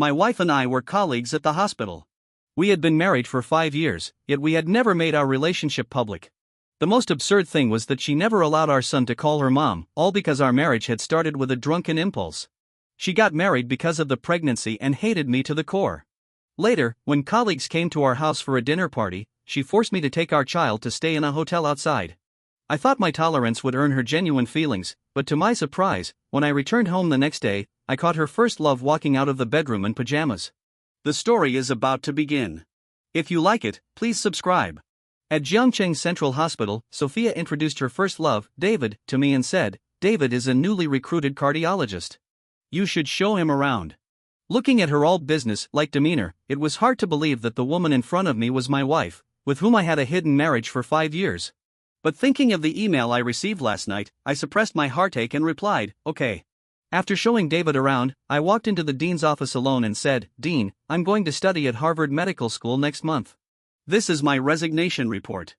My wife and I were colleagues at the hospital. We had been married for 5 years, yet we had never made our relationship public. The most absurd thing was that she never allowed our son to call her mom, all because our marriage had started with a drunken impulse. She got married because of the pregnancy and hated me to the core. Later, when colleagues came to our house for a dinner party, she forced me to take our child to stay in a hotel outside. I thought my tolerance would earn her genuine feelings, but to my surprise, when I returned home the next day, I caught her first love walking out of the bedroom in pajamas. The story is about to begin. If you like it, please subscribe. At Jiangcheng Central Hospital, Sophia introduced her first love, David, to me and said, "David is a newly recruited cardiologist. You should show him around." Looking at her all-business-like demeanor, it was hard to believe that the woman in front of me was my wife, with whom I had a hidden marriage for 5 years. But thinking of the email I received last night, I suppressed my heartache and replied, "Okay." After showing David around, I walked into the dean's office alone and said, "Dean, I'm going to study at Harvard Medical School next month. This is my resignation report."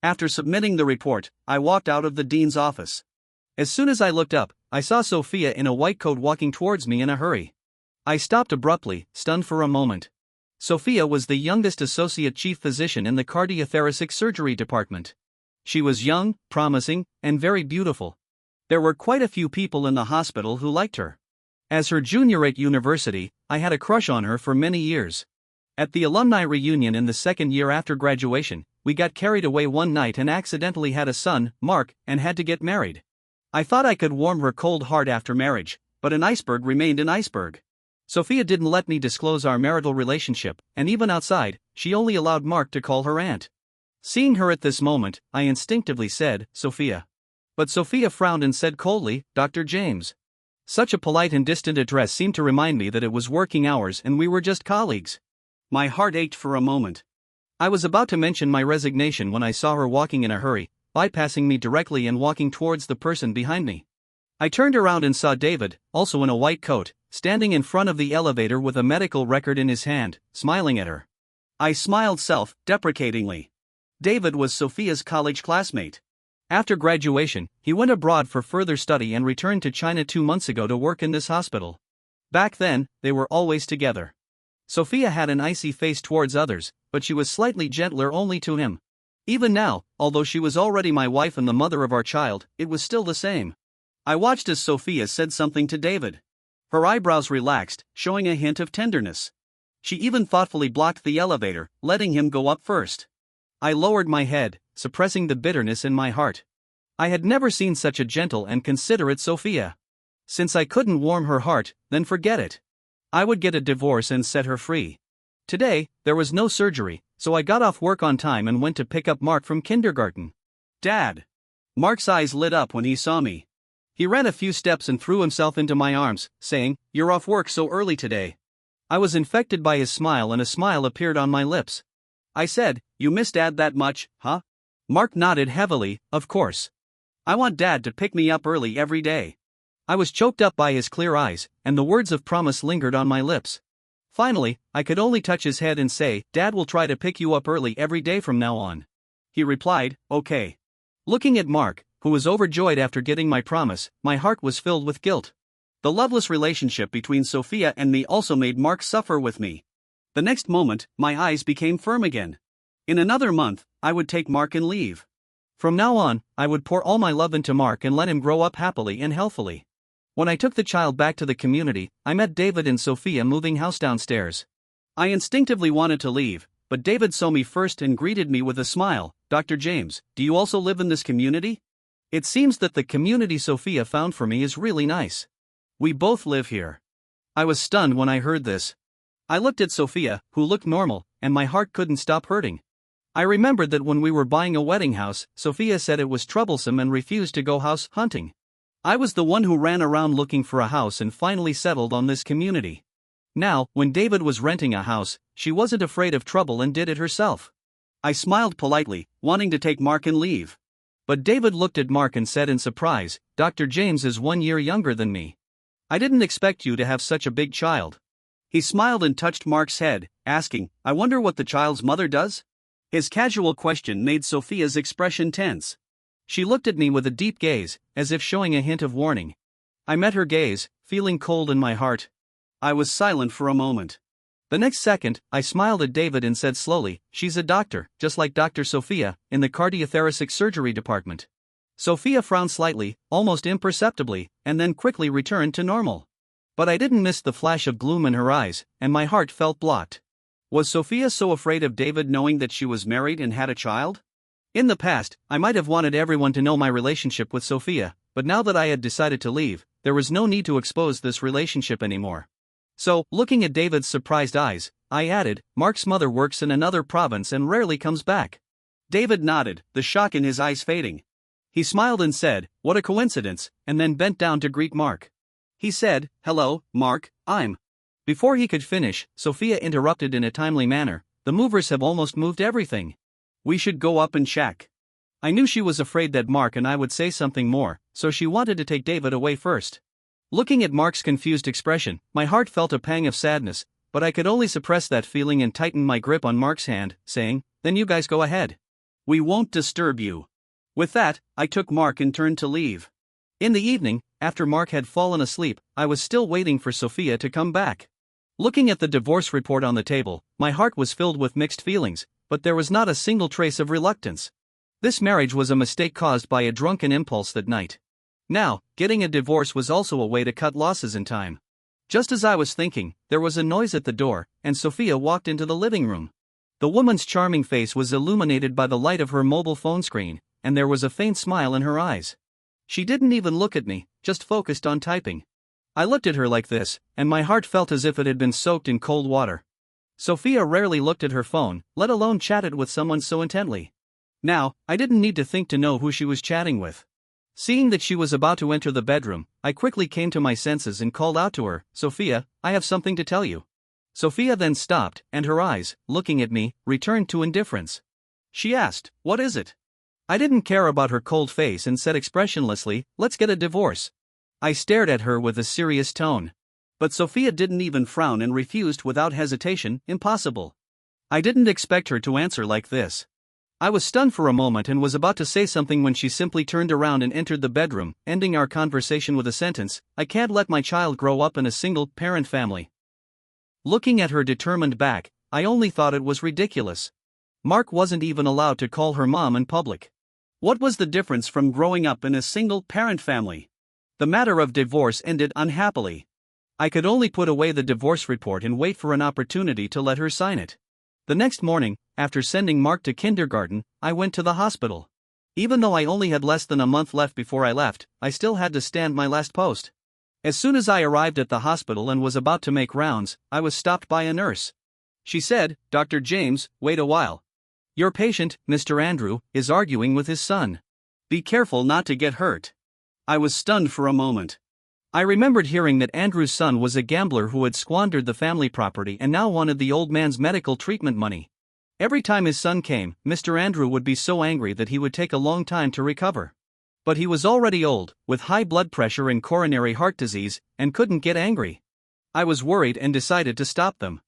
After submitting the report, I walked out of the dean's office. As soon as I looked up, I saw Sophia in a white coat walking towards me in a hurry. I stopped abruptly, stunned for a moment. Sophia was the youngest associate chief physician in the cardiothoracic surgery department. She was young, promising, and very beautiful. There were quite a few people in the hospital who liked her. As her junior at university, I had a crush on her for many years. At the alumni reunion in the second year after graduation, we got carried away one night and accidentally had a son, Mark, and had to get married. I thought I could warm her cold heart after marriage, but an iceberg remained an iceberg. Sophia didn't let me disclose our marital relationship, and even outside, she only allowed Mark to call her aunt. Seeing her at this moment, I instinctively said, "Sophia." But Sophia frowned and said coldly, "Dr. James." Such a polite and distant address seemed to remind me that it was working hours and we were just colleagues. My heart ached for a moment. I was about to mention my resignation when I saw her walking in a hurry, bypassing me directly and walking towards the person behind me. I turned around and saw David, also in a white coat, standing in front of the elevator with a medical record in his hand, smiling at her. I smiled self-deprecatingly. David was Sophia's college classmate. After graduation, he went abroad for further study and returned to China 2 months ago to work in this hospital. Back then, they were always together. Sophia had an icy face towards others, but she was slightly gentler only to him. Even now, although she was already my wife and the mother of our child, it was still the same. I watched as Sophia said something to David. Her eyebrows relaxed, showing a hint of tenderness. She even thoughtfully blocked the elevator, letting him go up first. I lowered my head, suppressing the bitterness in my heart. I had never seen such a gentle and considerate Sophia. Since I couldn't warm her heart, then forget it. I would get a divorce and set her free. Today, there was no surgery, so I got off work on time and went to pick up Mark from kindergarten. "Dad!" Mark's eyes lit up when he saw me. He ran a few steps and threw himself into my arms, saying, "You're off work so early today." I was infected by his smile and a smile appeared on my lips. I said, "You miss Dad that much, huh?" Mark nodded heavily, "Of course. I want Dad to pick me up early every day." I was choked up by his clear eyes, and the words of promise lingered on my lips. Finally, I could only touch his head and say, "Dad will try to pick you up early every day from now on." He replied, "Okay." Looking at Mark, who was overjoyed after getting my promise, my heart was filled with guilt. The loveless relationship between Sophia and me also made Mark suffer with me. The next moment, my eyes became firm again. In another month, I would take Mark and leave. From now on, I would pour all my love into Mark and let him grow up happily and healthily. When I took the child back to the community, I met David and Sophia moving house downstairs. I instinctively wanted to leave, but David saw me first and greeted me with a smile. "Dr. James, do you also live in this community? It seems that the community Sophia found for me is really nice. We both live here." I was stunned when I heard this. I looked at Sophia, who looked normal, and my heart couldn't stop hurting. I remembered that when we were buying a wedding house, Sophia said it was troublesome and refused to go house hunting. I was the one who ran around looking for a house and finally settled on this community. Now, when David was renting a house, she wasn't afraid of trouble and did it herself. I smiled politely, wanting to take Mark and leave. But David looked at Mark and said in surprise, "Dr. James is 1 year younger than me. I didn't expect you to have such a big child." He smiled and touched Mark's head, asking, "I wonder what the child's mother does?" His casual question made Sophia's expression tense. She looked at me with a deep gaze, as if showing a hint of warning. I met her gaze, feeling cold in my heart. I was silent for a moment. The next second, I smiled at David and said slowly, "She's a doctor, just like Dr. Sophia, in the cardiothoracic surgery department." Sophia frowned slightly, almost imperceptibly, and then quickly returned to normal. But I didn't miss the flash of gloom in her eyes, and my heart felt blocked. Was Sophia so afraid of David knowing that she was married and had a child? In the past, I might have wanted everyone to know my relationship with Sophia, but now that I had decided to leave, there was no need to expose this relationship anymore. So, looking at David's surprised eyes, I added, "Mark's mother works in another province and rarely comes back." David nodded, the shock in his eyes fading. He smiled and said, "What a coincidence," and then bent down to greet Mark. He said, "Hello, Mark, I'm..." Before he could finish, Sophia interrupted in a timely manner, "The movers have almost moved everything. We should go up and check." I knew she was afraid that Mark and I would say something more, so she wanted to take David away first. Looking at Mark's confused expression, my heart felt a pang of sadness, but I could only suppress that feeling and tighten my grip on Mark's hand, saying, "Then you guys go ahead. We won't disturb you." With that, I took Mark and turned to leave. In the evening, after Mark had fallen asleep, I was still waiting for Sophia to come back. Looking at the divorce report on the table, my heart was filled with mixed feelings, but there was not a single trace of reluctance. This marriage was a mistake caused by a drunken impulse that night. Now, getting a divorce was also a way to cut losses in time. Just as I was thinking, there was a noise at the door, and Sophia walked into the living room. The woman's charming face was illuminated by the light of her mobile phone screen, and there was a faint smile in her eyes. She didn't even look at me, just focused on typing. I looked at her like this, and my heart felt as if it had been soaked in cold water. Sophia rarely looked at her phone, let alone chatted with someone so intently. Now, I didn't need to think to know who she was chatting with. Seeing that she was about to enter the bedroom, I quickly came to my senses and called out to her, "Sophia, I have something to tell you." Sophia then stopped, and her eyes, looking at me, returned to indifference. She asked, "What is it?" I didn't care about her cold face and said expressionlessly, "Let's get a divorce." I stared at her with a serious tone. But Sophia didn't even frown and refused without hesitation, "Impossible." I didn't expect her to answer like this. I was stunned for a moment and was about to say something when she simply turned around and entered the bedroom, ending our conversation with a sentence, "I can't let my child grow up in a single-parent family." Looking at her determined back, I only thought it was ridiculous. Mark wasn't even allowed to call her mom in public. What was the difference from growing up in a single-parent family? The matter of divorce ended unhappily. I could only put away the divorce report and wait for an opportunity to let her sign it. The next morning, after sending Mark to kindergarten, I went to the hospital. Even though I only had less than a month left before I left, I still had to stand my last post. As soon as I arrived at the hospital and was about to make rounds, I was stopped by a nurse. She said, "Dr. James, wait a while. Your patient, Mr. Andrew, is arguing with his son. Be careful not to get hurt." I was stunned for a moment. I remembered hearing that Andrew's son was a gambler who had squandered the family property and now wanted the old man's medical treatment money. Every time his son came, Mr. Andrew would be so angry that he would take a long time to recover. But he was already old, with high blood pressure and coronary heart disease, and couldn't get angry. I was worried and decided to stop them.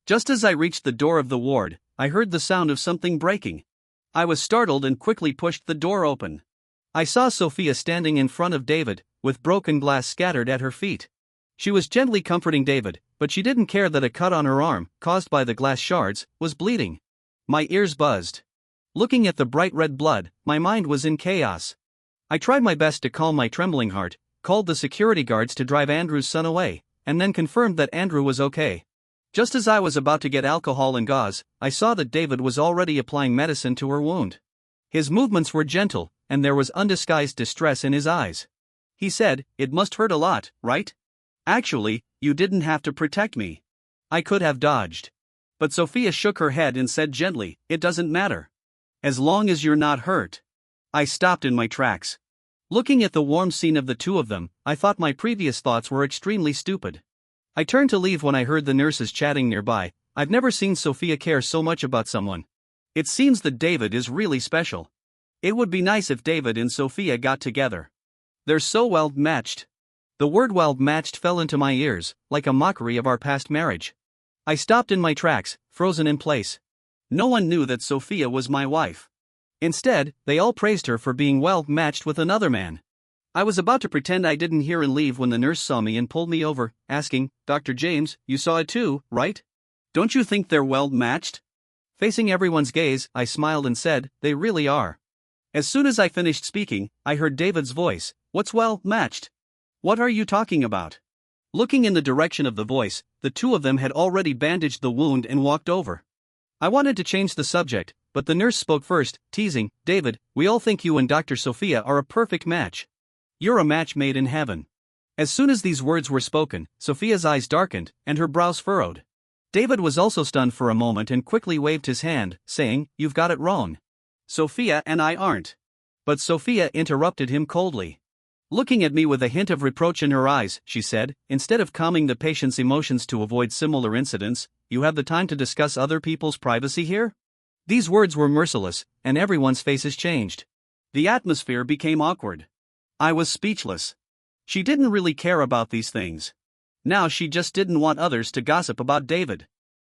Just as I reached the door of the ward, I heard the sound of something breaking. I was startled and quickly pushed the door open. I saw Sophia standing in front of David, with broken glass scattered at her feet. She was gently comforting David, but she didn't care that a cut on her arm, caused by the glass shards, was bleeding. My ears buzzed. Looking at the bright red blood, my mind was in chaos. I tried my best to calm my trembling heart, called the security guards to drive Andrew's son away, and then confirmed that Andrew was okay. Just as I was about to get alcohol and gauze, I saw that David was already applying medicine to her wound. His movements were gentle, and there was undisguised distress in his eyes. He said, "It must hurt a lot, right? Actually, you didn't have to protect me. I could have dodged." But Sophia shook her head and said gently, "It doesn't matter. As long as you're not hurt." I stopped in my tracks. Looking at the warm scene of the two of them, I thought my previous thoughts were extremely stupid. I turned to leave when I heard the nurses chatting nearby. I've never seen Sophia care so much about someone. It seems that David is really special. It would be nice if David and Sophia got together. They're so well matched. The word well matched fell into my ears, like a mockery of our past marriage. I stopped in my tracks, frozen in place. No one knew that Sophia was my wife. Instead, they all praised her for being well matched with another man. I was about to pretend I didn't hear and leave when the nurse saw me and pulled me over, asking, "Dr. James, you saw it too, right? Don't you think they're well matched?" Facing everyone's gaze, I smiled and said, "They really are." As soon as I finished speaking, I heard David's voice, "What's well matched? What are you talking about?" Looking in the direction of the voice, the two of them had already bandaged the wound and walked over. I wanted to change the subject, but the nurse spoke first, teasing, "David, we all think you and Dr. Sophia are a perfect match. You're a match made in heaven." As soon as these words were spoken, Sophia's eyes darkened, and her brows furrowed. David was also stunned for a moment and quickly waved his hand, saying, "You've got it wrong. Sophia and I aren't." But Sophia interrupted him coldly. Looking at me with a hint of reproach in her eyes, she said, "Instead of calming the patient's emotions to avoid similar incidents, you have the time to discuss other people's privacy here?" These words were merciless, and everyone's faces changed. The atmosphere became awkward. I was speechless. She didn't really care about these things. Now she just didn't want others to gossip about David.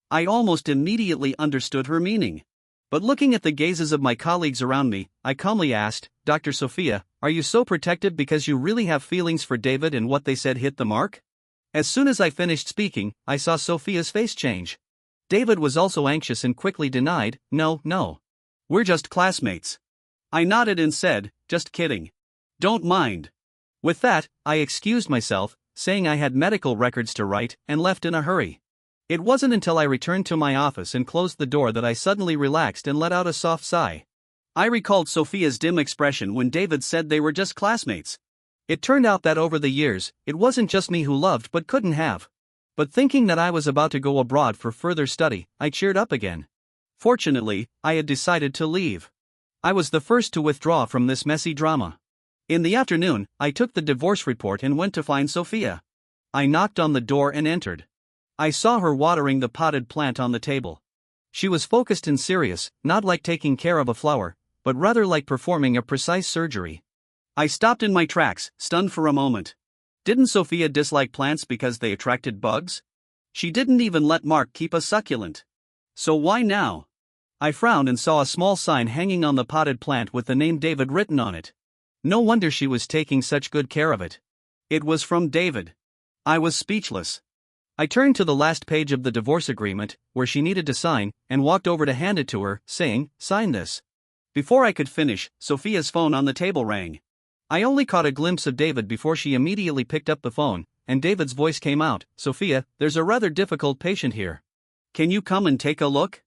I almost immediately understood her meaning. But looking at the gazes of my colleagues around me, I calmly asked, "Dr. Sophia, are you so protective because you really have feelings for David and what they said hit the mark?" As soon as I finished speaking, I saw Sophia's face change. David was also anxious and quickly denied, No. We're just classmates." I nodded and said, "Just kidding. Don't mind." With that, I excused myself, saying I had medical records to write, and left in a hurry. It wasn't until I returned to my office and closed the door that I suddenly relaxed and let out a soft sigh. I recalled Sophia's dim expression when David said they were just classmates. It turned out that over the years, it wasn't just me who loved but couldn't have. But thinking that I was about to go abroad for further study, I cheered up again. Fortunately, I had decided to leave. I was the first to withdraw from this messy drama. In the afternoon, I took the divorce report and went to find Sophia. I knocked on the door and entered. I saw her watering the potted plant on the table. She was focused and serious, not like taking care of a flower, but rather like performing a precise surgery. I stopped in my tracks, stunned for a moment. Didn't Sophia dislike plants because they attracted bugs? She didn't even let Mark keep a succulent. So why now? I frowned and saw a small sign hanging on the potted plant with the name David written on it. No wonder she was taking such good care of it. It was from David. I was speechless. I turned to the last page of the divorce agreement, where she needed to sign, and walked over to hand it to her, saying, "Sign this." Before I could finish, Sophia's phone on the table rang. I only caught a glimpse of David before she immediately picked up the phone, and David's voice came out, "Sophia, there's a rather difficult patient here. Can you come and take a look?"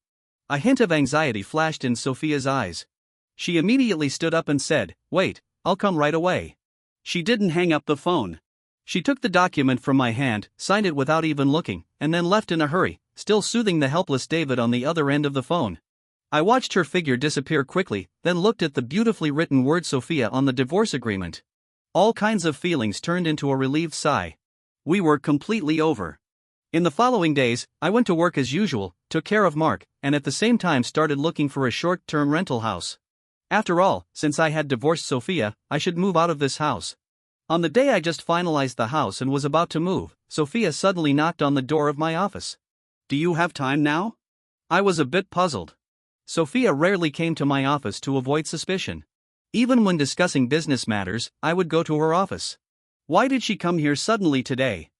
A hint of anxiety flashed in Sophia's eyes. She immediately stood up and said, "Wait, I'll come right away." She didn't hang up the phone. She took the document from my hand, signed it without even looking, and then left in a hurry, still soothing the helpless David on the other end of the phone. I watched her figure disappear quickly, then looked at the beautifully written word Sophia on the divorce agreement. All kinds of feelings turned into a relieved sigh. We were completely over. In the following days, I went to work as usual, took care of Mark, and at the same time started looking for a short-term rental house. After all, since I had divorced Sophia, I should move out of this house. On the day I just finalized the house and was about to move, Sophia suddenly knocked on the door of my office. "Do you have time now?" I was a bit puzzled. Sophia rarely came to my office to avoid suspicion. Even when discussing business matters, I would go to her office. Why did she come here suddenly today?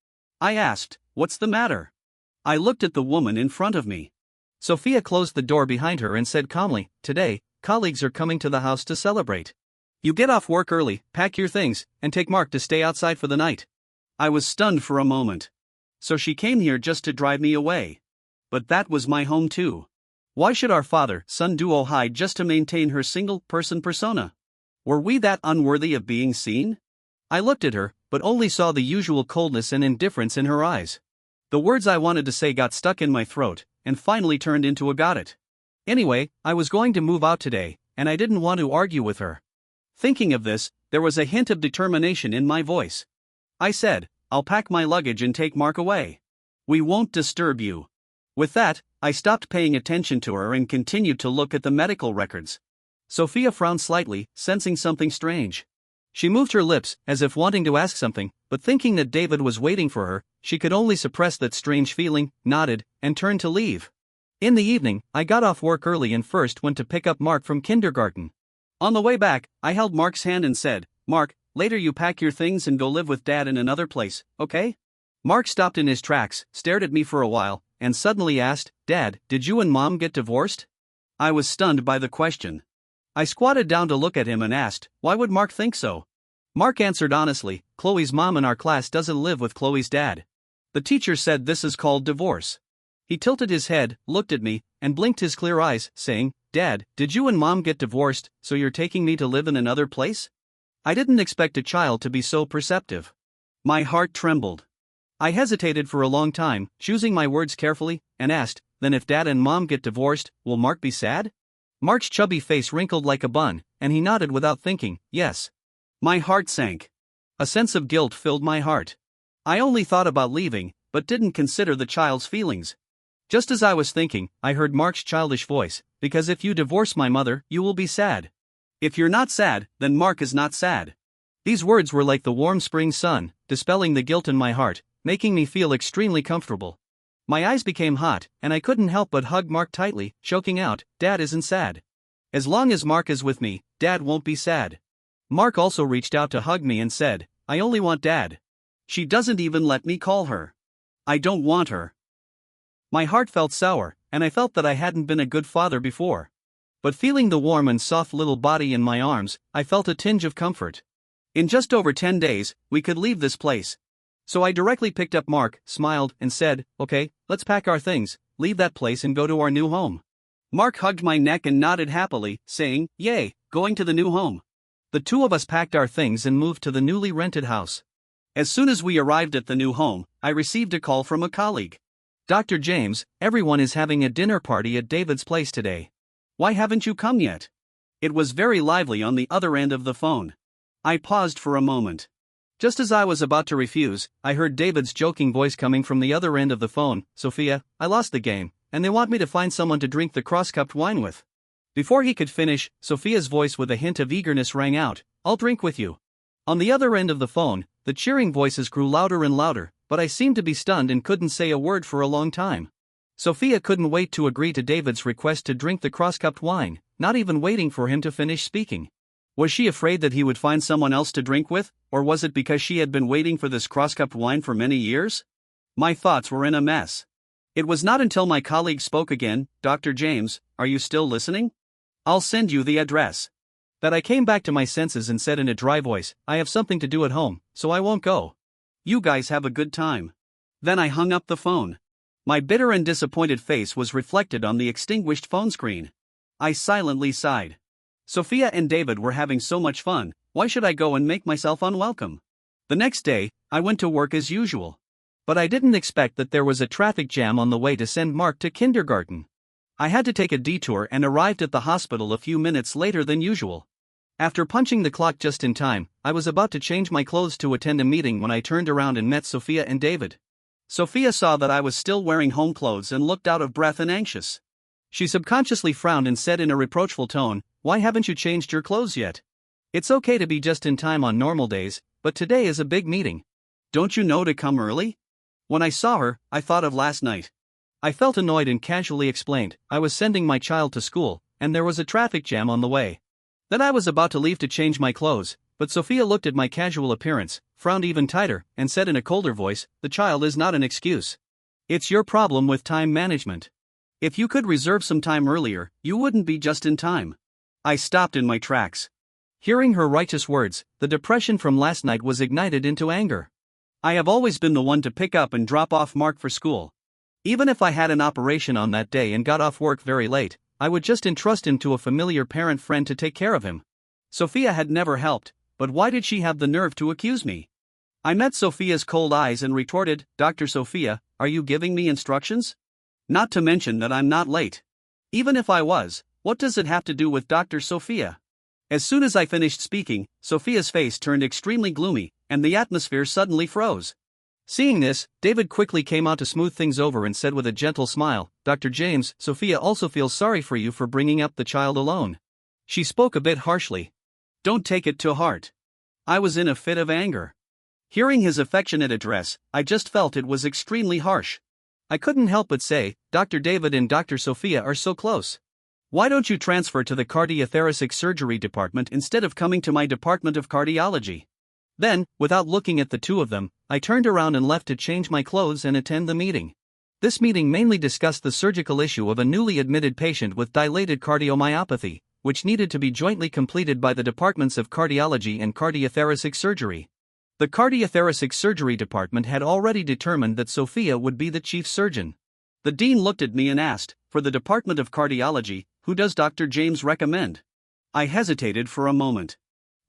I asked, "What's the matter?" I looked at the woman in front of me. Sophia closed the door behind her and said calmly, "Today, colleagues are coming to the house to celebrate. You get off work early, pack your things, and take Mark to stay outside for the night." I was stunned for a moment. So she came here just to drive me away. But that was my home too. Why should our father-son duo hide just to maintain her single-person persona? Were we that unworthy of being seen? I looked at her, but only saw the usual coldness and indifference in her eyes. The words I wanted to say got stuck in my throat, and finally turned into a "got it." Anyway, I was going to move out today, and I didn't want to argue with her. Thinking of this, there was a hint of determination in my voice. I said, "I'll pack my luggage and take Mark away. We won't disturb you." With that, I stopped paying attention to her and continued to look at the medical records. Sophia frowned slightly, sensing something strange. She moved her lips, as if wanting to ask something, but thinking that David was waiting for her, she could only suppress that strange feeling, nodded, and turned to leave. In the evening, I got off work early and first went to pick up Mark from kindergarten. On the way back, I held Mark's hand and said, "Mark, Later you pack your things and go live with Dad in another place, okay? Mark stopped in his tracks, stared at me for a while, and suddenly asked, Dad, did you and Mom get divorced? I was stunned by the question. I squatted down to look at him and asked, why would Mark think so? Mark answered honestly, Chloe's mom in our class doesn't live with Chloe's dad. The teacher said this is called divorce. He tilted his head, looked at me, and blinked his clear eyes, saying, Dad, did you and Mom get divorced, so you're taking me to live in another place? I didn't expect a child to be so perceptive. My heart trembled. I hesitated for a long time, choosing my words carefully, and asked, then if Dad and Mom get divorced, will Mark be sad? Mark's chubby face wrinkled like a bun, and he nodded without thinking, yes. My heart sank. A sense of guilt filled my heart. I only thought about leaving, but didn't consider the child's feelings. Just as I was thinking, I heard Mark's childish voice, because if you divorce my mother, you will be sad. If you're not sad, then Mark is not sad. These words were like the warm spring sun, dispelling the guilt in my heart, making me feel extremely comfortable. My eyes became hot, and I couldn't help but hug Mark tightly, choking out, Dad isn't sad. As long as Mark is with me, Dad won't be sad. Mark also reached out to hug me and said, I only want Dad. She doesn't even let me call her. I don't want her. My heart felt sour, and I felt that I hadn't been a good father before. But feeling the warm and soft little body in my arms, I felt a tinge of comfort. In just over 10 days, we could leave this place. So I directly picked up Mark, smiled, and said, okay, let's pack our things, leave that place and go to our new home. Mark hugged my neck and nodded happily, saying, yay, going to the new home. The two of us packed our things and moved to the newly rented house. As soon as we arrived at the new home, I received a call from a colleague. Dr. James, everyone is having a dinner party at David's place today. Why haven't you come yet? It was very lively on the other end of the phone. I paused for a moment. Just as I was about to refuse, I heard David's joking voice coming from the other end of the phone, Sophia, I lost the game, and they want me to find someone to drink the cross-cupped wine with. Before he could finish, Sophia's voice with a hint of eagerness rang out, I'll drink with you. On the other end of the phone, the cheering voices grew louder and louder, but I seemed to be stunned and couldn't say a word for a long time. Sophia couldn't wait to agree to David's request to drink the cross-cupped wine, not even waiting for him to finish speaking. Was she afraid that he would find someone else to drink with, or was it because she had been waiting for this cross-cupped wine for many years? My thoughts were in a mess. It was not until my colleague spoke again, Dr. James, are you still listening? I'll send you the address. That I came back to my senses and said in a dry voice, I have something to do at home, so I won't go. You guys have a good time. Then I hung up the phone. My bitter and disappointed face was reflected on the extinguished phone screen. I silently sighed. Sophia and David were having so much fun, why should I go and make myself unwelcome? The next day, I went to work as usual. But I didn't expect that there was a traffic jam on the way to send Mark to kindergarten. I had to take a detour and arrived at the hospital a few minutes later than usual. After punching the clock just in time, I was about to change my clothes to attend a meeting when I turned around and met Sophia and David. Sophia saw that I was still wearing home clothes and looked out of breath and anxious. She subconsciously frowned and said in a reproachful tone, why haven't you changed your clothes yet? It's okay to be just in time on normal days, but today is a big meeting. Don't you know to come early? When I saw her, I thought of last night. I felt annoyed and casually explained, I was sending my child to school, and there was a traffic jam on the way. Then I was about to leave to change my clothes, but Sophia looked at my casual appearance, frowned even tighter, and said in a colder voice, the child is not an excuse. It's your problem with time management. If you could reserve some time earlier, you wouldn't be just in time. I stopped in my tracks. Hearing her righteous words, the depression from last night was ignited into anger. I have always been the one to pick up and drop off Mark for school. Even if I had an operation on that day and got off work very late, I would just entrust him to a familiar parent friend to take care of him. Sophia had never helped, but why did she have the nerve to accuse me? I met Sophia's cold eyes and retorted, Dr. Sophia, are you giving me instructions? Not to mention that I'm not late. Even if I was, what does it have to do with Dr. Sophia? As soon as I finished speaking, Sophia's face turned extremely gloomy, and the atmosphere suddenly froze. Seeing this, David quickly came out to smooth things over and said with a gentle smile, Dr. James, Sophia also feels sorry for you for bringing up the child alone. She spoke a bit harshly. Don't take it to heart. I was in a fit of anger. Hearing his affectionate address, I just felt it was extremely harsh. I couldn't help but say, Dr. David and Dr. Sophia are so close. Why don't you transfer to the cardiothoracic surgery department instead of coming to my department of cardiology? Then, without looking at the two of them, I turned around and left to change my clothes and attend the meeting. This meeting mainly discussed the surgical issue of a newly admitted patient with dilated cardiomyopathy, which needed to be jointly completed by the departments of cardiology and cardiothoracic surgery. The cardiothoracic surgery department had already determined that Sophia would be the chief surgeon. The dean looked at me and asked, "For the department of cardiology, who does Dr. James recommend?" I hesitated for a moment.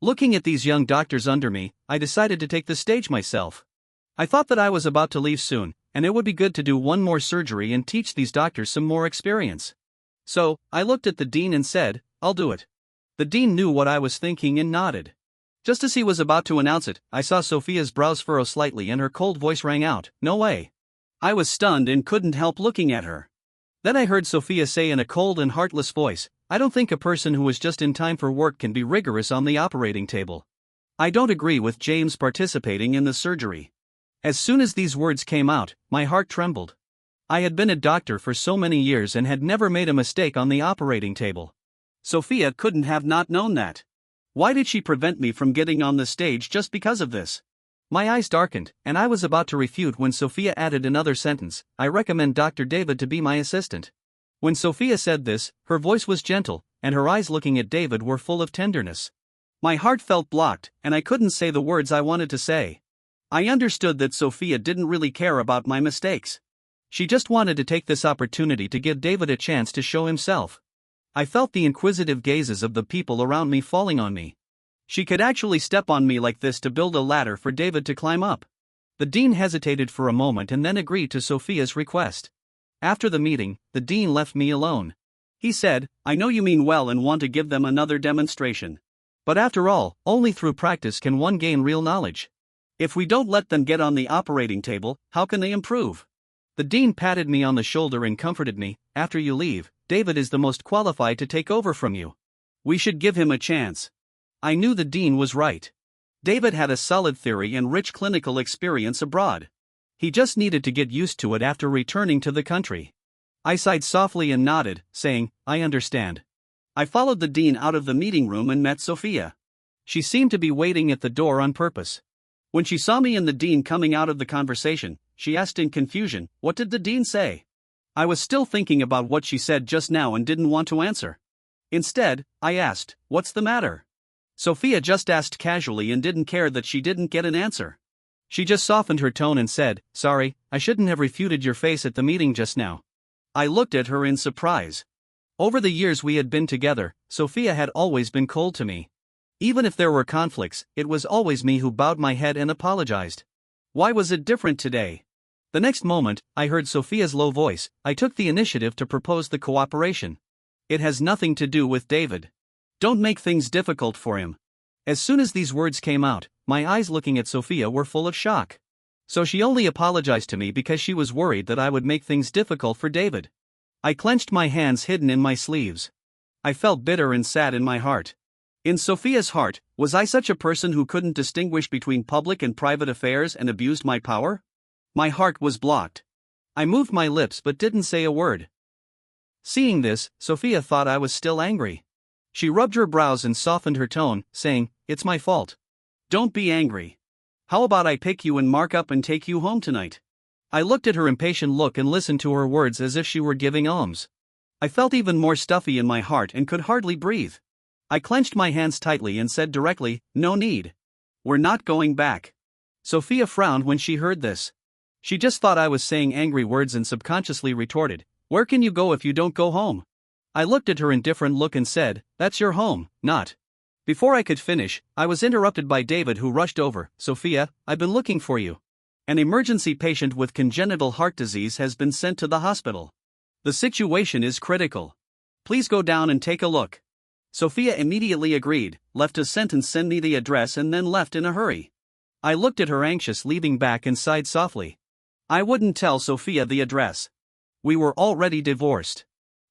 Looking at these young doctors under me, I decided to take the stage myself. I thought that I was about to leave soon, and it would be good to do one more surgery and teach these doctors some more experience. So, I looked at the dean and said, "I'll do it." The dean knew what I was thinking and nodded. Just as he was about to announce it, I saw Sophia's brows furrow slightly and her cold voice rang out, "No way." I was stunned and couldn't help looking at her. Then I heard Sophia say in a cold and heartless voice, "I don't think a person who is just in time for work can be rigorous on the operating table. I don't agree with James participating in the surgery." As soon as these words came out, my heart trembled. I had been a doctor for so many years and had never made a mistake on the operating table. Sophia couldn't have not known that. Why did she prevent me from getting on the stage just because of this? My eyes darkened, and I was about to refute when Sophia added another sentence, "I recommend Dr. David to be my assistant." When Sophia said this, her voice was gentle, and her eyes looking at David were full of tenderness. My heart felt blocked, and I couldn't say the words I wanted to say. I understood that Sophia didn't really care about my mistakes. She just wanted to take this opportunity to give David a chance to show himself. I felt the inquisitive gazes of the people around me falling on me. She could actually step on me like this to build a ladder for David to climb up. The dean hesitated for a moment and then agreed to Sophia's request. After the meeting, the dean left me alone. He said, "I know you mean well and want to give them another demonstration. But after all, only through practice can one gain real knowledge. If we don't let them get on the operating table, how can they improve?" The dean patted me on the shoulder and comforted me, "After you leave, David is the most qualified to take over from you. We should give him a chance." I knew the dean was right. David had a solid theory and rich clinical experience abroad. He just needed to get used to it after returning to the country. I sighed softly and nodded, saying, "I understand." I followed the dean out of the meeting room and met Sophia. She seemed to be waiting at the door on purpose. When she saw me and the dean coming out of the conversation, she asked in confusion, "What did the dean say?" I was still thinking about what she said just now and didn't want to answer. Instead, I asked, "What's the matter?" Sophia just asked casually and didn't care that she didn't get an answer. She just softened her tone and said, "Sorry, I shouldn't have refuted your face at the meeting just now." I looked at her in surprise. Over the years we had been together, Sophia had always been cold to me. Even if there were conflicts, it was always me who bowed my head and apologized. Why was it different today? The next moment, I heard Sophia's low voice. "I took the initiative to propose the cooperation. It has nothing to do with David. Don't make things difficult for him." As soon as these words came out, my eyes looking at Sophia were full of shock. So she only apologized to me because she was worried that I would make things difficult for David. I clenched my hands hidden in my sleeves. I felt bitter and sad in my heart. In Sophia's heart, was I such a person who couldn't distinguish between public and private affairs and abused my power? My heart was blocked. I moved my lips but didn't say a word. Seeing this, Sophia thought I was still angry. She rubbed her brows and softened her tone, saying, "It's my fault. Don't be angry. How about I pick you and Mark up and take you home tonight?" I looked at her impatient look and listened to her words as if she were giving alms. I felt even more stuffy in my heart and could hardly breathe. I clenched my hands tightly and said directly, "No need. We're not going back." Sophia frowned when she heard this. She just thought I was saying angry words and subconsciously retorted, "Where can you go if you don't go home?" I looked at her indifferent look and said, "That's your home, not." Before I could finish, I was interrupted by David, who rushed over. "Sophia, I've been looking for you. An emergency patient with congenital heart disease has been sent to the hospital. The situation is critical. Please go down and take a look." Sophia immediately agreed, left a sentence, "Send me the address," and then left in a hurry. I looked at her anxious, leaving back, and sighed softly. I wouldn't tell Sophia the address. We were already divorced.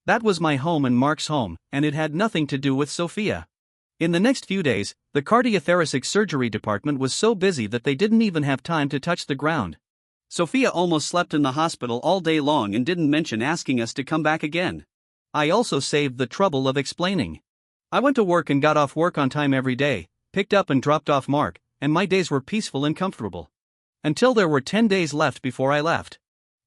That was my home and Mark's home, and it had nothing to do with Sophia. In the next few days, the cardiothoracic surgery department was so busy that they didn't even have time to touch the ground. Sophia almost slept in the hospital all day long and didn't mention asking us to come back again. I also saved the trouble of explaining. I went to work and got off work on time every day, picked up and dropped off Mark, and my days were peaceful and comfortable. Until there were 10 days left before I left.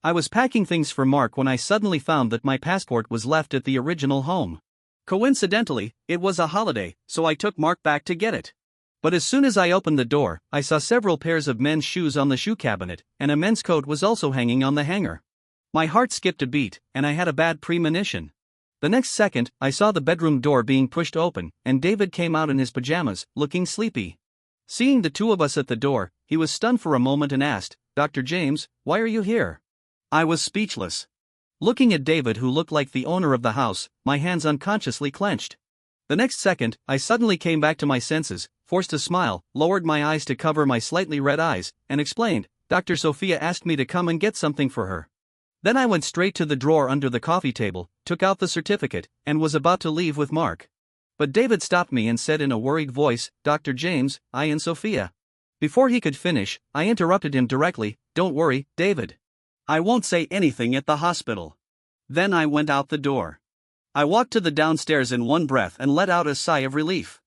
I was packing things for Mark when I suddenly found that my passport was left at the original home. Coincidentally, it was a holiday, so I took Mark back to get it. But as soon as I opened the door, I saw several pairs of men's shoes on the shoe cabinet, and a men's coat was also hanging on the hanger. My heart skipped a beat, and I had a bad premonition. The next second, I saw the bedroom door being pushed open, and David came out in his pajamas, looking sleepy. Seeing the two of us at the door, he was stunned for a moment and asked, "Dr. James, why are you here?" I was speechless. Looking at David, who looked like the owner of the house, my hands unconsciously clenched. The next second, I suddenly came back to my senses, forced a smile, lowered my eyes to cover my slightly red eyes, and explained, "Dr. Sophia asked me to come and get something for her." Then I went straight to the drawer under the coffee table, took out the certificate, and was about to leave with Mark. But David stopped me and said in a worried voice, "Dr. James, I and Sophia." Before he could finish, I interrupted him directly, "Don't worry, David. I won't say anything at the hospital." Then I went out the door. I walked to the downstairs in one breath and let out a sigh of relief.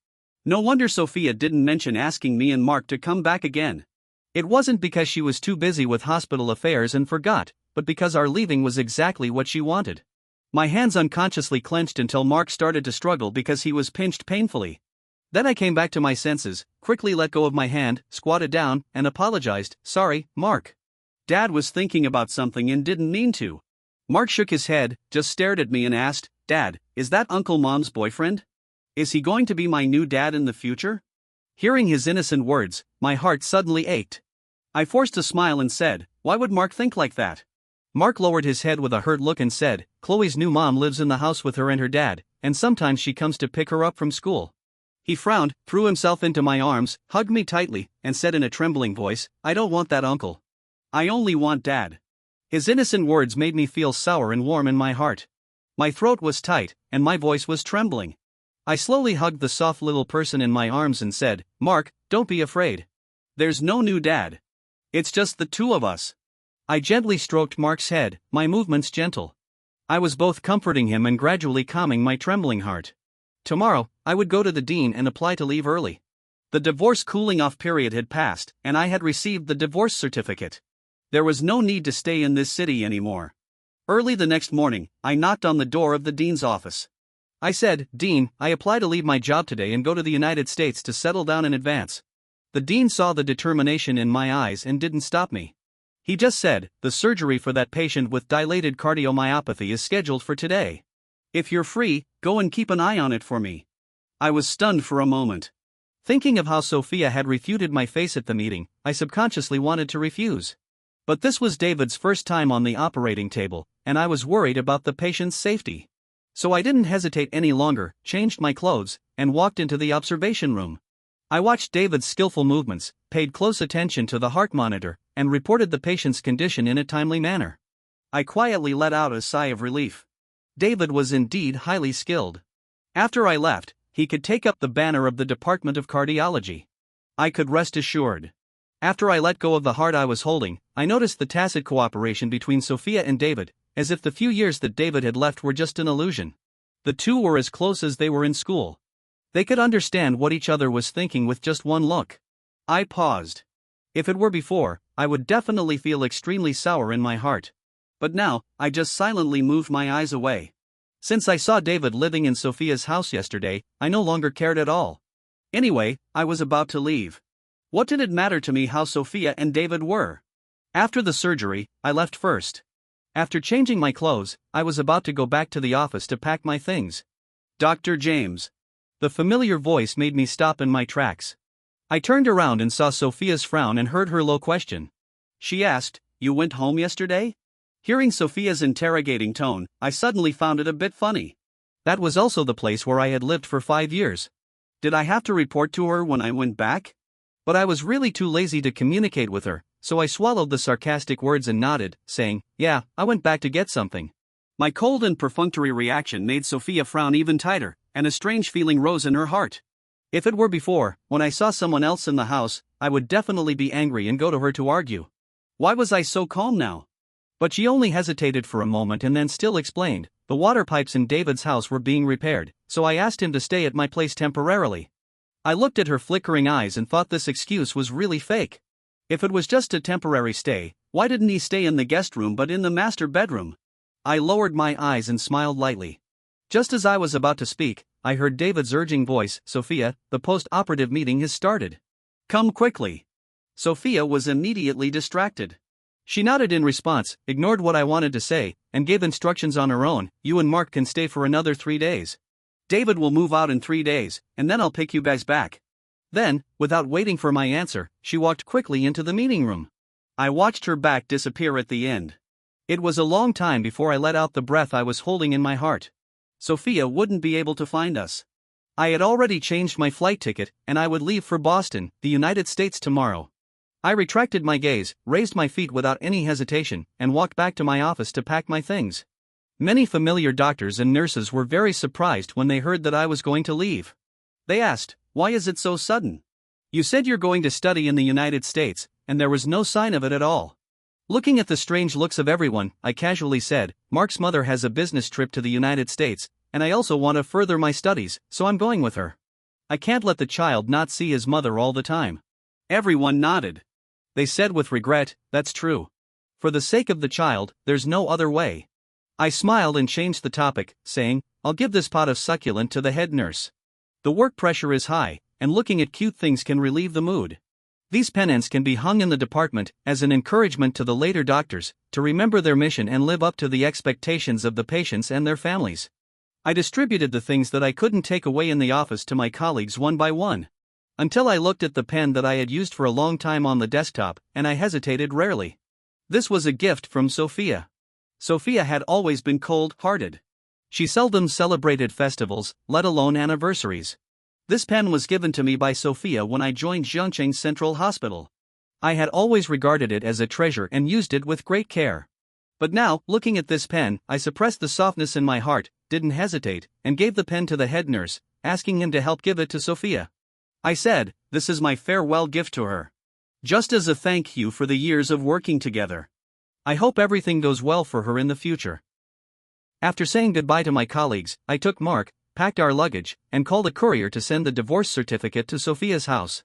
No wonder Sophia didn't mention asking me and Mark to come back again. It wasn't because she was too busy with hospital affairs and forgot, but because our leaving was exactly what she wanted. My hands unconsciously clenched until Mark started to struggle because he was pinched painfully. Then I came back to my senses, quickly let go of my hand, squatted down, and apologized, "Sorry, Mark. Dad was thinking about something and didn't mean to." Mark shook his head, just stared at me and asked, "Dad, is that Uncle Mom's boyfriend? Is he going to be my new dad in the future?" Hearing his innocent words, my heart suddenly ached. I forced a smile and said, "Why would Mark think like that?" Mark lowered his head with a hurt look and said, "Chloe's new mom lives in the house with her and her dad, and sometimes she comes to pick her up from school." He frowned, threw himself into my arms, hugged me tightly, and said in a trembling voice, "I don't want that uncle. I only want Dad." His innocent words made me feel sour and warm in my heart. My throat was tight, and my voice was trembling. I slowly hugged the soft little person in my arms and said, "Mark, don't be afraid. There's no new dad. It's just the two of us." I gently stroked Mark's head, my movements gentle. I was both comforting him and gradually calming my trembling heart. Tomorrow, I would go to the dean and apply to leave early. The divorce cooling-off period had passed, and I had received the divorce certificate. There was no need to stay in this city anymore. Early the next morning, I knocked on the door of the dean's office. I said, "Dean, I apply to leave my job today and go to the United States to settle down in advance." The dean saw the determination in my eyes and didn't stop me. He just said, "The surgery for that patient with dilated cardiomyopathy is scheduled for today. If you're free, go and keep an eye on it for me." I was stunned for a moment. Thinking of how Sophia had refuted my face at the meeting, I subconsciously wanted to refuse. But this was David's first time on the operating table, and I was worried about the patient's safety. So I didn't hesitate any longer, changed my clothes, and walked into the observation room. I watched David's skillful movements, paid close attention to the heart monitor, and reported the patient's condition in a timely manner. I quietly let out a sigh of relief. David was indeed highly skilled. After I left, he could take up the banner of the Department of Cardiology. I could rest assured. After I let go of the heart I was holding, I noticed the tacit cooperation between Sophia and David, as if the few years that David had left were just an illusion. The two were as close as they were in school. They could understand what each other was thinking with just one look. I paused. If it were before, I would definitely feel extremely sour in my heart. But now, I just silently moved my eyes away. Since I saw David living in Sophia's house yesterday, I no longer cared at all. Anyway, I was about to leave. What did it matter to me how Sophia and David were? After the surgery, I left first. After changing my clothes, I was about to go back to the office to pack my things. "Dr. James." The familiar voice made me stop in my tracks. I turned around and saw Sophia's frown and heard her low question. She asked, "You went home yesterday?" Hearing Sophia's interrogating tone, I suddenly found it a bit funny. That was also the place where I had lived for 5 years. Did I have to report to her when I went back? But I was really too lazy to communicate with her, so I swallowed the sarcastic words and nodded, saying, "Yeah, I went back to get something." My cold and perfunctory reaction made Sophia frown even tighter, and a strange feeling rose in her heart. If it were before, when I saw someone else in the house, I would definitely be angry and go to her to argue. Why was I so calm now? But she only hesitated for a moment and then still explained, "The water pipes in David's house were being repaired, so I asked him to stay at my place temporarily." I looked at her flickering eyes and thought this excuse was really fake. If it was just a temporary stay, why didn't he stay in the guest room but in the master bedroom? I lowered my eyes and smiled lightly. Just as I was about to speak, I heard David's urging voice, "Sophia, the post-operative meeting has started. Come quickly." Sophia was immediately distracted. She nodded in response, ignored what I wanted to say, and gave instructions on her own. "You and Mark can stay for another 3 days. David will move out in 3 days, and then I'll pick you guys back." Then, without waiting for my answer, she walked quickly into the meeting room. I watched her back disappear at the end. It was a long time before I let out the breath I was holding in my heart. Sophia wouldn't be able to find us. I had already changed my flight ticket, and I would leave for Boston, the United States tomorrow. I retracted my gaze, raised my feet without any hesitation, and walked back to my office to pack my things. Many familiar doctors and nurses were very surprised when they heard that I was going to leave. They asked, "Why is it so sudden? You said you're going to study in the United States, and there was no sign of it at all." Looking at the strange looks of everyone, I casually said, "Mark's mother has a business trip to the United States, and I also want to further my studies, so I'm going with her. I can't let the child not see his mother all the time." Everyone nodded. They said with regret, "That's true. For the sake of the child, there's no other way." I smiled and changed the topic, saying, "I'll give this pot of succulent to the head nurse. The work pressure is high, and looking at cute things can relieve the mood. These pennants can be hung in the department as an encouragement to the later doctors to remember their mission and live up to the expectations of the patients and their families." I distributed the things that I couldn't take away in the office to my colleagues one by one. Until I looked at the pen that I had used for a long time on the desktop, and I hesitated rarely. This was a gift from Sophia. Sophia had always been cold-hearted. She seldom celebrated festivals, let alone anniversaries. This pen was given to me by Sophia when I joined Zhongcheng Central Hospital. I had always regarded it as a treasure and used it with great care. But now, looking at this pen, I suppressed the softness in my heart, didn't hesitate, and gave the pen to the head nurse, asking him to help give it to Sophia. I said, "This is my farewell gift to her. Just as a thank you for the years of working together. I hope everything goes well for her in the future." After saying goodbye to my colleagues, I took Mark, packed our luggage, and called a courier to send the divorce certificate to Sophia's house.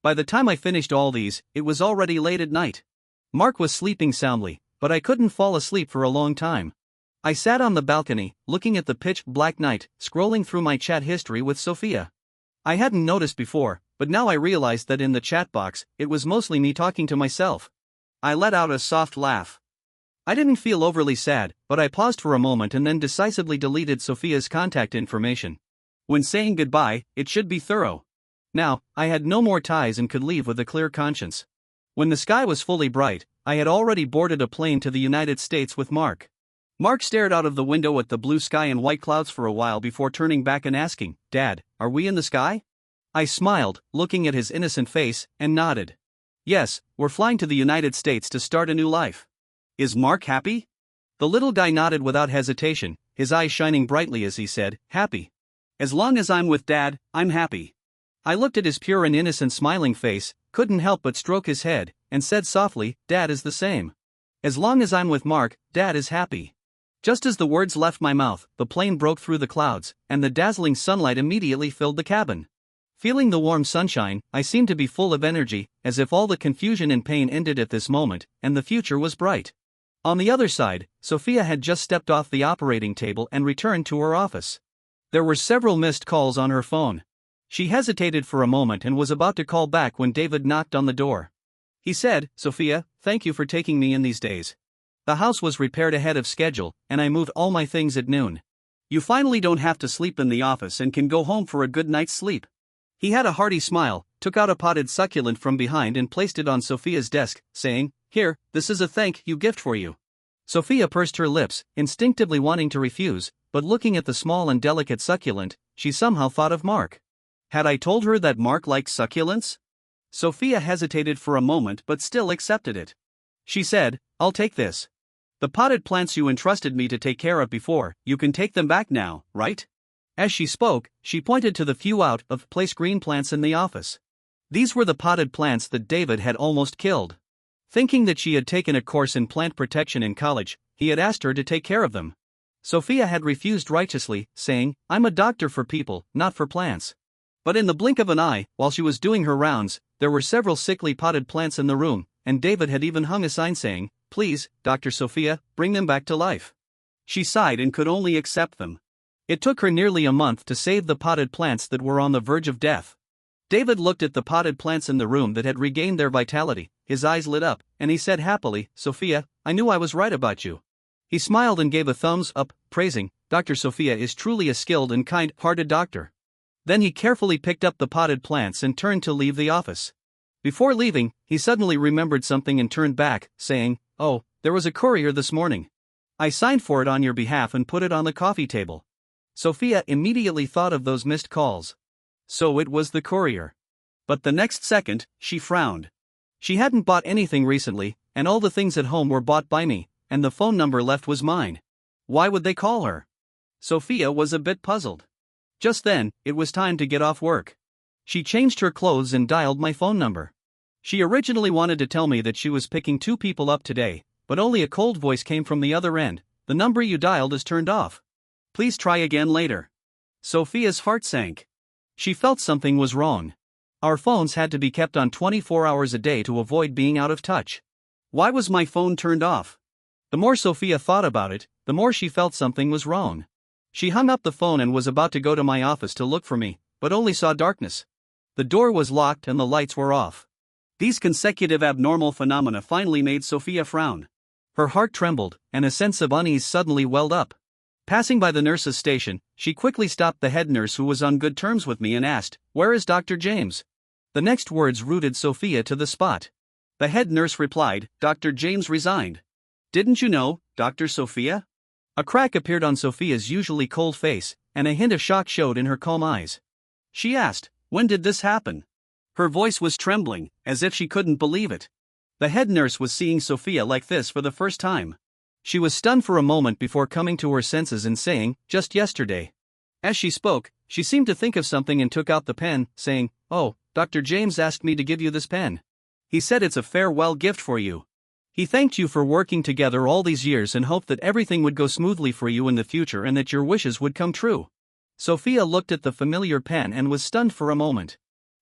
By the time I finished all these, it was already late at night. Mark was sleeping soundly, but I couldn't fall asleep for a long time. I sat on the balcony, looking at the pitch-black night, scrolling through my chat history with Sophia. I hadn't noticed before, but now I realized that in the chat box, it was mostly me talking to myself. I let out a soft laugh. I didn't feel overly sad, but I paused for a moment and then decisively deleted Sophia's contact information. When saying goodbye, it should be thorough. Now, I had no more ties and could leave with a clear conscience. When the sky was fully bright, I had already boarded a plane to the United States with Mark. Mark stared out of the window at the blue sky and white clouds for a while before turning back and asking, "Dad, are we in the sky?" I smiled, looking at his innocent face, and nodded. "Yes, we're flying to the United States to start a new life." "Is Mark happy?" The little guy nodded without hesitation, his eyes shining brightly as he said, "Happy. As long as I'm with Dad, I'm happy." I looked at his pure and innocent smiling face, couldn't help but stroke his head, and said softly, "Dad is the same. As long as I'm with Mark, Dad is happy." Just as the words left my mouth, the plane broke through the clouds, and the dazzling sunlight immediately filled the cabin. Feeling the warm sunshine, I seemed to be full of energy, as if all the confusion and pain ended at this moment, and the future was bright. On the other side, Sophia had just stepped off the operating table and returned to her office. There were several missed calls on her phone. She hesitated for a moment and was about to call back when David knocked on the door. He said, "Sophia, thank you for taking me in these days. The house was repaired ahead of schedule, and I moved all my things at noon. You finally don't have to sleep in the office and can go home for a good night's sleep." He had a hearty smile, took out a potted succulent from behind and placed it on Sophia's desk, saying, "Here, this is a thank you gift for you." Sophia pursed her lips, instinctively wanting to refuse, but looking at the small and delicate succulent, she somehow thought of Mark. Had I told her that Mark liked succulents? Sophia hesitated for a moment but still accepted it. She said, "I'll take this. The potted plants you entrusted me to take care of before, you can take them back now, right?" As she spoke, she pointed to the few out-of-place green plants in the office. These were the potted plants that David had almost killed. Thinking that she had taken a course in plant protection in college, he had asked her to take care of them. Sophia had refused righteously, saying, "I'm a doctor for people, not for plants." But in the blink of an eye, while she was doing her rounds, there were several sickly potted plants in the room, and David had even hung a sign saying, "Please, Dr. Sophia, bring them back to life." She sighed and could only accept them. It took her nearly a month to save the potted plants that were on the verge of death. David looked at the potted plants in the room that had regained their vitality, his eyes lit up, and he said happily, "Sophia, I knew I was right about you." He smiled and gave a thumbs up, praising, "Dr. Sophia is truly a skilled and kind-hearted doctor." Then he carefully picked up the potted plants and turned to leave the office. Before leaving, he suddenly remembered something and turned back, saying, "Oh, there was a courier this morning. I signed for it on your behalf and put it on the coffee table." Sophia immediately thought of those missed calls. So it was the courier. But the next second, she frowned. She hadn't bought anything recently, and all the things at home were bought by me, and the phone number left was mine. Why would they call her? Sophia was a bit puzzled. Just then, it was time to get off work. She changed her clothes and dialed my phone number. She originally wanted to tell me that she was picking 2 people up today, but only a cold voice came from the other end. "The number you dialed is turned off. Please try again later." Sophia's heart sank. She felt something was wrong. Our phones had to be kept on 24 hours a day to avoid being out of touch. Why was my phone turned off? The more Sophia thought about it, the more she felt something was wrong. She hung up the phone and was about to go to my office to look for me, but only saw darkness. The door was locked and the lights were off. These consecutive abnormal phenomena finally made Sophia frown. Her heart trembled, and a sense of unease suddenly welled up. Passing by the nurse's station, she quickly stopped the head nurse, who was on good terms with me, and asked, "Where is Dr. James?" The next words rooted Sophia to the spot. The head nurse replied, "Dr. James resigned. Didn't you know, Dr. Sophia?" A crack appeared on Sophia's usually cold face, and a hint of shock showed in her calm eyes. She asked, "When did this happen?" Her voice was trembling, as if she couldn't believe it. The head nurse was seeing Sophia like this for the first time. She was stunned for a moment before coming to her senses and saying, "Just yesterday." As she spoke, she seemed to think of something and took out the pen, saying, "Oh, Dr. James asked me to give you this pen. He said it's a farewell gift for you. He thanked you for working together all these years and hoped that everything would go smoothly for you in the future and that your wishes would come true." Sophia looked at the familiar pen and was stunned for a moment.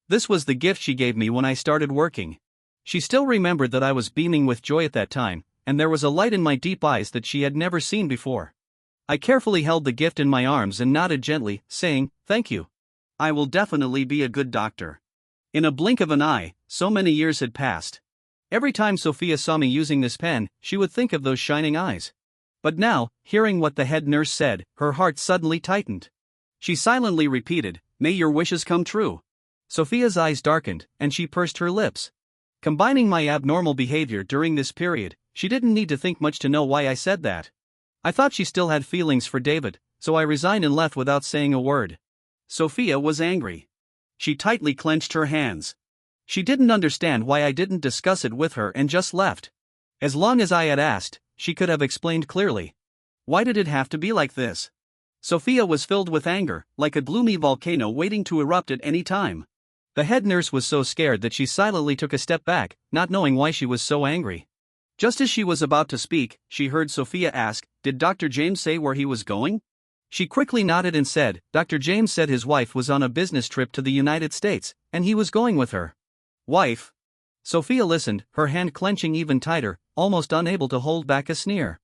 This was the gift she gave me when I started working. She still remembered that I was beaming with joy at that time, and there was a light in my deep eyes that she had never seen before. I carefully held the gift in my arms and nodded gently, saying, "Thank you. I will definitely be a good doctor." In a blink of an eye, so many years had passed. Every time Sophia saw me using this pen, she would think of those shining eyes. But now, hearing what the head nurse said, her heart suddenly tightened. She silently repeated, "May your wishes come true." Sophia's eyes darkened, and she pursed her lips. Combining my abnormal behavior during this period, she didn't need to think much to know why I said that. I thought she still had feelings for David, so I resigned and left without saying a word. Sophia was angry. She tightly clenched her hands. She didn't understand why I didn't discuss it with her and just left. As long as I had asked, she could have explained clearly. Why did it have to be like this? Sophia was filled with anger, like a gloomy volcano waiting to erupt at any time. The head nurse was so scared that she silently took a step back, not knowing why she was so angry. Just as she was about to speak, she heard Sophia ask, "Did Dr. James say where he was going?" She quickly nodded and said, "Dr. James said his wife was on a business trip to the United States, and he was going with her." Wife? Sophia listened, her hand clenching even tighter, almost unable to hold back a sneer.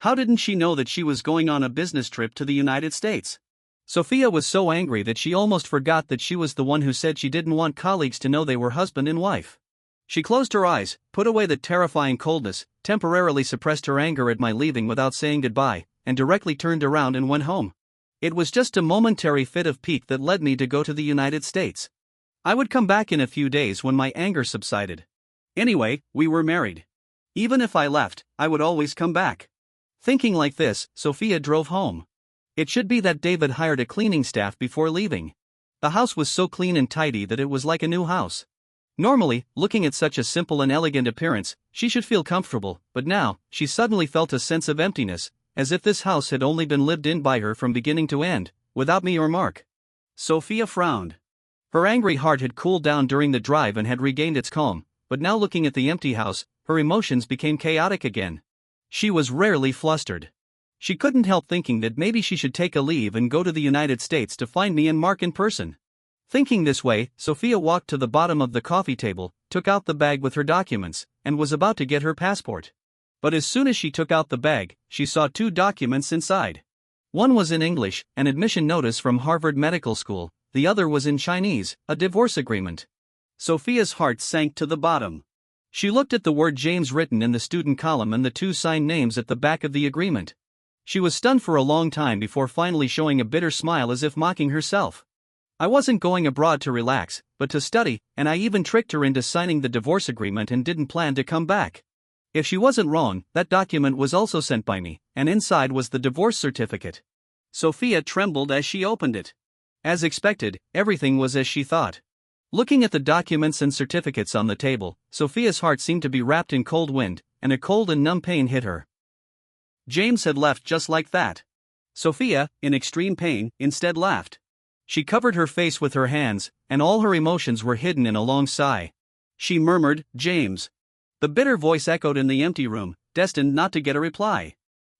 How didn't she know that she was going on a business trip to the United States? Sophia was so angry that she almost forgot that she was the one who said she didn't want colleagues to know they were husband and wife. She closed her eyes, put away the terrifying coldness, temporarily suppressed her anger at my leaving without saying goodbye, and directly turned around and went home. It was just a momentary fit of pique that led me to go to the United States. I would come back in a few days when my anger subsided. Anyway, we were married. Even if I left, I would always come back. Thinking like this, Sophia drove home. It should be that David hired a cleaning staff before leaving. The house was so clean and tidy that it was like a new house. Normally, looking at such a simple and elegant appearance, she should feel comfortable, but now, she suddenly felt a sense of emptiness, as if this house had only been lived in by her from beginning to end, without me or Mark. Sophia frowned. Her angry heart had cooled down during the drive and had regained its calm, but now looking at the empty house, her emotions became chaotic again. She was rarely flustered. She couldn't help thinking that maybe she should take a leave and go to the United States to find me and Mark in person. Thinking this way, Sophia walked to the bottom of the coffee table, took out the bag with her documents, and was about to get her passport. But as soon as she took out the bag, she saw 2 documents inside. One was in English, an admission notice from Harvard Medical School, the other was in Chinese, a divorce agreement. Sophia's heart sank to the bottom. She looked at the word James written in the student column and the 2 signed names at the back of the agreement. She was stunned for a long time before finally showing a bitter smile as if mocking herself. I wasn't going abroad to relax, but to study, and I even tricked her into signing the divorce agreement and didn't plan to come back. If she wasn't wrong, that document was also sent by me, and inside was the divorce certificate. Sophia trembled as she opened it. As expected, everything was as she thought. Looking at the documents and certificates on the table, Sophia's heart seemed to be wrapped in cold wind, and a cold and numb pain hit her. James had left just like that. Sophia, in extreme pain, instead laughed. She covered her face with her hands, and all her emotions were hidden in a long sigh. She murmured, "James." The bitter voice echoed in the empty room, destined not to get a reply.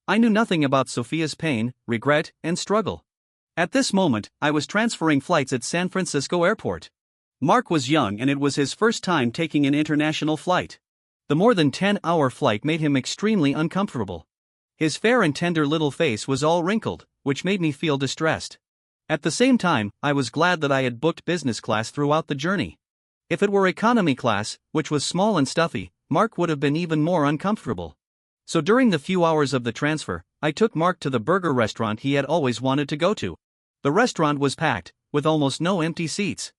I knew nothing about Sophia's pain, regret, and struggle. At this moment, I was transferring flights at San Francisco Airport. Mark was young and it was his first time taking an international flight. The more than 10-hour flight made him extremely uncomfortable. His fair and tender little face was all wrinkled, which made me feel distressed. At the same time, I was glad that I had booked business class throughout the journey. If it were economy class, which was small and stuffy, Mark would have been even more uncomfortable. So during the few hours of the transfer, I took Mark to the burger restaurant he had always wanted to go to. The restaurant was packed, with almost no empty seats.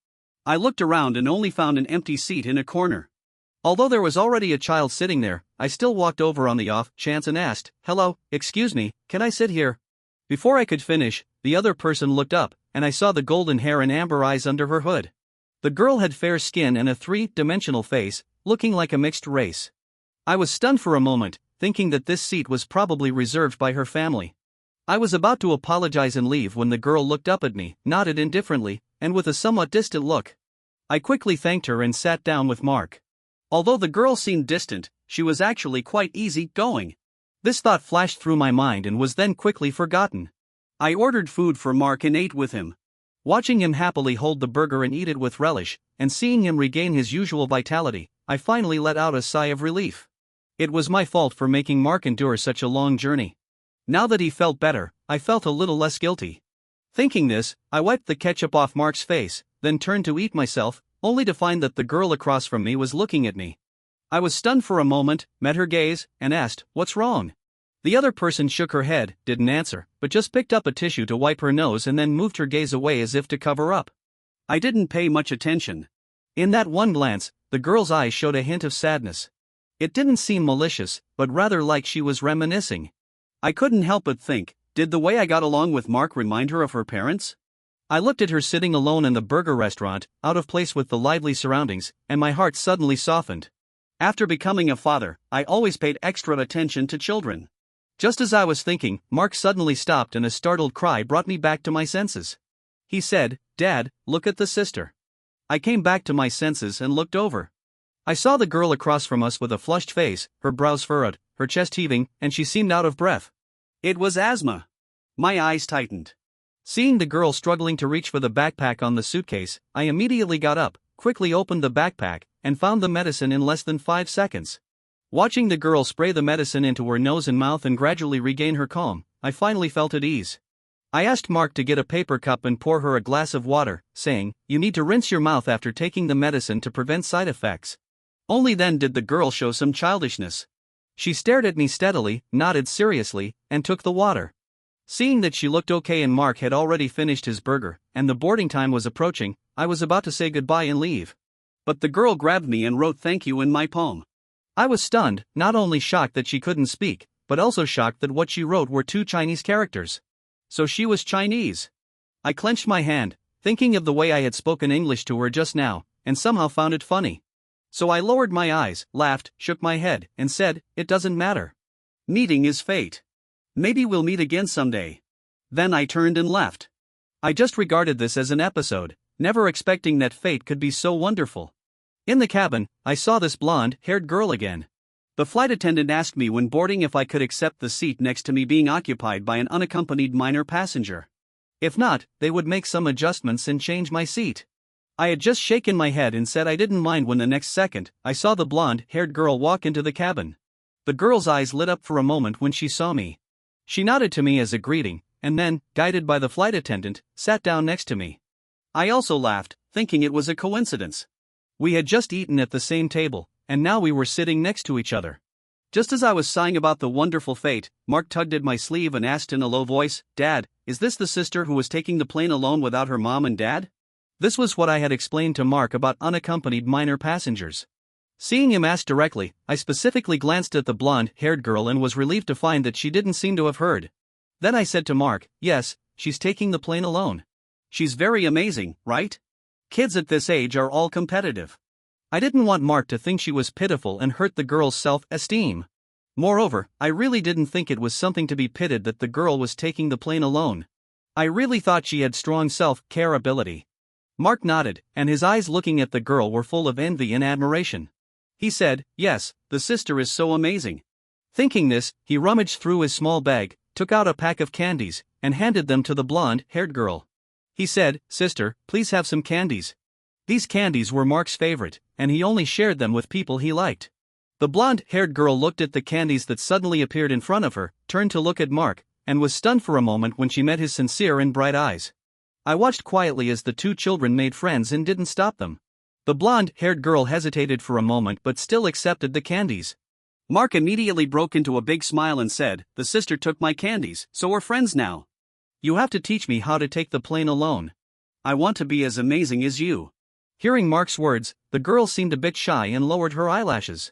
I looked around and only found an empty seat in a corner. Although there was already a child sitting there, I still walked over on the off chance and asked, "Hello, excuse me, can I sit here?" Before I could finish, the other person looked up, and I saw the golden hair and amber eyes under her hood. The girl had fair skin and a 3-dimensional face, looking like a mixed race. I was stunned for a moment, thinking that this seat was probably reserved by her family. I was about to apologize and leave when the girl looked up at me, nodded indifferently, and with a somewhat distant look. I quickly thanked her and sat down with Mark. Although the girl seemed distant, she was actually quite easy-going. This thought flashed through my mind and was then quickly forgotten. I ordered food for Mark and ate with him. Watching him happily hold the burger and eat it with relish, and seeing him regain his usual vitality, I finally let out a sigh of relief. It was my fault for making Mark endure such a long journey. Now that he felt better, I felt a little less guilty. Thinking this, I wiped the ketchup off Mark's face, then turned to eat myself, only to find that the girl across from me was looking at me. I was stunned for a moment, met her gaze, and asked, "What's wrong?" The other person shook her head, didn't answer, but just picked up a tissue to wipe her nose and then moved her gaze away as if to cover up. I didn't pay much attention. In that one glance, the girl's eyes showed a hint of sadness. It didn't seem malicious, but rather like she was reminiscing. I couldn't help but think, did the way I got along with Mark remind her of her parents? I looked at her sitting alone in the burger restaurant, out of place with the lively surroundings, and my heart suddenly softened. After becoming a father, I always paid extra attention to children. Just as I was thinking, Mark suddenly stopped and a startled cry brought me back to my senses. He said, "Dad, look at the sister." I came back to my senses and looked over. I saw the girl across from us with a flushed face, her brows furrowed, her chest heaving, and she seemed out of breath. It was asthma. My eyes tightened. Seeing the girl struggling to reach for the backpack on the suitcase, I immediately got up, quickly opened the backpack, and found the medicine in less than 5 seconds. Watching the girl spray the medicine into her nose and mouth and gradually regain her calm, I finally felt at ease. I asked Mark to get a paper cup and pour her a glass of water, saying, "You need to rinse your mouth after taking the medicine to prevent side effects." Only then did the girl show some childishness. She stared at me steadily, nodded seriously, and took the water. Seeing that she looked okay and Mark had already finished his burger, and the boarding time was approaching, I was about to say goodbye and leave. But the girl grabbed me and wrote "thank you" in my palm. I was stunned, not only shocked that she couldn't speak, but also shocked that what she wrote were 2 Chinese characters. So she was Chinese. I clenched my hand, thinking of the way I had spoken English to her just now, and somehow found it funny. So I lowered my eyes, laughed, shook my head, and said, "It doesn't matter. Meeting is fate. Maybe we'll meet again someday." Then I turned and left. I just regarded this as an episode, never expecting that fate could be so wonderful. In the cabin, I saw this blonde-haired girl again. The flight attendant asked me when boarding if I could accept the seat next to me being occupied by an unaccompanied minor passenger. If not, they would make some adjustments and change my seat. I had just shaken my head and said I didn't mind when the next second, I saw the blonde-haired girl walk into the cabin. The girl's eyes lit up for a moment when she saw me. She nodded to me as a greeting, and then, guided by the flight attendant, sat down next to me. I also laughed, thinking it was a coincidence. We had just eaten at the same table, and now we were sitting next to each other. Just as I was sighing about the wonderful fate, Mark tugged at my sleeve and asked in a low voice, "Dad, is this the sister who was taking the plane alone without her mom and dad?" This was what I had explained to Mark about unaccompanied minor passengers. Seeing him ask directly, I specifically glanced at the blonde-haired girl and was relieved to find that she didn't seem to have heard. Then I said to Mark, "Yes, she's taking the plane alone. She's very amazing, right? Kids at this age are all competitive." I didn't want Mark to think she was pitiful and hurt the girl's self-esteem. Moreover, I really didn't think it was something to be pitied that the girl was taking the plane alone. I really thought she had strong self-care ability. Mark nodded, and his eyes looking at the girl were full of envy and admiration. He said, "Yes, the sister is so amazing." Thinking this, he rummaged through his small bag, took out a pack of candies, and handed them to the blonde-haired girl. He said, "Sister, please have some candies." These candies were Mark's favorite, and he only shared them with people he liked. The blonde-haired girl looked at the candies that suddenly appeared in front of her, turned to look at Mark, and was stunned for a moment when she met his sincere and bright eyes. I watched quietly as the two children made friends and didn't stop them. The blonde-haired girl hesitated for a moment but still accepted the candies. Mark immediately broke into a big smile and said, "The sister took my candies, so we're friends now. You have to teach me how to take the plane alone. I want to be as amazing as you." Hearing Mark's words, the girl seemed a bit shy and lowered her eyelashes.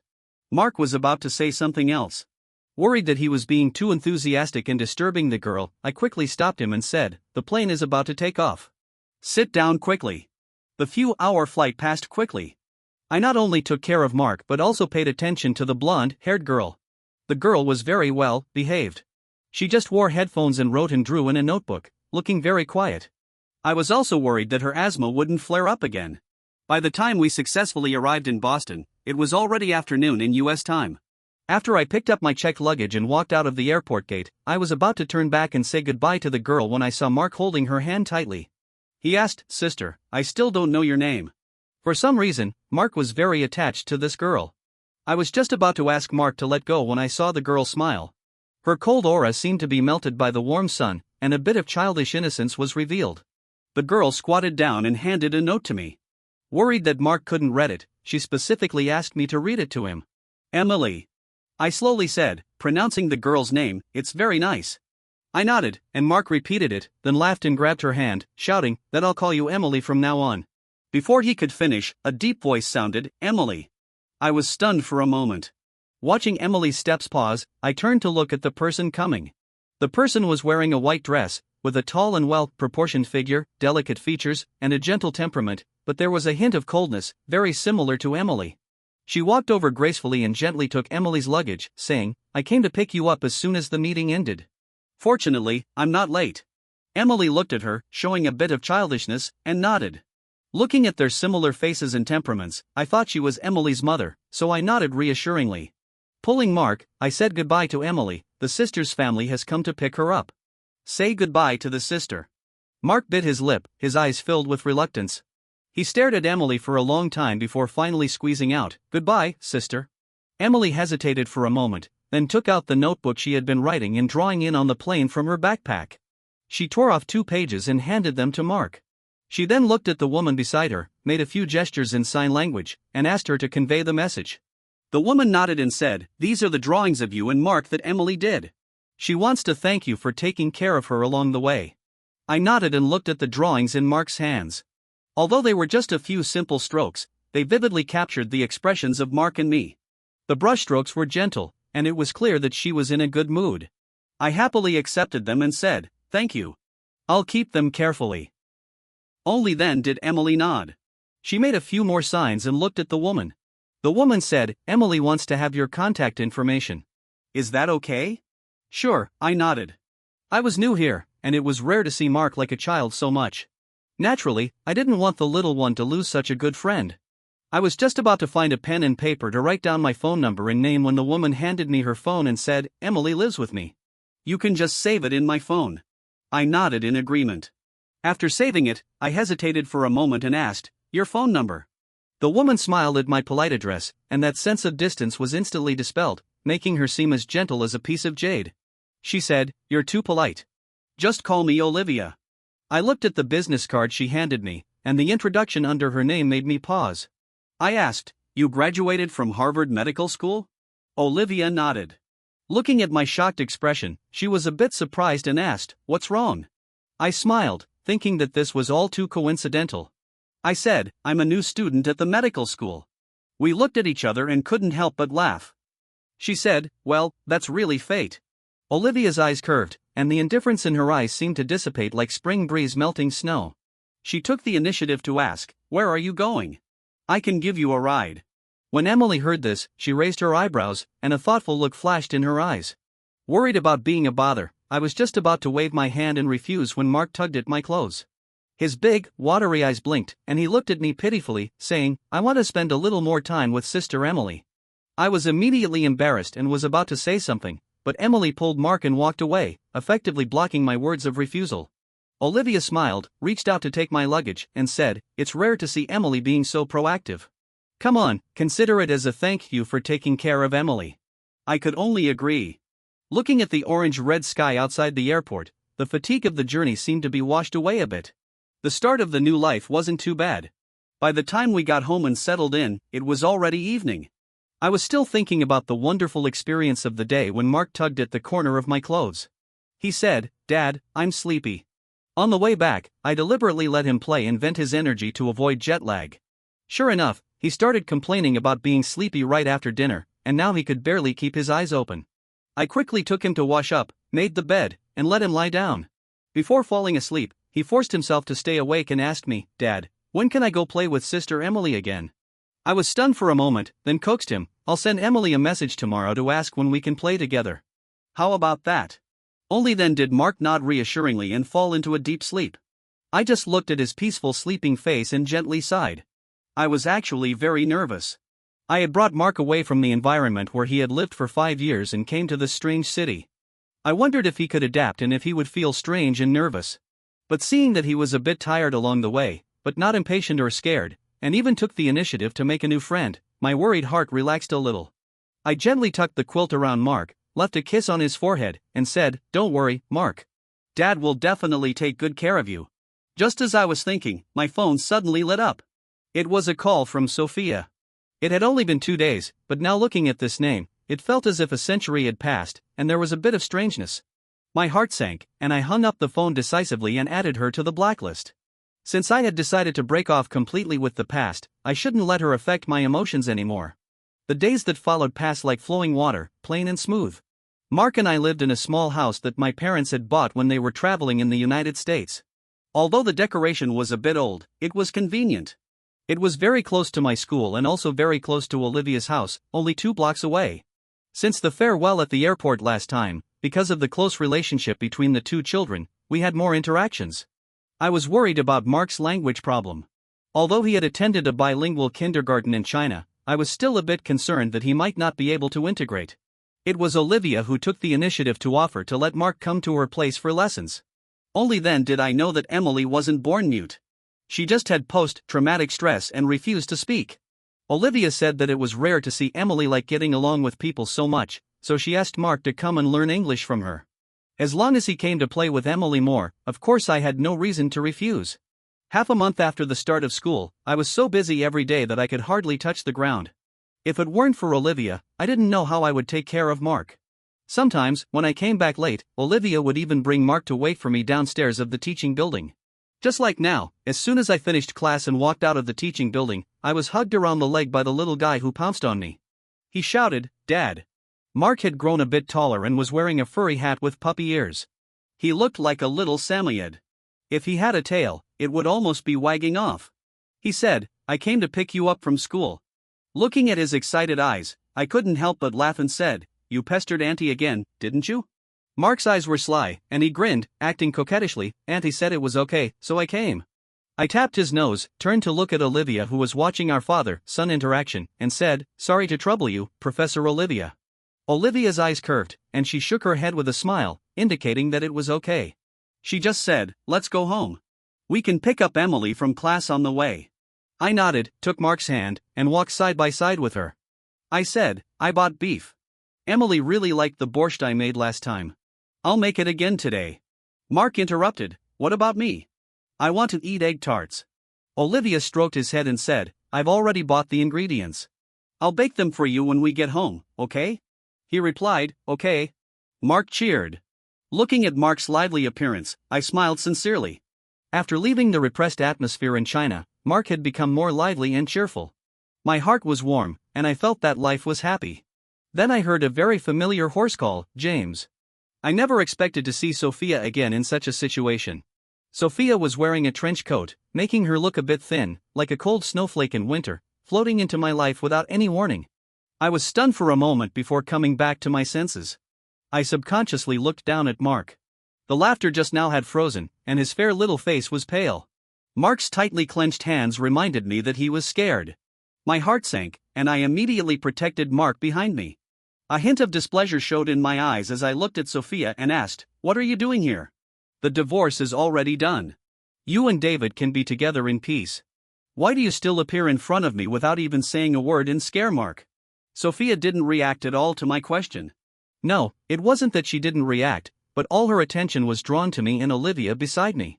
Mark was about to say something else. Worried that he was being too enthusiastic and disturbing the girl, I quickly stopped him and said, "The plane is about to take off. Sit down quickly." The few-hour flight passed quickly. I not only took care of Mark but also paid attention to the blonde-haired girl. The girl was very well behaved. She just wore headphones and wrote and drew in a notebook, looking very quiet. I was also worried that her asthma wouldn't flare up again. By the time we successfully arrived in Boston, it was already afternoon in U.S. time. After I picked up my checked luggage and walked out of the airport gate, I was about to turn back and say goodbye to the girl when I saw Mark holding her hand tightly. He asked, "Sister, I still don't know your name." For some reason, Mark was very attached to this girl. I was just about to ask Mark to let go when I saw the girl smile. Her cold aura seemed to be melted by the warm sun, and a bit of childish innocence was revealed. The girl squatted down and handed a note to me. Worried that Mark couldn't read it, she specifically asked me to read it to him. "Emily." I slowly said, pronouncing the girl's name, "It's very nice." I nodded, and Mark repeated it, then laughed and grabbed her hand, shouting, "That I'll call you Emily from now on." Before he could finish, a deep voice sounded, "Emily." I was stunned for a moment. Watching Emily's steps pause, I turned to look at the person coming. The person was wearing a white dress, with a tall and well-proportioned figure, delicate features, and a gentle temperament, but there was a hint of coldness, very similar to Emily. She walked over gracefully and gently took Emily's luggage, saying, "I came to pick you up as soon as the meeting ended. Fortunately, I'm not late." Emily looked at her, showing a bit of childishness, and nodded. Looking at their similar faces and temperaments, I thought she was Emily's mother, so I nodded reassuringly. Pulling Mark, I said goodbye to Emily. "The sister's family has come to pick her up. Say goodbye to the sister." Mark bit his lip, his eyes filled with reluctance. He stared at Emily for a long time before finally squeezing out, "Goodbye, sister." Emily hesitated for a moment, then took out the notebook she had been writing and drawing in on the plane from her backpack. She tore off 2 pages and handed them to Mark. She then looked at the woman beside her, made a few gestures in sign language, and asked her to convey the message. The woman nodded and said, "These are the drawings of you and Mark that Emily did. She wants to thank you for taking care of her along the way." I nodded and looked at the drawings in Mark's hands. Although they were just a few simple strokes, they vividly captured the expressions of Mark and me. The brushstrokes were gentle, and it was clear that she was in a good mood. I happily accepted them and said, "Thank you. I'll keep them carefully." Only then did Emily nod. She made a few more signs and looked at the woman. The woman said, "Emily wants to have your contact information. Is that okay?" "Sure," I nodded. I was new here, and it was rare to see Mark like a child so much. Naturally, I didn't want the little one to lose such a good friend. I was just about to find a pen and paper to write down my phone number and name when the woman handed me her phone and said, "Emily lives with me. You can just save it in my phone." I nodded in agreement. After saving it, I hesitated for a moment and asked, Your phone number. The woman smiled at my polite address, and that sense of distance was instantly dispelled, making her seem as gentle as a piece of jade. She said, "You're too polite. Just call me Olivia." I looked at the business card she handed me, and the introduction under her name made me pause. I asked, "You graduated from Harvard Medical School?" Olivia nodded. Looking at my shocked expression, she was a bit surprised and asked, "What's wrong?" I smiled, thinking that this was all too coincidental. I said, "I'm a new student at the medical school." We looked at each other and couldn't help but laugh. She said, "Well, that's really fate." Olivia's eyes curved, and the indifference in her eyes seemed to dissipate like spring breeze melting snow. She took the initiative to ask, "Where are you going? I can give you a ride." When Emily heard this, she raised her eyebrows, and a thoughtful look flashed in her eyes. Worried about being a bother, I was just about to wave my hand and refuse when Mark tugged at my clothes. His big, watery eyes blinked, and he looked at me pitifully, saying, "I want to spend a little more time with Sister Emily." I was immediately embarrassed and was about to say something, but Emily pulled Mark and walked away, effectively blocking my words of refusal. Olivia smiled, reached out to take my luggage, and said, "It's rare to see Emily being so proactive. Come on, consider it as a thank you for taking care of Emily." I could only agree. Looking at the orange-red sky outside the airport, the fatigue of the journey seemed to be washed away a bit. The start of the new life wasn't too bad. By the time we got home and settled in, it was already evening. I was still thinking about the wonderful experience of the day when Mark tugged at the corner of my clothes. He said, "Dad, I'm sleepy." On the way back, I deliberately let him play and vent his energy to avoid jet lag. Sure enough, he started complaining about being sleepy right after dinner, and now he could barely keep his eyes open. I quickly took him to wash up, made the bed, and let him lie down. Before falling asleep, he forced himself to stay awake and asked me, "Dad, when can I go play with Sister Emily again?" I was stunned for a moment, then coaxed him, "I'll send Emily a message tomorrow to ask when we can play together. How about that?" Only then did Mark nod reassuringly and fall into a deep sleep. I just looked at his peaceful sleeping face and gently sighed. I was actually very nervous. I had brought Mark away from the environment where he had lived for 5 years and came to this strange city. I wondered if he could adapt and if he would feel strange and nervous. But seeing that he was a bit tired along the way, but not impatient or scared, and even took the initiative to make a new friend, my worried heart relaxed a little. I gently tucked the quilt around Mark, left a kiss on his forehead, and said, "Don't worry, Mark. Dad will definitely take good care of you." Just as I was thinking, my phone suddenly lit up. It was a call from Sophia. It had only been 2 days, but now looking at this name, it felt as if a century had passed, and there was a bit of strangeness. My heart sank, and I hung up the phone decisively and added her to the blacklist. Since I had decided to break off completely with the past, I shouldn't let her affect my emotions anymore. The days that followed passed like flowing water, plain and smooth. Mark and I lived in a small house that my parents had bought when they were traveling in the United States. Although the decoration was a bit old, it was convenient. It was very close to my school and also very close to Olivia's house, only 2 blocks away. Since the farewell at the airport last time, because of the close relationship between the 2 children, we had more interactions. I was worried about Mark's language problem. Although he had attended a bilingual kindergarten in China, I was still a bit concerned that he might not be able to integrate. It was Olivia who took the initiative to offer to let Mark come to her place for lessons. Only then did I know that Emily wasn't born mute. She just had post-traumatic stress and refused to speak. Olivia said that it was rare to see Emily like getting along with people so much, so she asked Mark to come and learn English from her. As long as he came to play with Emily more, of course I had no reason to refuse. Half a month after the start of school, I was so busy every day that I could hardly touch the ground. If it weren't for Olivia, I didn't know how I would take care of Mark. Sometimes, when I came back late, Olivia would even bring Mark to wait for me downstairs of the teaching building. Just like now, as soon as I finished class and walked out of the teaching building, I was hugged around the leg by the little guy who pounced on me. He shouted, "Dad." Mark had grown a bit taller and was wearing a furry hat with puppy ears. He looked like a little Samoyed. If he had a tail, it would almost be wagging off. He said, "I came to pick you up from school." Looking at his excited eyes, I couldn't help but laugh and said, "You pestered Auntie again, didn't you?" Mark's eyes were sly, and he grinned, acting coquettishly. "Auntie said it was okay, so I came." I tapped his nose, turned to look at Olivia who was watching our father-son interaction, and said, "Sorry to trouble you, Professor Olivia." Olivia's eyes curved, and she shook her head with a smile, indicating that it was okay. She just said, "Let's go home. We can pick up Emily from class on the way." I nodded, took Mark's hand, and walked side by side with her. I said, I bought beef. Emily really liked the borscht I made last time. I'll make it again today. Mark interrupted, what about me? I want to eat egg tarts. Olivia stroked his head and said, I've already bought the ingredients. I'll bake them for you when we get home, okay? He replied, okay. Mark cheered. Looking at Mark's lively appearance, I smiled sincerely. After leaving the repressed atmosphere in China, Mark had become more lively and cheerful. My heart was warm, and I felt that life was happy. Then I heard a very familiar hoarse call, James. I never expected to see Sophia again in such a situation. Sophia was wearing a trench coat, making her look a bit thin, like a cold snowflake in winter, floating into my life without any warning. I was stunned for a moment before coming back to my senses. I subconsciously looked down at Mark. The laughter just now had frozen, and his fair little face was pale. Mark's tightly clenched hands reminded me that he was scared. My heart sank, and I immediately protected Mark behind me. A hint of displeasure showed in my eyes as I looked at Sophia and asked, what are you doing here? The divorce is already done. You and David can be together in peace. Why do you still appear in front of me without even saying a word and scare Mark? Sophia didn't react at all to my question. No, it wasn't that she didn't react, but all her attention was drawn to me and Olivia beside me.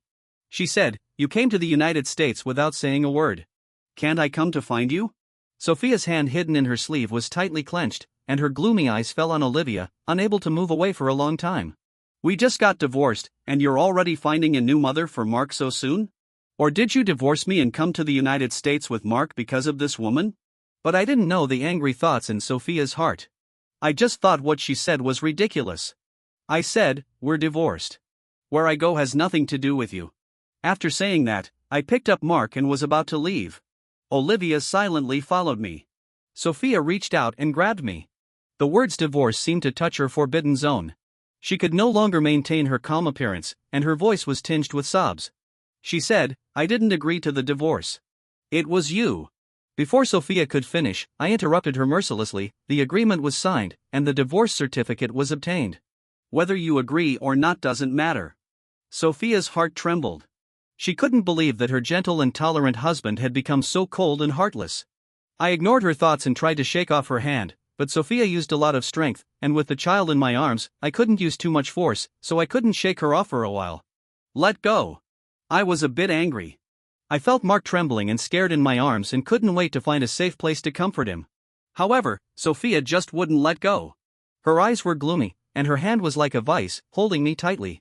She said, you came to the United States without saying a word. Can't I come to find you? Sophia's hand hidden in her sleeve was tightly clenched, and her gloomy eyes fell on Olivia, unable to move away for a long time. We just got divorced, and you're already finding a new mother for Mark so soon? Or did you divorce me and come to the United States with Mark because of this woman? But I didn't know the angry thoughts in Sophia's heart. I just thought what she said was ridiculous. I said, we're divorced. Where I go has nothing to do with you. After saying that, I picked up Mark and was about to leave. Olivia silently followed me. Sophia reached out and grabbed me. The words divorce seemed to touch her forbidden zone. She could no longer maintain her calm appearance, and her voice was tinged with sobs. She said, I didn't agree to the divorce. It was you. Before Sophia could finish, I interrupted her mercilessly. The agreement was signed, and the divorce certificate was obtained. Whether you agree or not doesn't matter. Sophia's heart trembled. She couldn't believe that her gentle and tolerant husband had become so cold and heartless. I ignored her thoughts and tried to shake off her hand, but Sophia used a lot of strength, and with the child in my arms, I couldn't use too much force, so I couldn't shake her off for a while. Let go. I was a bit angry. I felt Mark trembling and scared in my arms and couldn't wait to find a safe place to comfort him. However, Sophia just wouldn't let go. Her eyes were gloomy, and her hand was like a vice, holding me tightly.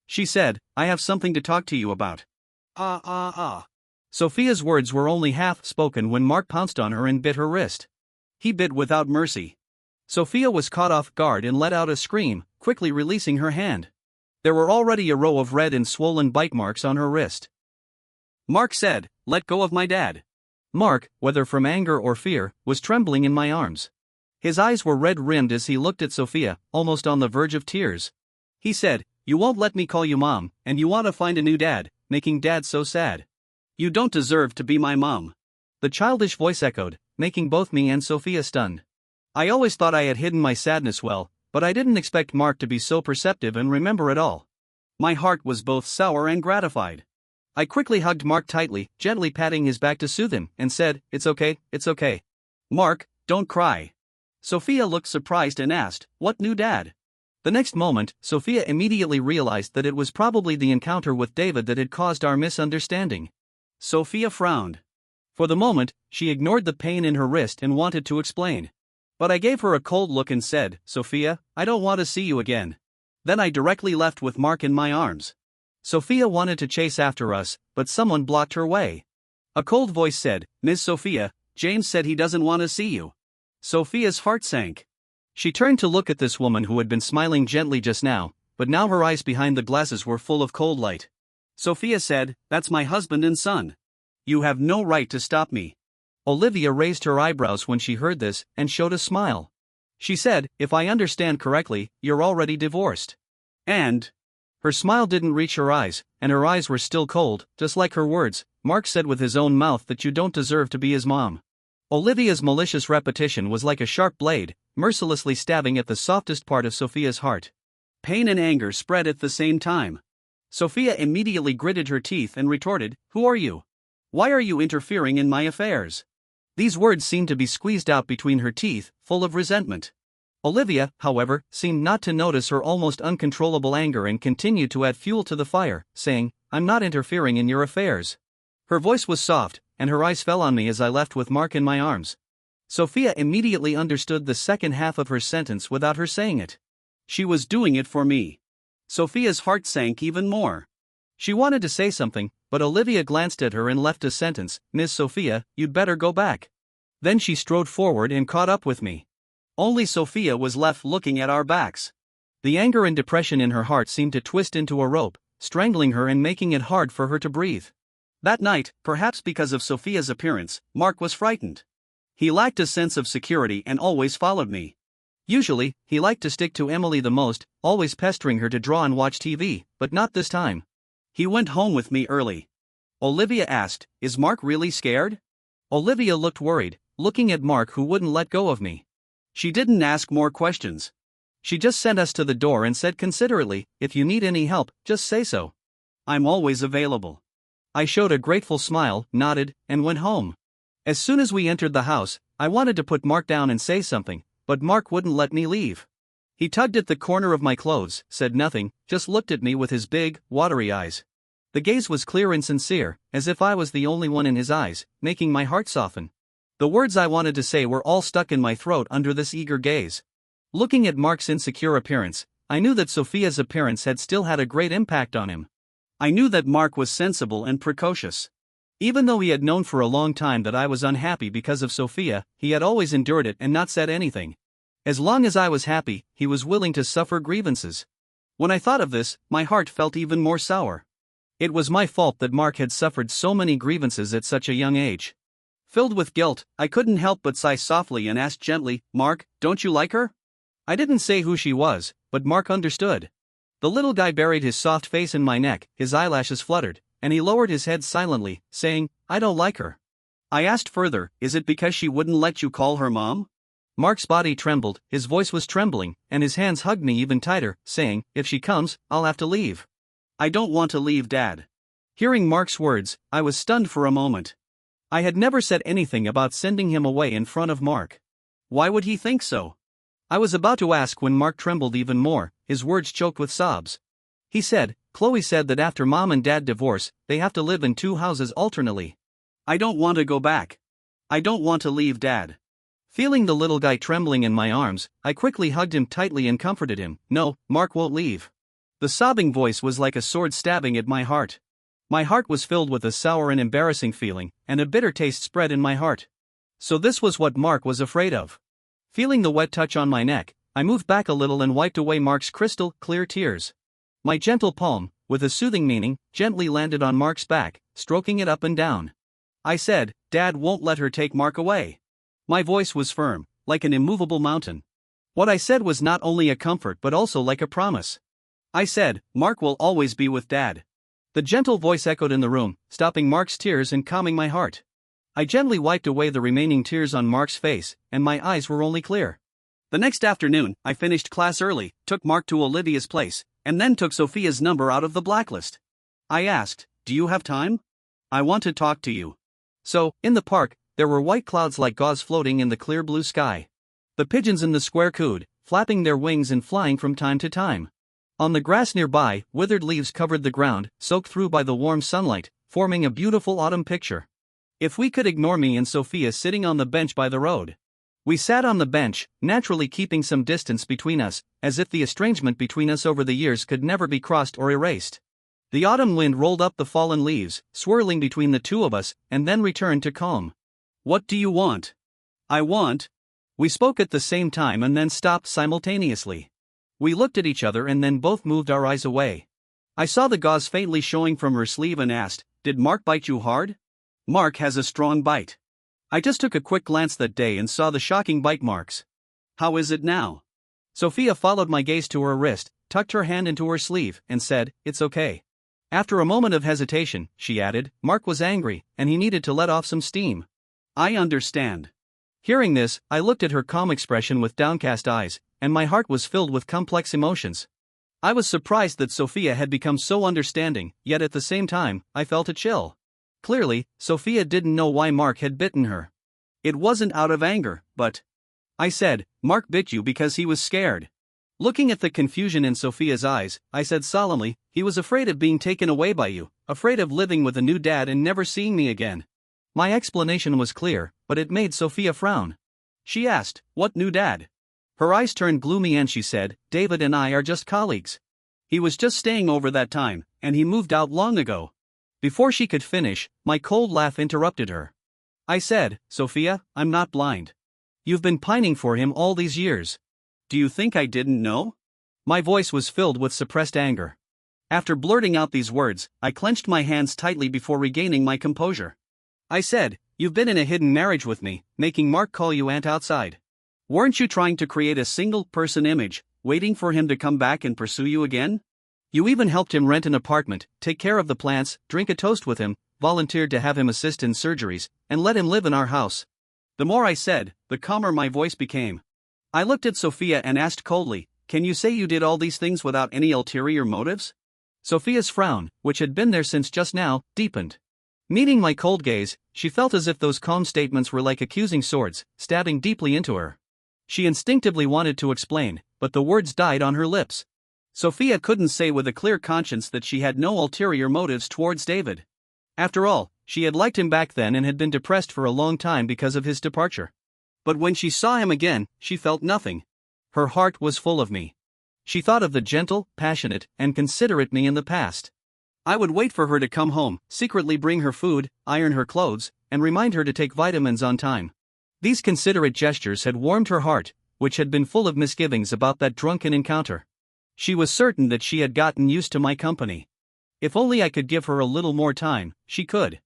She said, I have something to talk to you about. Sophia's words were only half spoken when Mark pounced on her and bit her wrist. He bit without mercy. Sophia was caught off guard and let out a scream, quickly releasing her hand. There were already a row of red and swollen bite marks on her wrist. Mark said, let go of my dad. Mark, whether from anger or fear, was trembling in my arms. His eyes were red-rimmed as he looked at Sophia, almost on the verge of tears. He said, you won't let me call you mom, and you want to find a new dad, making dad so sad. You don't deserve to be my mom. The childish voice echoed, making both me and Sophia stunned. I always thought I had hidden my sadness well, but I didn't expect Mark to be so perceptive and remember it all. My heart was both sour and gratified. I quickly hugged Mark tightly, gently patting his back to soothe him, and said, it's okay, it's okay. Mark, don't cry. Sophia looked surprised and asked, what new dad? The next moment, Sophia immediately realized that it was probably the encounter with David that had caused our misunderstanding. Sophia frowned. For the moment, she ignored the pain in her wrist and wanted to explain. But I gave her a cold look and said, Sophia, I don't want to see you again. Then I directly left with Mark in my arms. Sophia wanted to chase after us, but someone blocked her way. A cold voice said, Miss Sophia, James said he doesn't want to see you. Sophia's heart sank. She turned to look at this woman who had been smiling gently just now, but now her eyes behind the glasses were full of cold light. Sophia said, that's my husband and son. You have no right to stop me. Olivia raised her eyebrows when she heard this and showed a smile. She said, if I understand correctly, you're already divorced. And... Her smile didn't reach her eyes, and her eyes were still cold, just like her words. Mark said with his own mouth that you don't deserve to be his mom. Olivia's malicious repetition was like a sharp blade, mercilessly stabbing at the softest part of Sophia's heart. Pain and anger spread at the same time. Sophia immediately gritted her teeth and retorted, who are you? Why are you interfering in my affairs? These words seemed to be squeezed out between her teeth, full of resentment. Olivia, however, seemed not to notice her almost uncontrollable anger and continued to add fuel to the fire, saying, I'm not interfering in your affairs. Her voice was soft, and her eyes fell on me as I left with Mark in my arms. Sophia immediately understood the second half of her sentence without her saying it. She was doing it for me. Sophia's heart sank even more. She wanted to say something, but Olivia glanced at her and left a sentence, Miss Sophia, you'd better go back. Then she strode forward and caught up with me. Only Sophia was left looking at our backs. The anger and depression in her heart seemed to twist into a rope, strangling her and making it hard for her to breathe. That night, perhaps because of Sophia's appearance, Mark was frightened. He lacked a sense of security and always followed me. Usually, he liked to stick to Emily the most, always pestering her to draw and watch TV, but not this time. He went home with me early. Olivia asked, Is Mark really scared? Olivia looked worried, looking at Mark who wouldn't let go of me. She didn't ask more questions. She just sent us to the door and said considerately, If you need any help, just say so. I'm always available. I showed a grateful smile, nodded, and went home. As soon as we entered the house, I wanted to put Mark down and say something, but Mark wouldn't let me leave. He tugged at the corner of my clothes, said nothing, just looked at me with his big, watery eyes. The gaze was clear and sincere, as if I was the only one in his eyes, making my heart soften. The words I wanted to say were all stuck in my throat under this eager gaze. Looking at Mark's insecure appearance, I knew that Sophia's appearance had still had a great impact on him. I knew that Mark was sensible and precocious. Even though he had known for a long time that I was unhappy because of Sophia, he had always endured it and not said anything. As long as I was happy, he was willing to suffer grievances. When I thought of this, my heart felt even more sour. It was my fault that Mark had suffered so many grievances at such a young age. Filled with guilt, I couldn't help but sigh softly and ask gently, Mark, don't you like her? I didn't say who she was, but Mark understood. The little guy buried his soft face in my neck, his eyelashes fluttered, and he lowered his head silently, saying, I don't like her. I asked further, is it because she wouldn't let you call her mom? Mark's body trembled, his voice was trembling, and his hands hugged me even tighter, saying, if she comes, I'll have to leave. I don't want to leave, Dad. Hearing Mark's words, I was stunned for a moment. I had never said anything about sending him away in front of Mark. Why would he think so? I was about to ask when Mark trembled even more, his words choked with sobs. He said, Chloe said that after Mom and Dad divorce, they have to live in 2 houses alternately. I don't want to go back. I don't want to leave, Dad. Feeling the little guy trembling in my arms, I quickly hugged him tightly and comforted him. No, Mark won't leave. The sobbing voice was like a sword stabbing at my heart. My heart was filled with a sour and embarrassing feeling, and a bitter taste spread in my heart. So this was what Mark was afraid of. Feeling the wet touch on my neck, I moved back a little and wiped away Mark's crystal clear tears. My gentle palm, with a soothing meaning, gently landed on Mark's back, stroking it up and down. I said, Dad won't let her take Mark away. My voice was firm, like an immovable mountain. What I said was not only a comfort but also like a promise. I said, Mark will always be with Dad. The gentle voice echoed in the room, stopping Mark's tears and calming my heart. I gently wiped away the remaining tears on Mark's face, and my eyes were only clear. The next afternoon, I finished class early, took Mark to Olivia's place, and then took Sophia's number out of the blacklist. I asked, do you have time? I want to talk to you. So, in the park, there were white clouds like gauze floating in the clear blue sky. The pigeons in the square cooed, flapping their wings and flying from time to time. On the grass nearby, withered leaves covered the ground, soaked through by the warm sunlight, forming a beautiful autumn picture. If we could ignore me and Sophia sitting on the bench by the road. We sat on the bench, naturally keeping some distance between us, as if the estrangement between us over the years could never be crossed or erased. The autumn wind rolled up the fallen leaves, swirling between the two of us, and then returned to calm. What do you want? I want. We spoke at the same time and then stopped simultaneously. We looked at each other and then both moved our eyes away. I saw the gauze faintly showing from her sleeve and asked, did Mark bite you hard? Mark has a strong bite. I just took a quick glance that day and saw the shocking bite marks. How is it now? Sophia followed my gaze to her wrist, tucked her hand into her sleeve, and said, it's okay. After a moment of hesitation, she added, Mark was angry, and he needed to let off some steam. I understand. Hearing this, I looked at her calm expression with downcast eyes, and my heart was filled with complex emotions. I was surprised that Sophia had become so understanding, yet at the same time, I felt a chill. Clearly, Sophia didn't know why Mark had bitten her. It wasn't out of anger, but I said, Mark bit you because he was scared. Looking at the confusion in Sophia's eyes, I said solemnly, he was afraid of being taken away by you, afraid of living with a new dad and never seeing me again. My explanation was clear, but it made Sophia frown. She asked, what new dad? Her eyes turned gloomy and she said, David and I are just colleagues. He was just staying over that time, and he moved out long ago. Before she could finish, my cold laugh interrupted her. I said, Sophia, I'm not blind. You've been pining for him all these years. Do you think I didn't know? My voice was filled with suppressed anger. After blurting out these words, I clenched my hands tightly before regaining my composure. I said, you've been in a hidden marriage with me, making Mark call you aunt outside. Weren't you trying to create a single-person image, waiting for him to come back and pursue you again? You even helped him rent an apartment, take care of the plants, drink a toast with him, volunteered to have him assist in surgeries, and let him live in our house. The more I said, the calmer my voice became. I looked at Sophia and asked coldly, can you say you did all these things without any ulterior motives? Sophia's frown, which had been there since just now, deepened. Meeting my cold gaze, she felt as if those calm statements were like accusing swords, stabbing deeply into her. She instinctively wanted to explain, but the words died on her lips. Sophia couldn't say with a clear conscience that she had no ulterior motives towards David. After all, she had liked him back then and had been depressed for a long time because of his departure. But when she saw him again, she felt nothing. Her heart was full of me. She thought of the gentle, passionate, and considerate me in the past. I would wait for her to come home, secretly bring her food, iron her clothes, and remind her to take vitamins on time. These considerate gestures had warmed her heart, which had been full of misgivings about that drunken encounter. She was certain that she had gotten used to my company. If only I could give her a little more time, she could.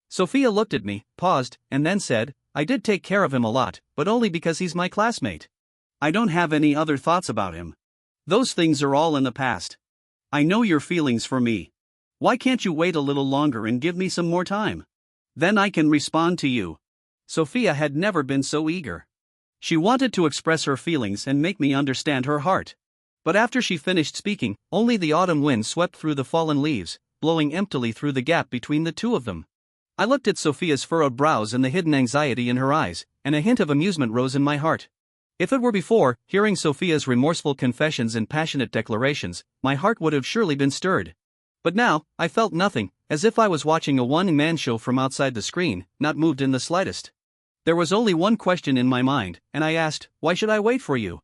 Sophia looked at me, paused, and then said, I did take care of him a lot, but only because he's my classmate. I don't have any other thoughts about him. Those things are all in the past. I know your feelings for me. Why can't you wait a little longer and give me some more time? Then I can respond to you. Sophia had never been so eager. She wanted to express her feelings and make me understand her heart. But after she finished speaking, only the autumn wind swept through the fallen leaves, blowing emptily through the gap between the two of them. I looked at Sophia's furrowed brows and the hidden anxiety in her eyes, and a hint of amusement rose in my heart. If it were before, hearing Sophia's remorseful confessions and passionate declarations, my heart would have surely been stirred. But now, I felt nothing, as if I was watching a one-man show from outside the screen, not moved in the slightest. There was only one question in my mind, and I asked, why should I wait for you?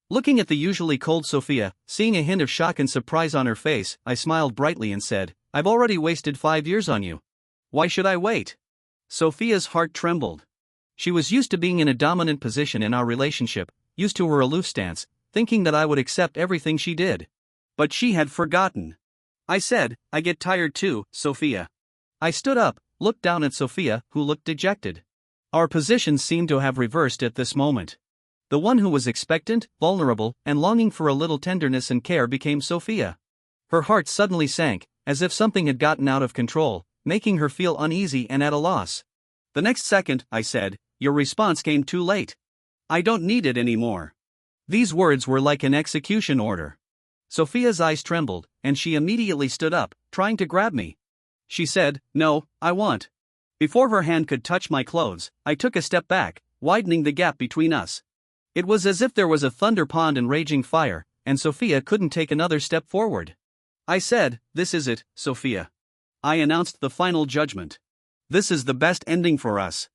Looking at the usually cold Sophia, seeing a hint of shock and surprise on her face, I smiled brightly and said, I've already wasted 5 years on you. Why should I wait? Sophia's heart trembled. She was used to being in a dominant position in our relationship, used to her aloof stance, thinking that I would accept everything she did. But she had forgotten. I said, I get tired too, Sophia. I stood up, looked down at Sophia, who looked dejected. Our positions seemed to have reversed at this moment. The one who was expectant, vulnerable, and longing for a little tenderness and care became Sophia. Her heart suddenly sank, as if something had gotten out of control, making her feel uneasy and at a loss. The next second, I said, your response came too late. I don't need it anymore. These words were like an execution order. Sophia's eyes trembled, and she immediately stood up, trying to grab me. She said, no, I want. Before her hand could touch my clothes, I took a step back, widening the gap between us. It was as if there was a thunder pond and raging fire, and Sophia couldn't take another step forward. I said, this is it, Sophia. I announced the final judgment. This is the best ending for us.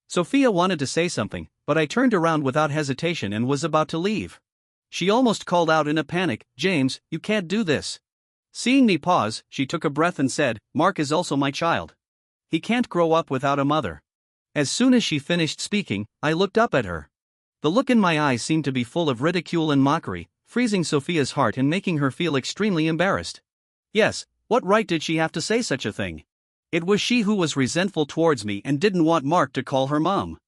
Sophia wanted to say something, but I turned around without hesitation and was about to leave. She almost called out in a panic, James, you can't do this. Seeing me pause, she took a breath and said, Mark is also my child. He can't grow up without a mother. As soon as she finished speaking, I looked up at her. The look in my eyes seemed to be full of ridicule and mockery, freezing Sophia's heart and making her feel extremely embarrassed. Yes, what right did she have to say such a thing? It was she who was resentful towards me and didn't want Mark to call her mom.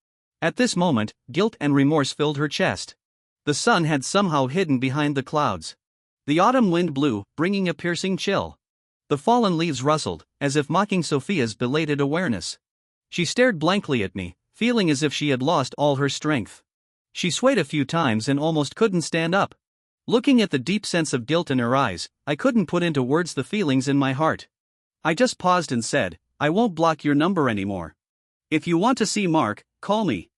At this moment, guilt and remorse filled her chest. The sun had somehow hidden behind the clouds. The autumn wind blew, bringing a piercing chill. The fallen leaves rustled, as if mocking Sophia's belated awareness. She stared blankly at me, feeling as if she had lost all her strength. She swayed a few times and almost couldn't stand up. Looking at the deep sense of guilt in her eyes, I couldn't put into words the feelings in my heart. I just paused and said, I won't block your number anymore. If you want to see Mark, call me.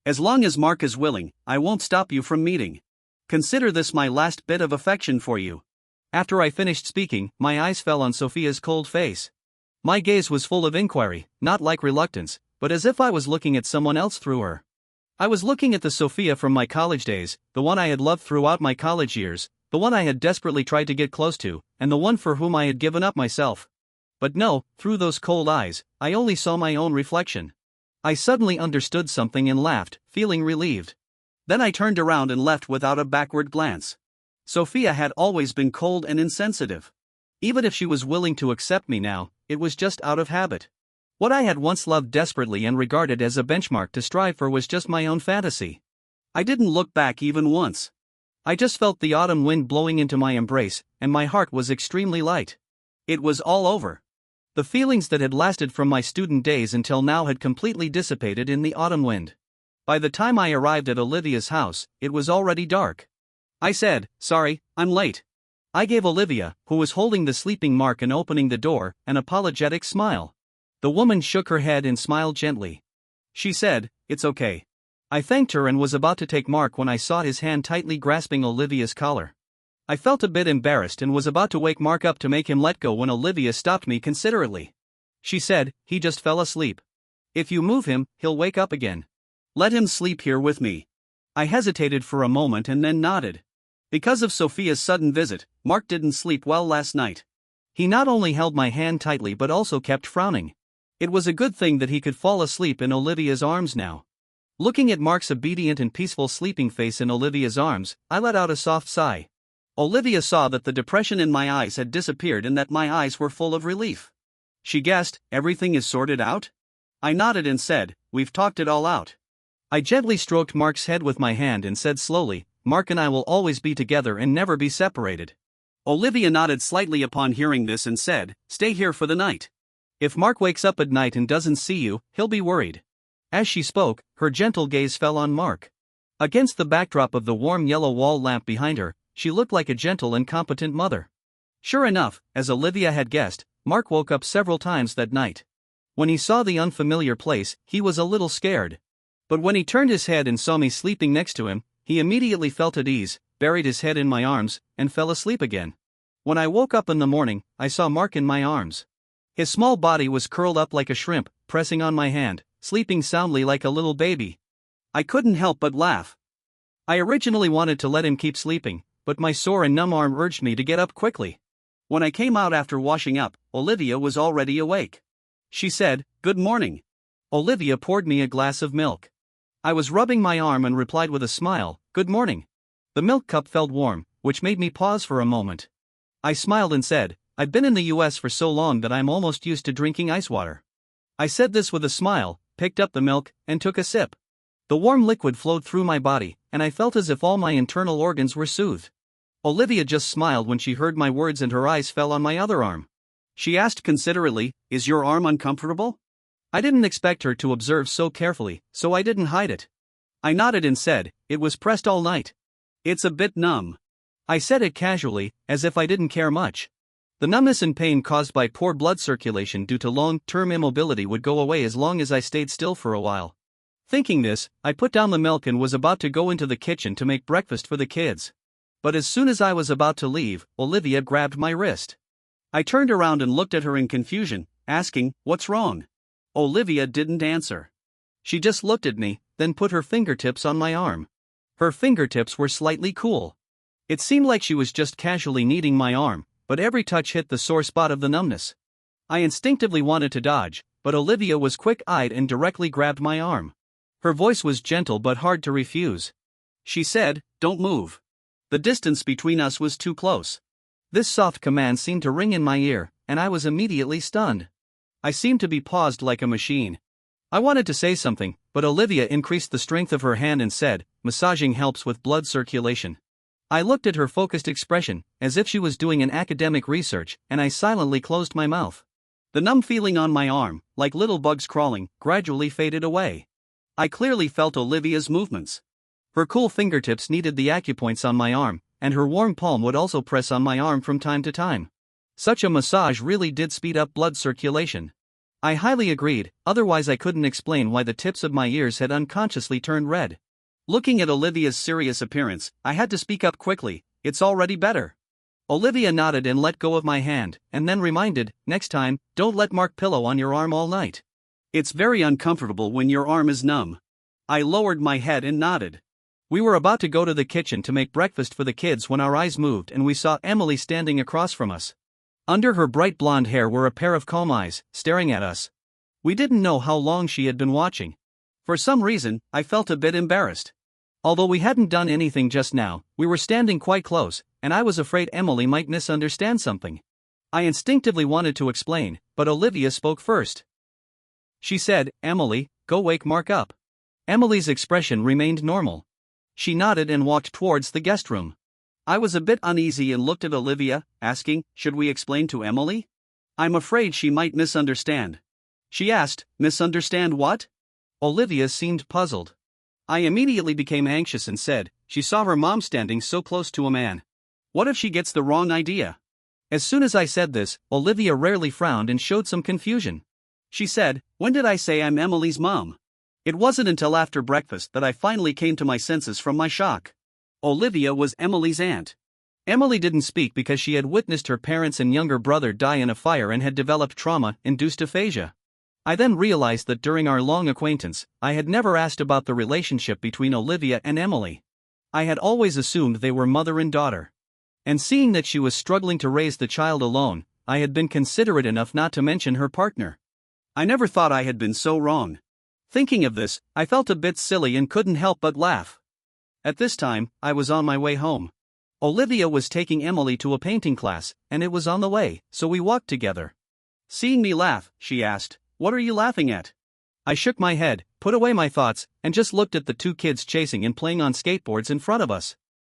As long as Mark is willing, I won't stop you from meeting. Consider this my last bit of affection for you." After I finished speaking, my eyes fell on Sophia's cold face. My gaze was full of inquiry, not like reluctance, but as if I was looking at someone else through her. I was looking at the Sophia from my college days, the one I had loved throughout my college years, the one I had desperately tried to get close to, and the one for whom I had given up myself. But no, through those cold eyes, I only saw my own reflection. I suddenly understood something and laughed, feeling relieved. Then I turned around and left without a backward glance. Sophia had always been cold and insensitive. Even if she was willing to accept me now, it was just out of habit. What I had once loved desperately and regarded as a benchmark to strive for was just my own fantasy. I didn't look back even once. I just felt the autumn wind blowing into my embrace, and my heart was extremely light. It was all over. The feelings that had lasted from my student days until now had completely dissipated in the autumn wind. By the time I arrived at Olivia's house, it was already dark. I said, "Sorry, I'm late." I gave Olivia, who was holding the sleeping Mark and opening the door, an apologetic smile. The woman shook her head and smiled gently. She said, "It's okay." I thanked her and was about to take Mark when I saw his hand tightly grasping Olivia's collar. I felt a bit embarrassed and was about to wake Mark up to make him let go when Olivia stopped me considerately. She said, "He just fell asleep. If you move him, he'll wake up again. Let him sleep here with me." I hesitated for a moment and then nodded. Because of Sophia's sudden visit, Mark didn't sleep well last night. He not only held my hand tightly but also kept frowning. It was a good thing that he could fall asleep in Olivia's arms now. Looking at Mark's obedient and peaceful sleeping face in Olivia's arms, I let out a soft sigh. Olivia saw that the depression in my eyes had disappeared and that my eyes were full of relief. She guessed, "Everything is sorted out?" I nodded and said, "We've talked it all out." I gently stroked Mark's head with my hand and said slowly, "Mark and I will always be together and never be separated." Olivia nodded slightly upon hearing this and said, "Stay here for the night. If Mark wakes up at night and doesn't see you, he'll be worried." As she spoke, her gentle gaze fell on Mark. Against the backdrop of the warm yellow wall lamp behind her, she looked like a gentle and competent mother. Sure enough, as Olivia had guessed, Mark woke up several times that night. When he saw the unfamiliar place, he was a little scared. But when he turned his head and saw me sleeping next to him, he immediately felt at ease, buried his head in my arms, and fell asleep again. When I woke up in the morning, I saw Mark in my arms. His small body was curled up like a shrimp, pressing on my hand, sleeping soundly like a little baby. I couldn't help but laugh. I originally wanted to let him keep sleeping, but my sore and numb arm urged me to get up quickly. When I came out after washing up, Olivia was already awake. She said, "Good morning." Olivia poured me a glass of milk. I was rubbing my arm and replied with a smile, "Good morning." The milk cup felt warm, which made me pause for a moment. I smiled and said, "I've been in the US for so long that I'm almost used to drinking ice water." I said this with a smile, picked up the milk, and took a sip. The warm liquid flowed through my body, and I felt as if all my internal organs were soothed. Olivia just smiled when she heard my words and her eyes fell on my other arm. She asked considerately, "Is your arm uncomfortable?" I didn't expect her to observe so carefully, so I didn't hide it. I nodded and said, "It was pressed all night. It's a bit numb." I said it casually, as if I didn't care much. The numbness and pain caused by poor blood circulation due to long-term immobility would go away as long as I stayed still for a while. Thinking this, I put down the milk and was about to go into the kitchen to make breakfast for the kids. But as soon as I was about to leave, Olivia grabbed my wrist. I turned around and looked at her in confusion, asking, "What's wrong?" Olivia didn't answer. She just looked at me, then put her fingertips on my arm. Her fingertips were slightly cool. It seemed like she was just casually kneading my arm, but every touch hit the sore spot of the numbness. I instinctively wanted to dodge, but Olivia was quick-eyed and directly grabbed my arm. Her voice was gentle but hard to refuse. She said, "Don't move." The distance between us was too close. This soft command seemed to ring in my ear, and I was immediately stunned. I seemed to be paused like a machine. I wanted to say something, but Olivia increased the strength of her hand and said, "Massaging helps with blood circulation." I looked at her focused expression, as if she was doing an academic research, and I silently closed my mouth. The numb feeling on my arm, like little bugs crawling, gradually faded away. I clearly felt Olivia's movements. Her cool fingertips kneaded the acupoints on my arm, and her warm palm would also press on my arm from time to time. Such a massage really did speed up blood circulation. I highly agreed, otherwise I couldn't explain why the tips of my ears had unconsciously turned red. Looking at Olivia's serious appearance, I had to speak up quickly. It's already better. Olivia nodded and let go of my hand, and then reminded, next time, don't let Mark pillow on your arm all night. It's very uncomfortable when your arm is numb. I lowered my head and nodded. We were about to go to the kitchen to make breakfast for the kids when our eyes moved and we saw Emily standing across from us. Under her bright blonde hair were a pair of calm eyes, staring at us. We didn't know how long she had been watching. For some reason, I felt a bit embarrassed. Although we hadn't done anything just now, we were standing quite close, and I was afraid Emily might misunderstand something. I instinctively wanted to explain, but Olivia spoke first. She said, Emily, go wake Mark up. Emily's expression remained normal. She nodded and walked towards the guest room. I was a bit uneasy and looked at Olivia, asking, should we explain to Emily? I'm afraid she might misunderstand. She asked, misunderstand what? Olivia seemed puzzled. I immediately became anxious and said, she saw her mom standing so close to a man. What if she gets the wrong idea? As soon as I said this, Olivia rarely frowned and showed some confusion. She said, when did I say I'm Emily's mom? It wasn't until after breakfast that I finally came to my senses from my shock. Olivia was Emily's aunt. Emily didn't speak because she had witnessed her parents and younger brother die in a fire and had developed trauma-induced aphasia. I then realized that during our long acquaintance, I had never asked about the relationship between Olivia and Emily. I had always assumed they were mother and daughter. And seeing that she was struggling to raise the child alone, I had been considerate enough not to mention her partner. I never thought I had been so wrong. Thinking of this, I felt a bit silly and couldn't help but laugh. At this time, I was on my way home. Olivia was taking Emily to a painting class, and it was on the way, so we walked together. Seeing me laugh, she asked, what are you laughing at? I shook my head, put away my thoughts, and just looked at the two kids chasing and playing on skateboards in front of us.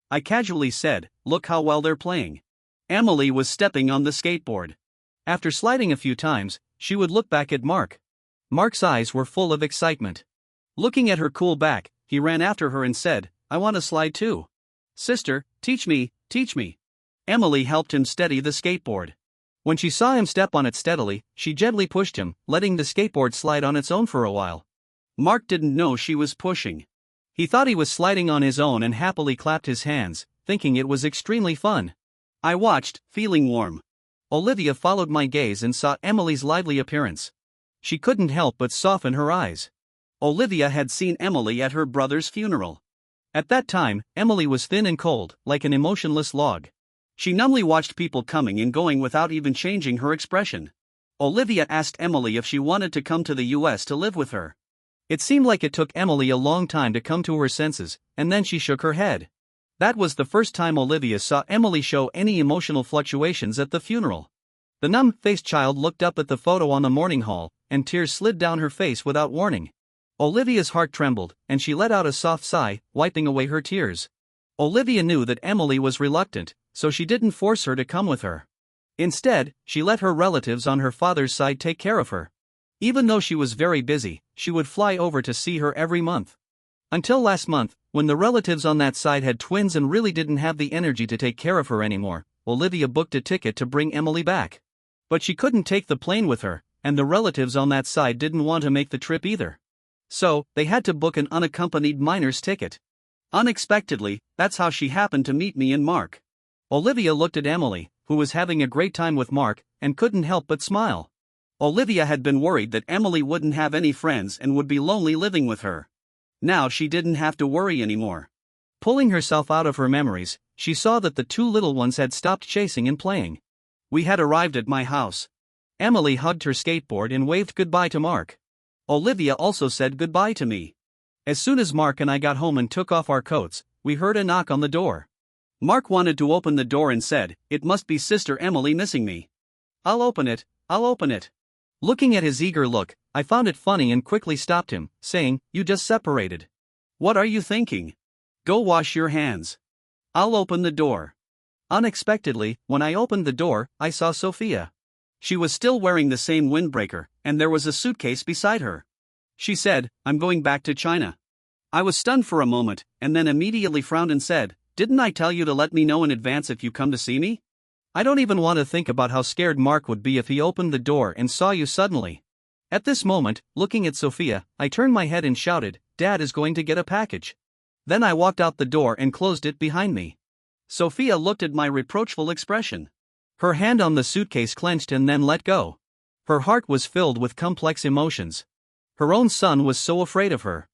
I casually said, look how well they're playing. Emily was stepping on the skateboard. After sliding a few times, she would look back at Mark. Mark's eyes were full of excitement. Looking at her cool back, he ran after her and said, I want to slide too. Sister, teach me, teach me. Emily helped him steady the skateboard. When she saw him step on it steadily, she gently pushed him, letting the skateboard slide on its own for a while. Mark didn't know she was pushing. He thought he was sliding on his own and happily clapped his hands, thinking it was extremely fun. I watched, feeling warm. Olivia followed my gaze and saw Emily's lively appearance. She couldn't help but soften her eyes. Olivia had seen Emily at her brother's funeral. At that time, Emily was thin and cold, like an emotionless log. She numbly watched people coming and going without even changing her expression. Olivia asked Emily if she wanted to come to the US to live with her. It seemed like it took Emily a long time to come to her senses, and then she shook her head. That was the first time Olivia saw Emily show any emotional fluctuations at the funeral. The numb-faced child looked up at the photo on the mourning hall, and tears slid down her face without warning. Olivia's heart trembled, and she let out a soft sigh, wiping away her tears. Olivia knew that Emily was reluctant, so she didn't force her to come with her. Instead, she let her relatives on her father's side take care of her. Even though she was very busy, she would fly over to see her every month. Until last month, when the relatives on that side had twins and really didn't have the energy to take care of her anymore, Olivia booked a ticket to bring Emily back. But she couldn't take the plane with her, and the relatives on that side didn't want to make the trip either. So, they had to book an unaccompanied minor's ticket. Unexpectedly, that's how she happened to meet me and Mark. Olivia looked at Emily, who was having a great time with Mark, and couldn't help but smile. Olivia had been worried that Emily wouldn't have any friends and would be lonely living with her. Now she didn't have to worry anymore. Pulling herself out of her memories, she saw that the two little ones had stopped chasing and playing. We had arrived at my house. Emily hugged her skateboard and waved goodbye to Mark. Olivia also said goodbye to me. As soon as Mark and I got home and took off our coats, we heard a knock on the door. Mark wanted to open the door and said, "It must be Sister Emily missing me." I'll open it. Looking at his eager look, I found it funny and quickly stopped him, saying, "You just separated. What are you thinking? Go wash your hands. I'll open the door." Unexpectedly, when I opened the door, I saw Sophia. She was still wearing the same windbreaker, and there was a suitcase beside her. She said, "I'm going back to China." I was stunned for a moment, and then immediately frowned and said, "Didn't I tell you to let me know in advance if you come to see me? I don't even want to think about how scared Mark would be if he opened the door and saw you suddenly." At this moment, looking at Sophia, I turned my head and shouted, "Dad is going to get a package." Then I walked out the door and closed it behind me. Sophia looked at my reproachful expression. Her hand on the suitcase clenched and then let go. Her heart was filled with complex emotions. Her own son was so afraid of her.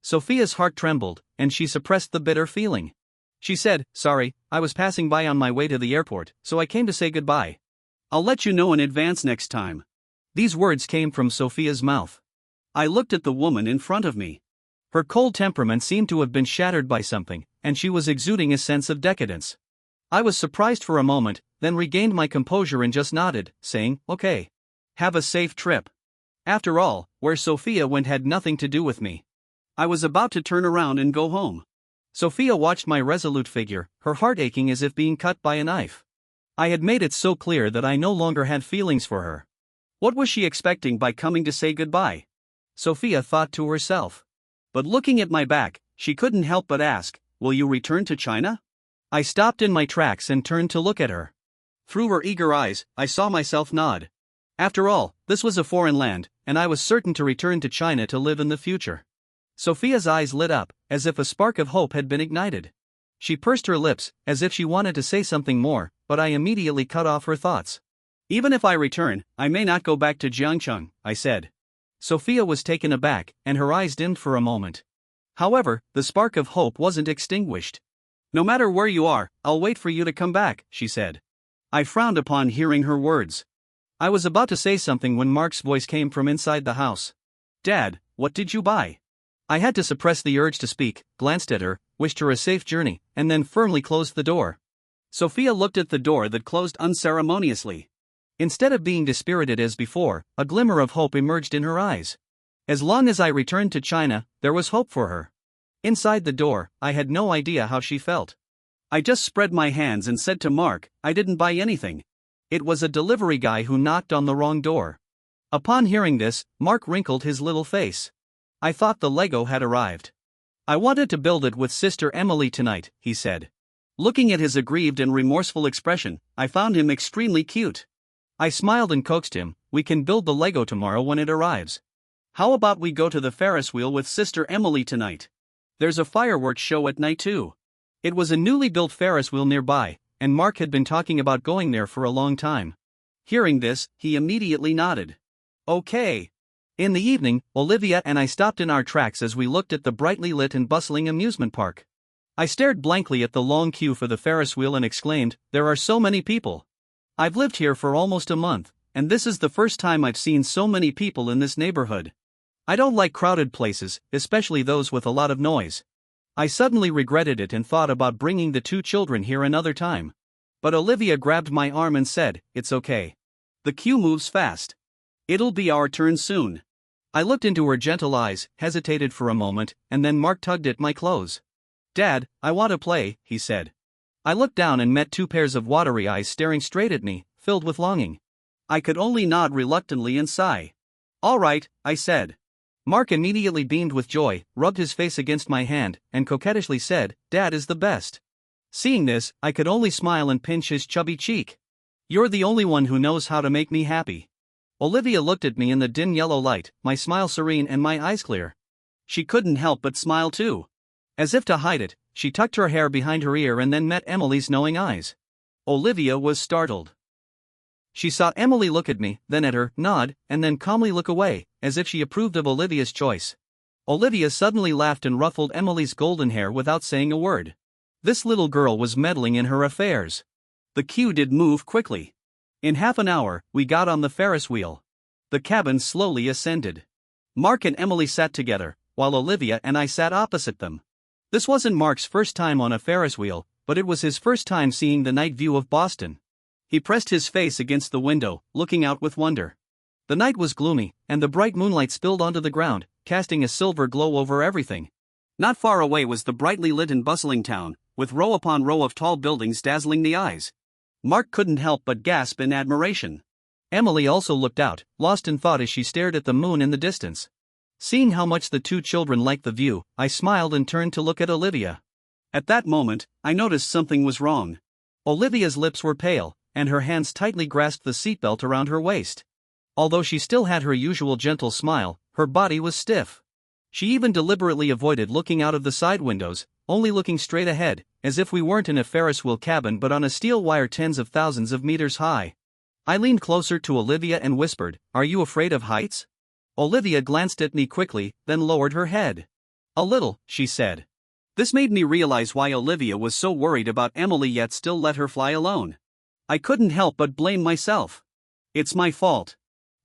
Sophia's heart trembled, and she suppressed the bitter feeling. She said, "Sorry, I was passing by on my way to the airport, so I came to say goodbye. I'll let you know in advance next time." These words came from Sophia's mouth. I looked at the woman in front of me. Her cold temperament seemed to have been shattered by something, and she was exuding a sense of decadence. I was surprised for a moment, then regained my composure and just nodded, saying, "Okay. Have a safe trip." After all, where Sophia went had nothing to do with me. I was about to turn around and go home. Sophia watched my resolute figure, her heart aching as if being cut by a knife. I had made it so clear that I no longer had feelings for her. What was she expecting by coming to say goodbye? Sophia thought to herself. But looking at my back, she couldn't help but ask, "Will you return to China?" I stopped in my tracks and turned to look at her. Through her eager eyes, I saw myself nod. After all, this was a foreign land, and I was certain to return to China to live in the future. Sophia's eyes lit up, as if a spark of hope had been ignited. She pursed her lips, as if she wanted to say something more, but I immediately cut off her thoughts. "Even if I return, I may not go back to Jiangcheng," I said. Sophia was taken aback, and her eyes dimmed for a moment. However, the spark of hope wasn't extinguished. "No matter where you are, I'll wait for you to come back," she said. I frowned upon hearing her words. I was about to say something when Mark's voice came from inside the house. "Dad, what did you buy?" I had to suppress the urge to speak, glanced at her, wished her a safe journey, and then firmly closed the door. Sophia looked at the door that closed unceremoniously. Instead of being dispirited as before, a glimmer of hope emerged in her eyes. As long as I returned to China, there was hope for her. Inside the door, I had no idea how she felt. I just spread my hands and said to Mark, "I didn't buy anything. It was a delivery guy who knocked on the wrong door." Upon hearing this, Mark wrinkled his little face. I thought the Lego had arrived. "I wanted to build it with Sister Emily tonight," he said. Looking at his aggrieved and remorseful expression, I found him extremely cute. I smiled and coaxed him, "We can build the Lego tomorrow when it arrives. How about we go to the Ferris wheel with Sister Emily tonight? There's a fireworks show at night too." It was a newly built Ferris wheel nearby, and Mark had been talking about going there for a long time. Hearing this, he immediately nodded. "Okay." In the evening, Olivia and I stopped in our tracks as we looked at the brightly lit and bustling amusement park. I stared blankly at the long queue for the Ferris wheel and exclaimed, "There are so many people. I've lived here for almost a month, and this is the first time I've seen so many people in this neighborhood. I don't like crowded places, especially those with a lot of noise." I suddenly regretted it and thought about bringing the two children here another time. But Olivia grabbed my arm and said, "It's okay. The queue moves fast. It'll be our turn soon." I looked into her gentle eyes, hesitated for a moment, and then Mark tugged at my clothes. "Dad, I want to play," he said. I looked down and met two pairs of watery eyes staring straight at me, filled with longing. I could only nod reluctantly and sigh. "All right," I said. Mark immediately beamed with joy, rubbed his face against my hand, and coquettishly said, "Dad is the best." Seeing this, I could only smile and pinch his chubby cheek. "You're the only one who knows how to make me happy." Olivia looked at me in the dim yellow light, my smile serene and my eyes clear. She couldn't help but smile too. As if to hide it, she tucked her hair behind her ear and then met Emily's knowing eyes. Olivia was startled. She saw Emily look at me, then at her, nod, and then calmly look away, as if she approved of Olivia's choice. Olivia suddenly laughed and ruffled Emily's golden hair without saying a word. This little girl was meddling in her affairs. The queue did move quickly. In half an hour, we got on the Ferris wheel. The cabin slowly ascended. Mark and Emily sat together, while Olivia and I sat opposite them. This wasn't Mark's first time on a Ferris wheel, but it was his first time seeing the night view of Boston. He pressed his face against the window, looking out with wonder. The night was gloomy, and the bright moonlight spilled onto the ground, casting a silver glow over everything. Not far away was the brightly lit and bustling town, with row upon row of tall buildings dazzling the eyes. Mark couldn't help but gasp in admiration. Emily also looked out, lost in thought as she stared at the moon in the distance. Seeing how much the two children liked the view, I smiled and turned to look at Olivia. At that moment, I noticed something was wrong. Olivia's lips were pale, and her hands tightly grasped the seatbelt around her waist. Although she still had her usual gentle smile, her body was stiff. She even deliberately avoided looking out of the side windows, only looking straight ahead, as if we weren't in a Ferris wheel cabin but on a steel wire tens of thousands of meters high. I leaned closer to Olivia and whispered, "Are you afraid of heights?" Olivia glanced at me quickly, then lowered her head. "A little," she said. This made me realize why Olivia was so worried about Emily yet still let her fly alone. I couldn't help but blame myself. It's my fault.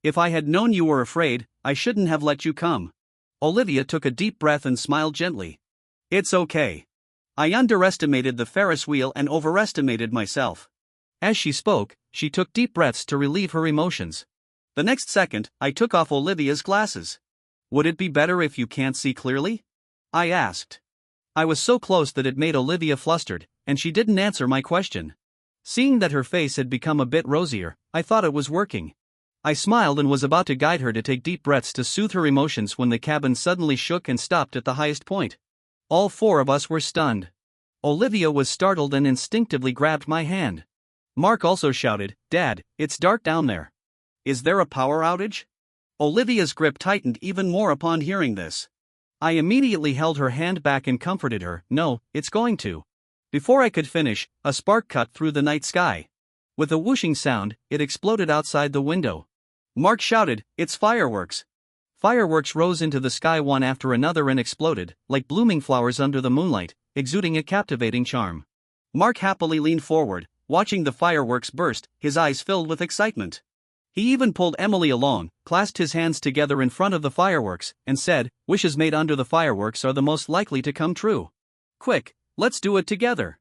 If I had known you were afraid, I shouldn't have let you come. Olivia took a deep breath and smiled gently. It's okay. I underestimated the Ferris wheel and overestimated myself. As she spoke, she took deep breaths to relieve her emotions. The next second, I took off Olivia's glasses. Would it be better if you can't see clearly? I asked. I was so close that it made Olivia flustered, and she didn't answer my question. Seeing that her face had become a bit rosier, I thought it was working. I smiled and was about to guide her to take deep breaths to soothe her emotions when the cabin suddenly shook and stopped at the highest point. All four of us were stunned. Olivia was startled and instinctively grabbed my hand. Mark also shouted, "Dad, it's dark down there. Is there a power outage?" Olivia's grip tightened even more upon hearing this. I immediately held her hand back and comforted her, "No, it's going to." Before I could finish, a spark cut through the night sky. With a whooshing sound, it exploded outside the window. Mark shouted, "It's fireworks." Fireworks rose into the sky one after another and exploded, like blooming flowers under the moonlight, exuding a captivating charm. Mark happily leaned forward, watching the fireworks burst, his eyes filled with excitement. He even pulled Emily along, clasped his hands together in front of the fireworks, and said, "Wishes made under the fireworks are the most likely to come true. Quick, let's do it together."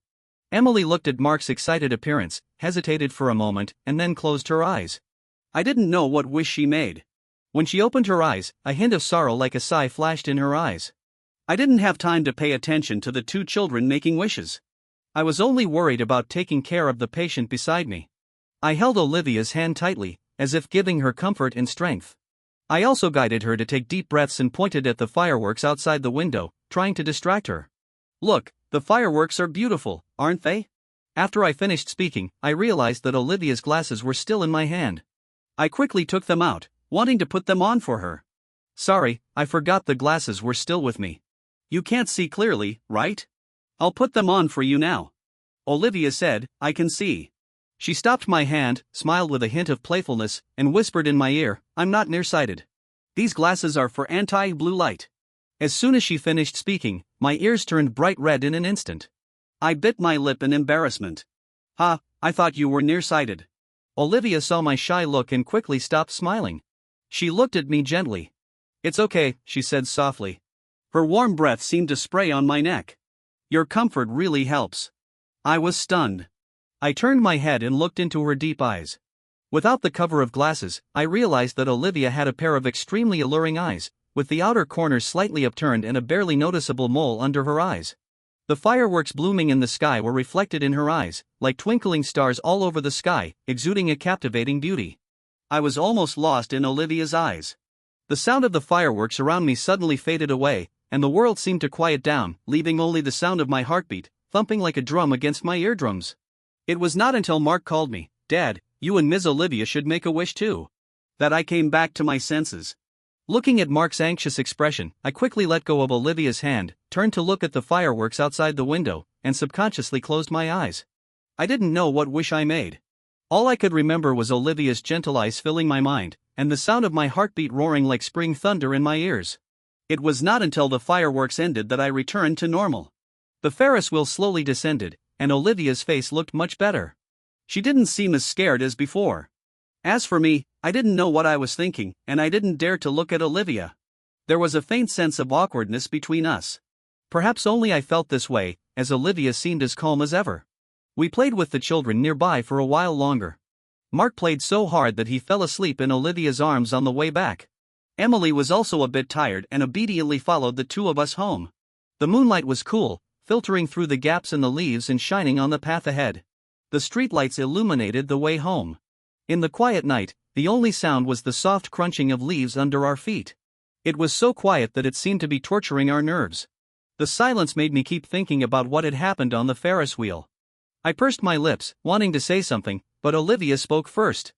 Emily looked at Mark's excited appearance, hesitated for a moment, and then closed her eyes. I didn't know what wish she made. When she opened her eyes, a hint of sorrow like a sigh flashed in her eyes. I didn't have time to pay attention to the two children making wishes. I was only worried about taking care of the patient beside me. I held Olivia's hand tightly, as if giving her comfort and strength. I also guided her to take deep breaths and pointed at the fireworks outside the window, trying to distract her. "Look, the fireworks are beautiful, aren't they?" After I finished speaking, I realized that Olivia's glasses were still in my hand. I quickly took them out, wanting to put them on for her. "Sorry, I forgot the glasses were still with me. You can't see clearly, right? I'll put them on for you now." Olivia said, "I can see." She stopped my hand, smiled with a hint of playfulness, and whispered in my ear, "I'm not nearsighted. These glasses are for anti-blue light." As soon as she finished speaking, my ears turned bright red in an instant. I bit my lip in embarrassment. "Ha, I thought you were nearsighted." Olivia saw my shy look and quickly stopped smiling. She looked at me gently. "It's okay," she said softly. Her warm breath seemed to spray on my neck. "Your comfort really helps." I was stunned. I turned my head and looked into her deep eyes. Without the cover of glasses, I realized that Olivia had a pair of extremely alluring eyes, with the outer corners slightly upturned and a barely noticeable mole under her eyes. The fireworks blooming in the sky were reflected in her eyes, like twinkling stars all over the sky, exuding a captivating beauty. I was almost lost in Olivia's eyes. The sound of the fireworks around me suddenly faded away, and the world seemed to quiet down, leaving only the sound of my heartbeat, thumping like a drum against my eardrums. It was not until Mark called me, "Dad, you and Ms. Olivia should make a wish too," that I came back to my senses. Looking at Mark's anxious expression, I quickly let go of Olivia's hand, turned to look at the fireworks outside the window, and subconsciously closed my eyes. I didn't know what wish I made. All I could remember was Olivia's gentle eyes filling my mind, and the sound of my heartbeat roaring like spring thunder in my ears. It was not until the fireworks ended that I returned to normal. The Ferris wheel slowly descended, and Olivia's face looked much better. She didn't seem as scared as before. As for me, I didn't know what I was thinking, and I didn't dare to look at Olivia. There was a faint sense of awkwardness between us. Perhaps only I felt this way, as Olivia seemed as calm as ever. We played with the children nearby for a while longer. Mark played so hard that he fell asleep in Olivia's arms on the way back. Emily was also a bit tired and obediently followed the two of us home. The moonlight was cool, filtering through the gaps in the leaves and shining on the path ahead. The streetlights illuminated the way home. In the quiet night, the only sound was the soft crunching of leaves under our feet. It was so quiet that it seemed to be torturing our nerves. The silence made me keep thinking about what had happened on the Ferris wheel. I pursed my lips, wanting to say something, but Olivia spoke first.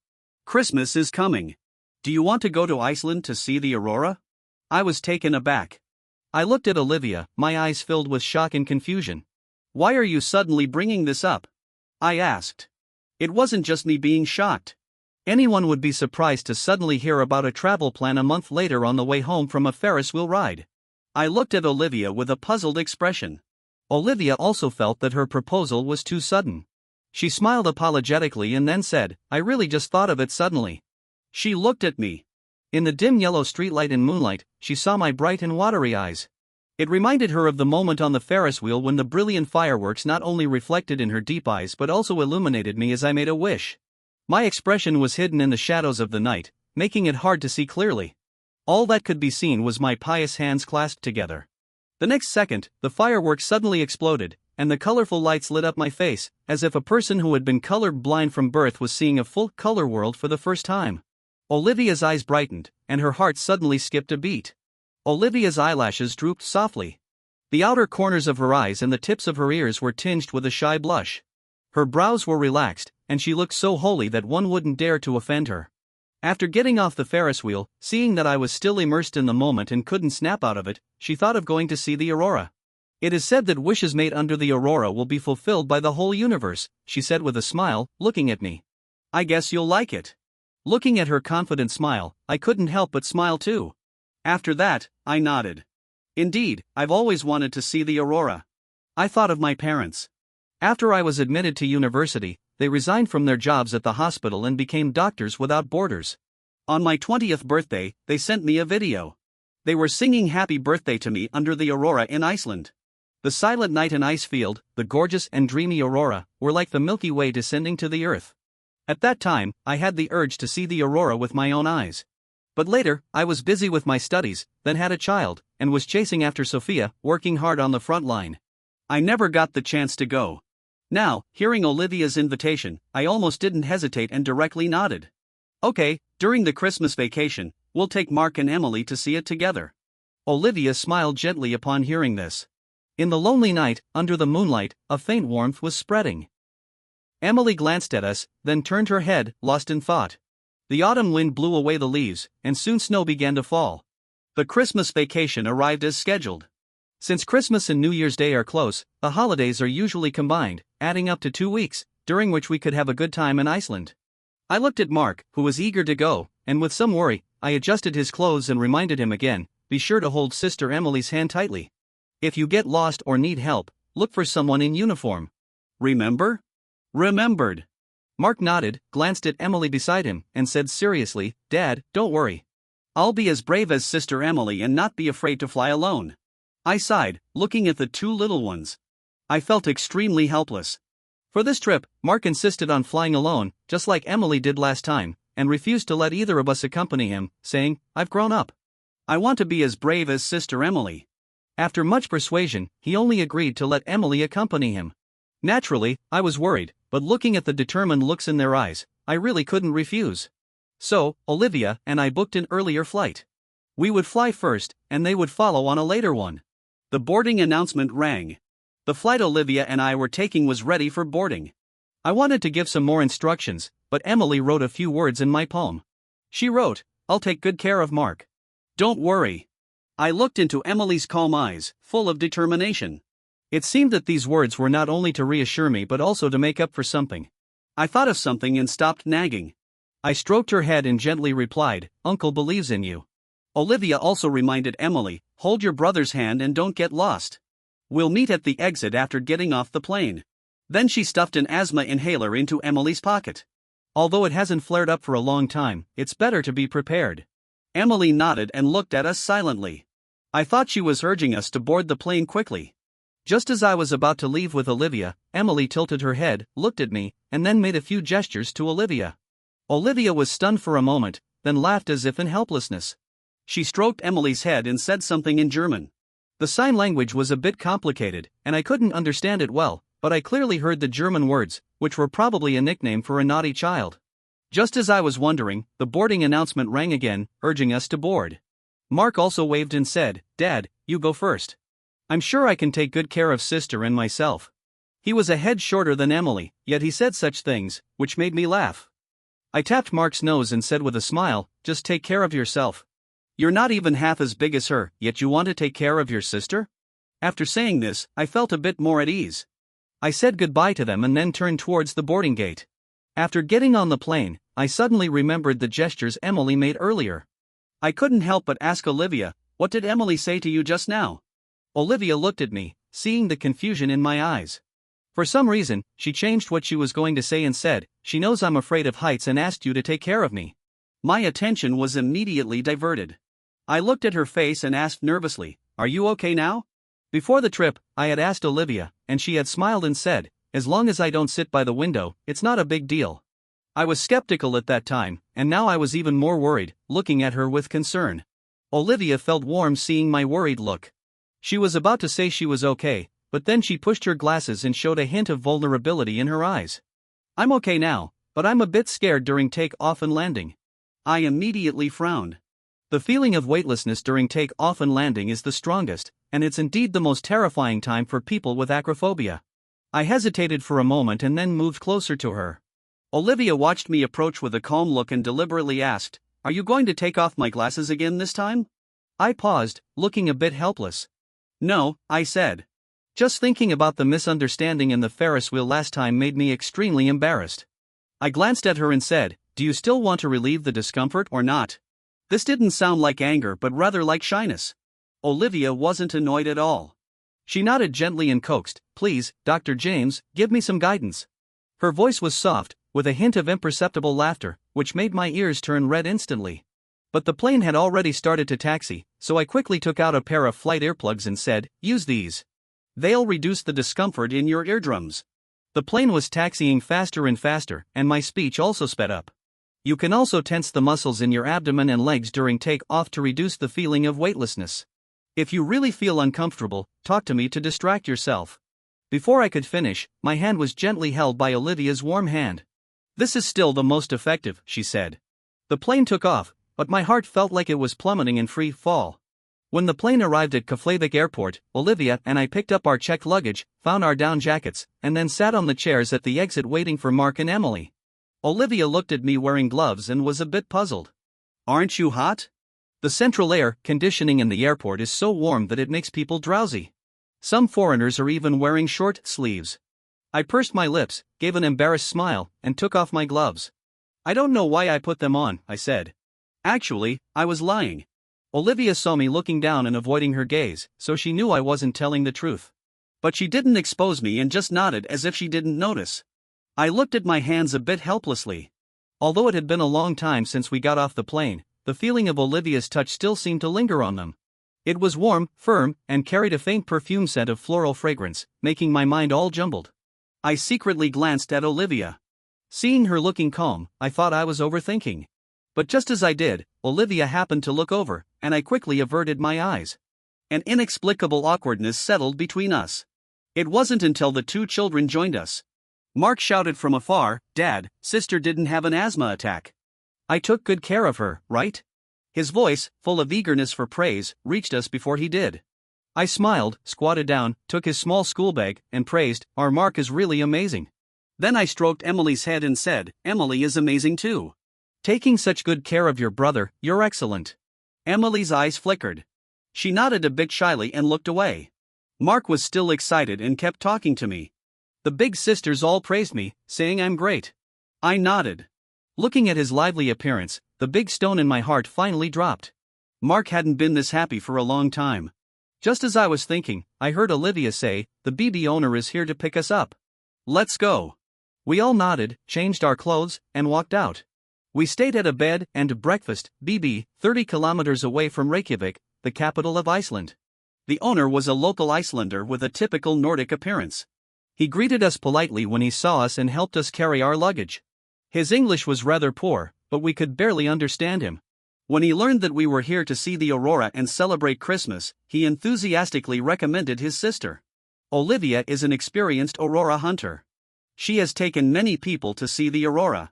"Christmas is coming. Do you want to go to Iceland to see the aurora? I was taken aback. I looked at Olivia, my eyes filled with shock and confusion. Why are you suddenly bringing this up? I asked. It wasn't just me being shocked. Anyone would be surprised to suddenly hear about a travel plan a month later on the way home from a Ferris wheel ride. I looked at Olivia with a puzzled expression. Olivia also felt that her proposal was too sudden. She smiled apologetically and then said, I really just thought of it suddenly. She looked at me. In the dim yellow streetlight and moonlight, she saw my bright and watery eyes. It reminded her of the moment on the Ferris wheel when the brilliant fireworks not only reflected in her deep eyes but also illuminated me as I made a wish. My expression was hidden in the shadows of the night, making it hard to see clearly. All that could be seen was my pious hands clasped together. The next second, the fireworks suddenly exploded, and the colorful lights lit up my face, as if a person who had been color blind from birth was seeing a full color world for the first time. Olivia's eyes brightened, and her heart suddenly skipped a beat. Olivia's eyelashes drooped softly. The outer corners of her eyes and the tips of her ears were tinged with a shy blush. Her brows were relaxed, and she looked so holy that one wouldn't dare to offend her. After getting off the Ferris wheel, seeing that I was still immersed in the moment and couldn't snap out of it, she thought of going to see the aurora. It is said that wishes made under the aurora will be fulfilled by the whole universe, she said with a smile, looking at me. I guess you'll like it. Looking at her confident smile, I couldn't help but smile too. After that, I nodded. Indeed, I've always wanted to see the aurora. I thought of my parents. After I was admitted to university, they resigned from their jobs at the hospital and became Doctors Without Borders. On my 20th birthday, they sent me a video. They were singing happy birthday to me under the aurora in Iceland. The silent night and ice field, the gorgeous and dreamy aurora, were like the Milky Way descending to the earth. At that time, I had the urge to see the aurora with my own eyes. But later, I was busy with my studies, then had a child, and was chasing after Sophia, working hard on the front line. I never got the chance to go. Now, hearing Olivia's invitation, I almost didn't hesitate and directly nodded. Okay, during the Christmas vacation, we'll take Mark and Emily to see it together. Olivia smiled gently upon hearing this. In the lonely night, under the moonlight, a faint warmth was spreading. Emily glanced at us, then turned her head, lost in thought. The autumn wind blew away the leaves, and soon snow began to fall. The Christmas vacation arrived as scheduled. Since Christmas and New Year's Day are close, the holidays are usually combined, adding up to 2 weeks, during which we could have a good time in Iceland. I looked at Mark, who was eager to go, and with some worry, I adjusted his clothes and reminded him again, be sure to hold Sister Emily's hand tightly. If you get lost or need help, look for someone in uniform. Remember? Remembered. Mark nodded, glanced at Emily beside him, and said seriously, Dad, don't worry. I'll be as brave as Sister Emily and not be afraid to fly alone. I sighed, looking at the two little ones. I felt extremely helpless. For this trip, Mark insisted on flying alone, just like Emily did last time, and refused to let either of us accompany him, saying, I've grown up. I want to be as brave as Sister Emily. After much persuasion, he only agreed to let Emily accompany him. Naturally, I was worried, but looking at the determined looks in their eyes, I really couldn't refuse. So, Olivia and I booked an earlier flight. We would fly first, and they would follow on a later one. The boarding announcement rang. The flight Olivia and I were taking was ready for boarding. I wanted to give some more instructions, but Emily wrote a few words in my palm. She wrote, I'll take good care of Mark. Don't worry. I looked into Emily's calm eyes, full of determination. It seemed that these words were not only to reassure me but also to make up for something. I thought of something and stopped nagging. I stroked her head and gently replied, Uncle believes in you. Olivia also reminded Emily, hold your brother's hand and don't get lost. We'll meet at the exit after getting off the plane. Then she stuffed an asthma inhaler into Emily's pocket. Although it hasn't flared up for a long time, it's better to be prepared. Emily nodded and looked at us silently. I thought she was urging us to board the plane quickly. Just as I was about to leave with Olivia, Emily tilted her head, looked at me, and then made a few gestures to Olivia. Olivia was stunned for a moment, then laughed as if in helplessness. She stroked Emily's head and said something in German. The sign language was a bit complicated, and I couldn't understand it well, but I clearly heard the German words, which were probably a nickname for a naughty child. Just as I was wondering, the boarding announcement rang again, urging us to board. Mark also waved and said, Dad, you go first. I'm sure I can take good care of Sister and myself. He was a head shorter than Emily, yet he said such things, which made me laugh. I tapped Mark's nose and said with a smile, "Just take care of yourself. You're not even half as big as her, yet you want to take care of your sister?" After saying this, I felt a bit more at ease. I said goodbye to them and then turned towards the boarding gate. After getting on the plane, I suddenly remembered the gestures Emily made earlier. I couldn't help but ask Olivia, "What did Emily say to you just now?" Olivia looked at me, seeing the confusion in my eyes. For some reason, she changed what she was going to say and said, "She knows I'm afraid of heights and asked you to take care of me." My attention was immediately diverted. I looked at her face and asked nervously, "Are you okay now?" Before the trip, I had asked Olivia, and she had smiled and said, "As long as I don't sit by the window, it's not a big deal." I was skeptical at that time, and now I was even more worried, looking at her with concern. Olivia felt warm seeing my worried look. She was about to say she was okay, but then she pushed her glasses and showed a hint of vulnerability in her eyes. "I'm okay now, but I'm a bit scared during take-off and landing." I immediately frowned. The feeling of weightlessness during take-off and landing is the strongest, and it's indeed the most terrifying time for people with acrophobia. I hesitated for a moment and then moved closer to her. Olivia watched me approach with a calm look and deliberately asked, "Are you going to take off my glasses again this time?" I paused, looking a bit helpless. "No," I said. Just thinking about the misunderstanding in the Ferris wheel last time made me extremely embarrassed. I glanced at her and said, "Do you still want to relieve the discomfort or not?" This didn't sound like anger but rather like shyness. Olivia wasn't annoyed at all. She nodded gently and coaxed, "Please, Dr. James, give me some guidance." Her voice was soft, with a hint of imperceptible laughter, which made my ears turn red instantly. But the plane had already started to taxi, so I quickly took out a pair of flight earplugs and said, "Use these. They'll reduce the discomfort in your eardrums." The plane was taxiing faster and faster, and my speech also sped up. You can also tense the muscles in your abdomen and legs during take-off to reduce the feeling of weightlessness. If you really feel uncomfortable, talk to me to distract yourself. Before I could finish, my hand was gently held by Olivia's warm hand. "This is still the most effective," she said. The plane took off, but my heart felt like it was plummeting in free fall. When the plane arrived at Keflavik Airport, Olivia and I picked up our checked luggage, found our down jackets, and then sat on the chairs at the exit waiting for Mark and Emily. Olivia looked at me wearing gloves and was a bit puzzled. "Aren't you hot?" The central air conditioning in the airport is so warm that it makes people drowsy. Some foreigners are even wearing short sleeves. I pursed my lips, gave an embarrassed smile, and took off my gloves. "I don't know why I put them on," I said. Actually, I was lying. Olivia saw me looking down and avoiding her gaze, so she knew I wasn't telling the truth. But she didn't expose me and just nodded as if she didn't notice. I looked at my hands a bit helplessly. Although it had been a long time since we got off the plane, the feeling of Olivia's touch still seemed to linger on them. It was warm, firm, and carried a faint perfume scent of floral fragrance, making my mind all jumbled. I secretly glanced at Olivia. Seeing her looking calm, I thought I was overthinking. But just as I did, Olivia happened to look over, and I quickly averted my eyes. An inexplicable awkwardness settled between us. It wasn't until the two children joined us. Mark shouted from afar, "Dad, sister didn't have an asthma attack." I took good care of her, right? His voice, full of eagerness for praise, reached us before he did. I smiled, squatted down, took his small school bag, and praised, "Our Mark is really amazing." Then I stroked Emily's head and said, "Emily is amazing too. Taking such good care of your brother, you're excellent." Emily's eyes flickered. She nodded a bit shyly and looked away. Mark was still excited and kept talking to me. The big sisters all praised me, saying I'm great. I nodded. Looking at his lively appearance, the big stone in my heart finally dropped. Mark hadn't been this happy for a long time. Just as I was thinking, I heard Olivia say, "The BB owner is here to pick us up. Let's go." We all nodded, changed our clothes, and walked out. We stayed at a bed and breakfast, BB, 30 kilometers away from Reykjavik, the capital of Iceland. The owner was a local Icelander with a typical Nordic appearance. He greeted us politely when he saw us and helped us carry our luggage. His English was rather poor, but we could barely understand him. When he learned that we were here to see the aurora and celebrate Christmas, he enthusiastically recommended his sister. Olivia is an experienced aurora hunter. She has taken many people to see the aurora.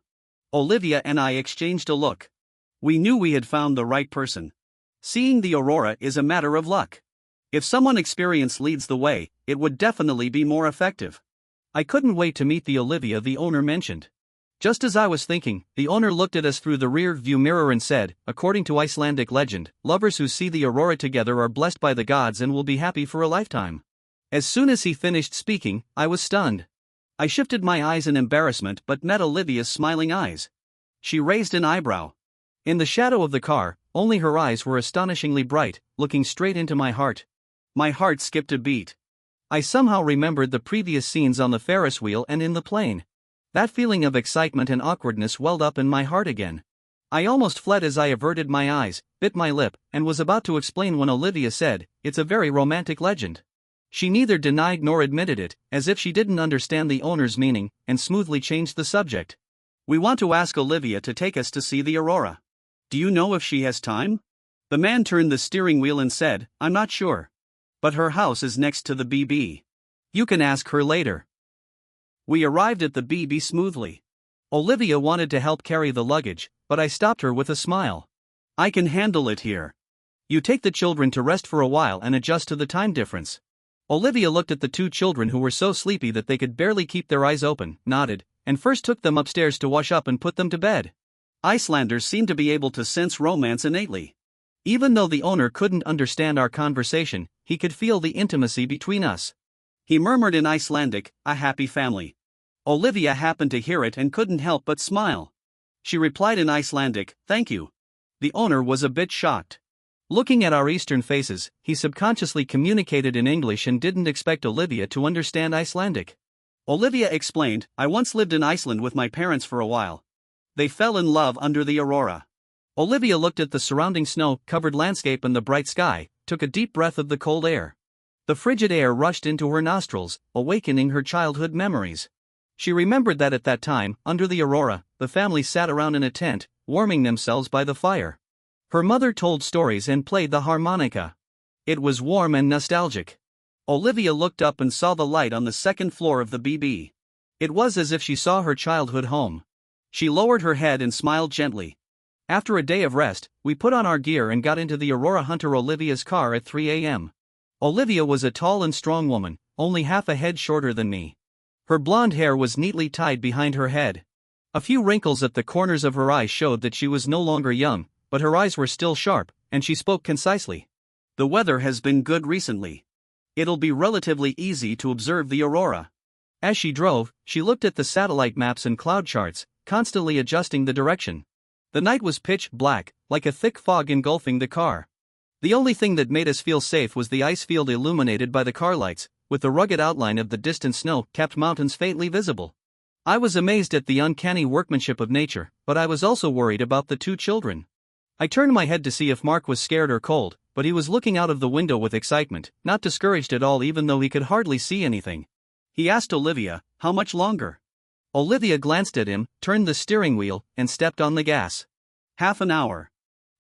Olivia and I exchanged a look. We knew we had found the right person. Seeing the aurora is a matter of luck. If someone experienced leads the way, it would definitely be more effective. I couldn't wait to meet the Olivia the owner mentioned. Just as I was thinking, the owner looked at us through the rear view mirror and said, according to Icelandic legend, lovers who see the aurora together are blessed by the gods and will be happy for a lifetime. As soon as he finished speaking, I was stunned. I shifted my eyes in embarrassment but met Olivia's smiling eyes. She raised an eyebrow. In the shadow of the car, only her eyes were astonishingly bright, looking straight into my heart. My heart skipped a beat. I somehow remembered the previous scenes on the Ferris wheel and in the plane. That feeling of excitement and awkwardness welled up in my heart again. I almost fled as I averted my eyes, bit my lip, and was about to explain when Olivia said, "It's a very romantic legend." She neither denied nor admitted it, as if she didn't understand the owner's meaning, and smoothly changed the subject. "We want to ask Olivia to take us to see the aurora. Do you know if she has time?" The man turned the steering wheel and said, "I'm not sure. But her house is next to the BB. You can ask her later." We arrived at the BB smoothly. Olivia wanted to help carry the luggage, but I stopped her with a smile. "I can handle it here. You take the children to rest for a while and adjust to the time difference." Olivia looked at the two children who were so sleepy that they could barely keep their eyes open, nodded, and first took them upstairs to wash up and put them to bed. Icelanders seem to be able to sense romance innately. Even though the owner couldn't understand our conversation, he could feel the intimacy between us. He murmured in Icelandic, "A happy family." Olivia happened to hear it and couldn't help but smile. She replied in Icelandic, "Thank you." The owner was a bit shocked. Looking at our Eastern faces, he subconsciously communicated in English and didn't expect Olivia to understand Icelandic. Olivia explained, "I once lived in Iceland with my parents for a while. They fell in love under the aurora." Olivia looked at the surrounding snow-covered landscape and the bright sky, took a deep breath of the cold air. The frigid air rushed into her nostrils, awakening her childhood memories. She remembered that at that time, under the aurora, the family sat around in a tent, warming themselves by the fire. Her mother told stories and played the harmonica. It was warm and nostalgic. Olivia looked up and saw the light on the second floor of the BB. It was as if she saw her childhood home. She lowered her head and smiled gently. After a day of rest, we put on our gear and got into the Aurora Hunter Olivia's car at 3 a.m. Olivia was a tall and strong woman, only half a head shorter than me. Her blonde hair was neatly tied behind her head. A few wrinkles at the corners of her eyes showed that she was no longer young, but her eyes were still sharp, and she spoke concisely. "The weather has been good recently. It'll be relatively easy to observe the aurora." As she drove, she looked at the satellite maps and cloud charts, constantly adjusting the direction. The night was pitch black, like a thick fog engulfing the car. The only thing that made us feel safe was the ice field illuminated by the car lights, with the rugged outline of the distant snow-capped mountains faintly visible. I was amazed at the uncanny workmanship of nature, but I was also worried about the two children. I turned my head to see if Mark was scared or cold, but he was looking out of the window with excitement, not discouraged at all even though he could hardly see anything. He asked Olivia, "How much longer?" Olivia glanced at him, turned the steering wheel, and stepped on the gas. "Half an hour."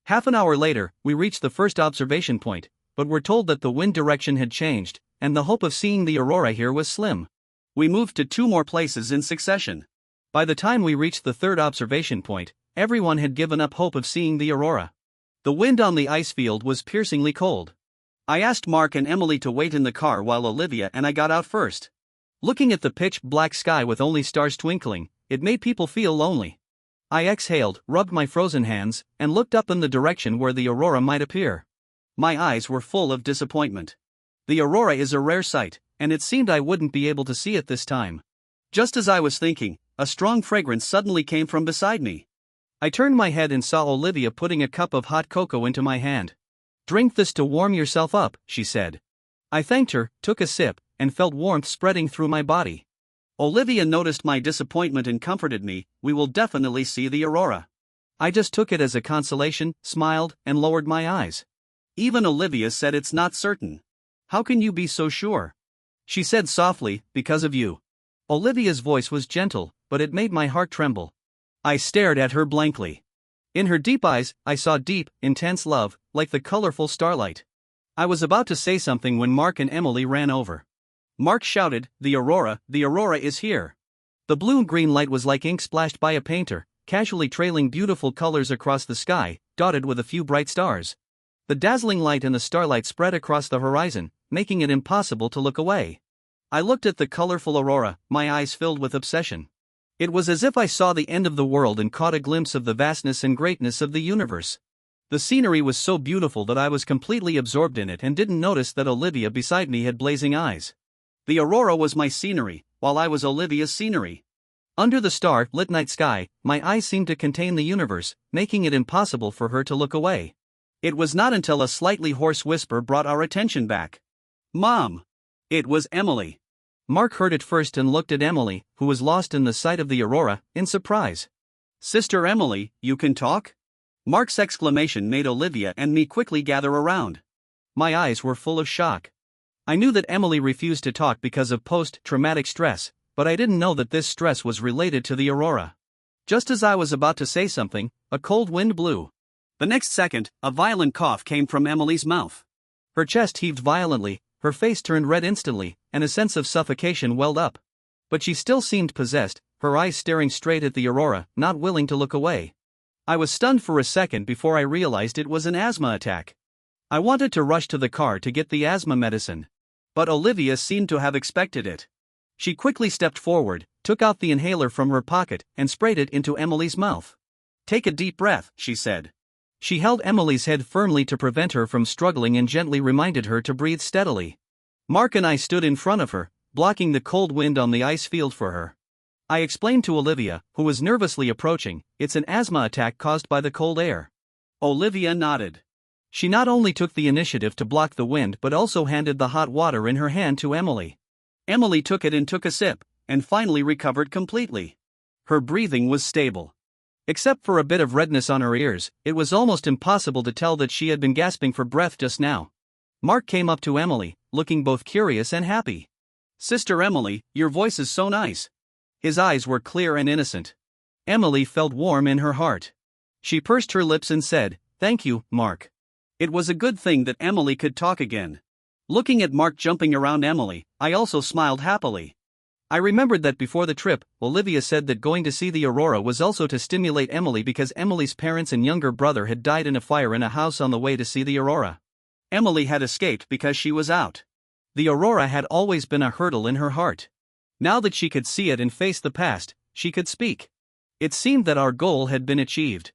Half an hour later, we reached the first observation point, but were told that the wind direction had changed, and the hope of seeing the aurora here was slim. We moved to 2 more places in succession. By the time we reached the third observation point, everyone had given up hope of seeing the aurora. The wind on the ice field was piercingly cold. I asked Mark and Emily to wait in the car while Olivia and I got out first. Looking at the pitch-black sky with only stars twinkling, it made people feel lonely. I exhaled, rubbed my frozen hands, and looked up in the direction where the aurora might appear. My eyes were full of disappointment. The aurora is a rare sight, and it seemed I wouldn't be able to see it this time. Just as I was thinking, a strong fragrance suddenly came from beside me. I turned my head and saw Olivia putting a cup of hot cocoa into my hand. "Drink this to warm yourself up," she said. I thanked her, took a sip, and felt warmth spreading through my body. Olivia noticed my disappointment and comforted me, "We will definitely see the aurora." I just took it as a consolation, smiled, and lowered my eyes. Even Olivia said, "It's not certain." "How can you be so sure?" She said softly, "Because of you." Olivia's voice was gentle, but it made my heart tremble. I stared at her blankly. In her deep eyes, I saw deep, intense love, like the colorful starlight. I was about to say something when Mark and Emily ran over. Mark shouted, the aurora is here." The blue-green light was like ink splashed by a painter, casually trailing beautiful colors across the sky, dotted with a few bright stars. The dazzling light and the starlight spread across the horizon, making it impossible to look away. I looked at the colorful aurora, my eyes filled with obsession. It was as if I saw the end of the world and caught a glimpse of the vastness and greatness of the universe. The scenery was so beautiful that I was completely absorbed in it and didn't notice that Olivia beside me had blazing eyes. The aurora was my scenery, while I was Olivia's scenery. Under the star-lit night sky, my eyes seemed to contain the universe, making it impossible for her to look away. It was not until a slightly hoarse whisper brought our attention back. "Mom!" It was Emily. Mark heard it first and looked at Emily, who was lost in the sight of the aurora, in surprise. "Sister Emily, you can talk?" Mark's exclamation made Olivia and me quickly gather around. My eyes were full of shock. I knew that Emily refused to talk because of post-traumatic stress, but I didn't know that this stress was related to the aurora. Just as I was about to say something, a cold wind blew. The next second, a violent cough came from Emily's mouth. Her chest heaved violently, her face turned red instantly, and a sense of suffocation welled up. But she still seemed possessed, her eyes staring straight at the aurora, not willing to look away. I was stunned for a second before I realized it was an asthma attack. I wanted to rush to the car to get the asthma medicine. But Olivia seemed to have expected it. She quickly stepped forward, took out the inhaler from her pocket, and sprayed it into Emily's mouth. "Take a deep breath," she said. She held Emily's head firmly to prevent her from struggling and gently reminded her to breathe steadily. Mark and I stood in front of her, blocking the cold wind on the ice field for her. I explained to Olivia, who was nervously approaching, "It's an asthma attack caused by the cold air." Olivia nodded. She not only took the initiative to block the wind but also handed the hot water in her hand to Emily. Emily took it and took a sip, and finally recovered completely. Her breathing was stable. Except for a bit of redness on her ears, it was almost impossible to tell that she had been gasping for breath just now. Mark came up to Emily, looking both curious and happy. "Sister Emily, your voice is so nice." His eyes were clear and innocent. Emily felt warm in her heart. She pursed her lips and said, "Thank you, Mark." It was a good thing that Emily could talk again. Looking at Mark jumping around Emily, I also smiled happily. I remembered that before the trip, Olivia said that going to see the aurora was also to stimulate Emily because Emily's parents and younger brother had died in a fire in a house on the way to see the aurora. Emily had escaped because she was out. The aurora had always been a hurdle in her heart. Now that she could see it and face the past, she could speak. It seemed that our goal had been achieved.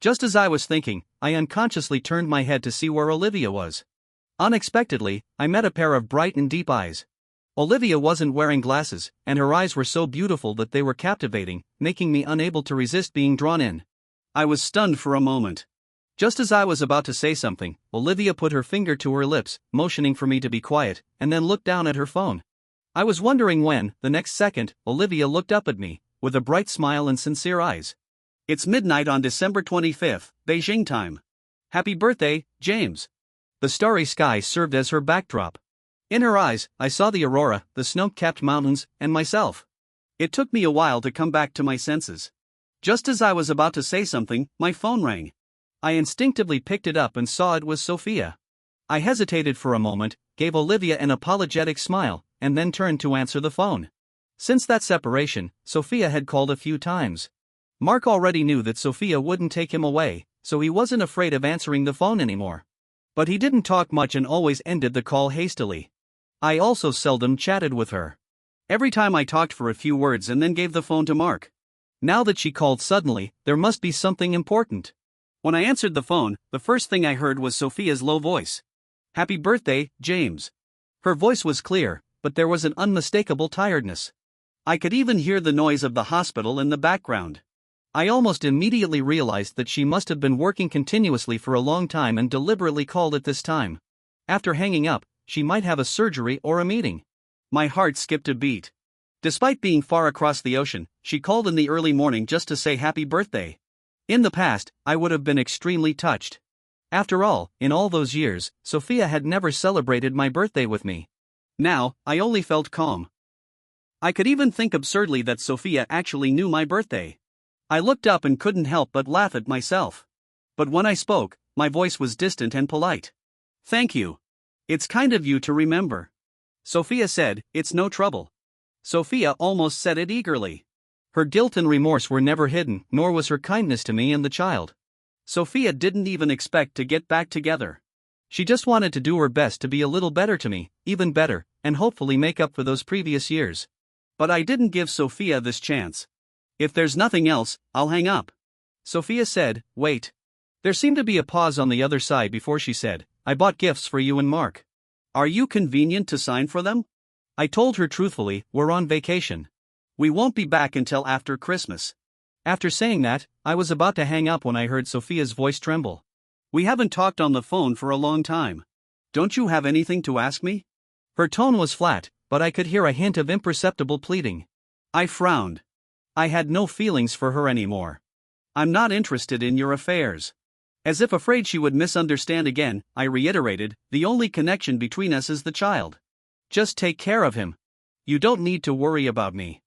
Just as I was thinking, I unconsciously turned my head to see where Olivia was. Unexpectedly, I met a pair of bright and deep eyes. Olivia wasn't wearing glasses, and her eyes were so beautiful that they were captivating, making me unable to resist being drawn in. I was stunned for a moment. Just as I was about to say something, Olivia put her finger to her lips, motioning for me to be quiet, and then looked down at her phone. I was wondering when, the next second, Olivia looked up at me, with a bright smile and sincere eyes. "It's midnight on December 25th, Beijing time. Happy birthday, James." The starry sky served as her backdrop. In her eyes, I saw the aurora, the snow-capped mountains, and myself. It took me a while to come back to my senses. Just as I was about to say something, my phone rang. I instinctively picked it up and saw it was Sophia. I hesitated for a moment, gave Olivia an apologetic smile, and then turned to answer the phone. Since that separation, Sophia had called a few times. Mark already knew that Sophia wouldn't take him away, so he wasn't afraid of answering the phone anymore. But he didn't talk much and always ended the call hastily. I also seldom chatted with her. Every time I talked for a few words and then gave the phone to Mark. Now that she called suddenly, there must be something important. When I answered the phone, the first thing I heard was Sophia's low voice. "Happy birthday, James." Her voice was clear, but there was an unmistakable tiredness. I could even hear the noise of the hospital in the background. I almost immediately realized that she must have been working continuously for a long time and deliberately called at this time. After hanging up, she might have a surgery or a meeting. My heart skipped a beat. Despite being far across the ocean, she called in the early morning just to say happy birthday. In the past, I would have been extremely touched. After all, in all those years, Sophia had never celebrated my birthday with me. Now, I only felt calm. I could even think absurdly that Sophia actually knew my birthday. I looked up and couldn't help but laugh at myself. But when I spoke, my voice was distant and polite. "Thank you. It's kind of you to remember." Sophia said, "It's no trouble." Sophia almost said it eagerly. Her guilt and remorse were never hidden, nor was her kindness to me and the child. Sophia didn't even expect to get back together. She just wanted to do her best to be a little better to me, even better, and hopefully make up for those previous years. But I didn't give Sophia this chance. If there's nothing else, I'll hang up. Sophia said, wait. There seemed to be a pause on the other side before she said, I bought gifts for you and Mark. Are you convenient to sign for them? I told her truthfully, we're on vacation. We won't be back until after Christmas. After saying that, I was about to hang up when I heard Sophia's voice tremble. We haven't talked on the phone for a long time. Don't you have anything to ask me? Her tone was flat, but I could hear a hint of imperceptible pleading. I frowned. I had no feelings for her anymore. I'm not interested in your affairs. As if afraid she would misunderstand again, I reiterated, the only connection between us is the child. Just take care of him. You don't need to worry about me.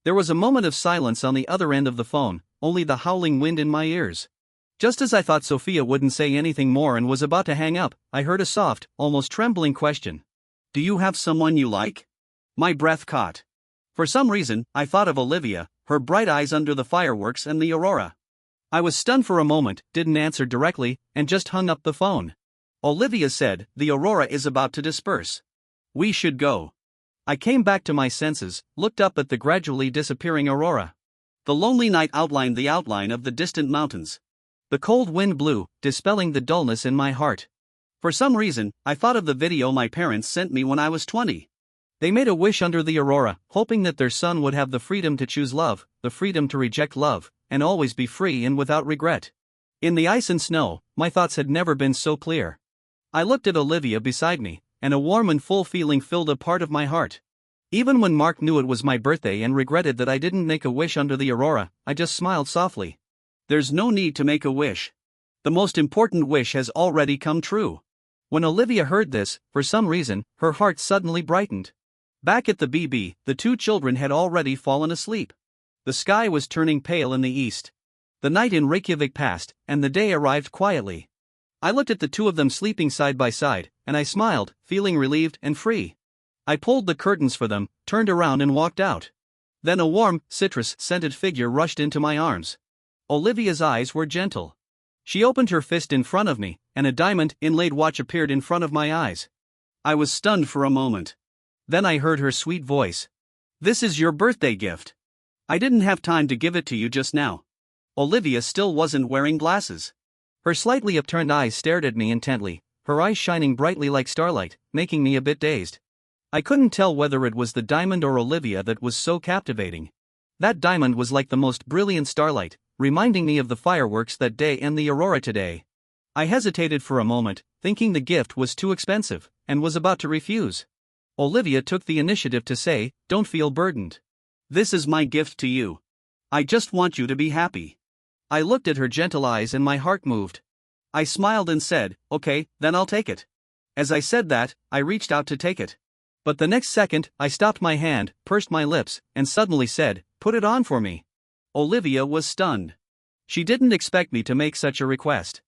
There was a moment of silence on the other end of the phone, only the howling wind in my ears. Just as I thought Sophia wouldn't say anything more and was about to hang up, I heard a soft, almost trembling question. Do you have someone you like? My breath caught. For some reason, I thought of Olivia, her bright eyes under the fireworks and the aurora. I was stunned for a moment, didn't answer directly, and just hung up the phone. Olivia said, the aurora is about to disperse. We should go. I came back to my senses, looked up at the gradually disappearing aurora. The lonely night outlined the outline of the distant mountains. The cold wind blew, dispelling the dullness in my heart. For some reason, I thought of the video my parents sent me when I was 20. They made a wish under the aurora, hoping that their son would have the freedom to choose love, the freedom to reject love, and always be free and without regret. In the ice and snow, my thoughts had never been so clear. I looked at Olivia beside me, and a warm and full feeling filled a part of my heart. Even when Mark knew it was my birthday and regretted that I didn't make a wish under the aurora, I just smiled softly. There's no need to make a wish. The most important wish has already come true. When Olivia heard this, for some reason, her heart suddenly brightened. Back at the BB, the two children had already fallen asleep. The sky was turning pale in the east. The night in Reykjavik passed, and the day arrived quietly. I looked at the two of them sleeping side by side, and I smiled, feeling relieved and free. I pulled the curtains for them, turned around and walked out. Then a warm, citrus-scented figure rushed into my arms. Olivia's eyes were gentle. She opened her fist in front of me, and a diamond-inlaid watch appeared in front of my eyes. I was stunned for a moment. Then I heard her sweet voice. This is your birthday gift. I didn't have time to give it to you just now. Olivia still wasn't wearing glasses. Her slightly upturned eyes stared at me intently, her eyes shining brightly like starlight, making me a bit dazed. I couldn't tell whether it was the diamond or Olivia that was so captivating. That diamond was like the most brilliant starlight, reminding me of the fireworks that day and the aurora today. I hesitated for a moment, thinking the gift was too expensive, and was about to refuse. Olivia took the initiative to say, don't feel burdened. This is my gift to you. I just want you to be happy. I looked at her gentle eyes and my heart moved. I smiled and said, okay, then I'll take it. As I said that, I reached out to take it. But the next second, I stopped my hand, pursed my lips, and suddenly said, put it on for me. Olivia was stunned. She didn't expect me to make such a request.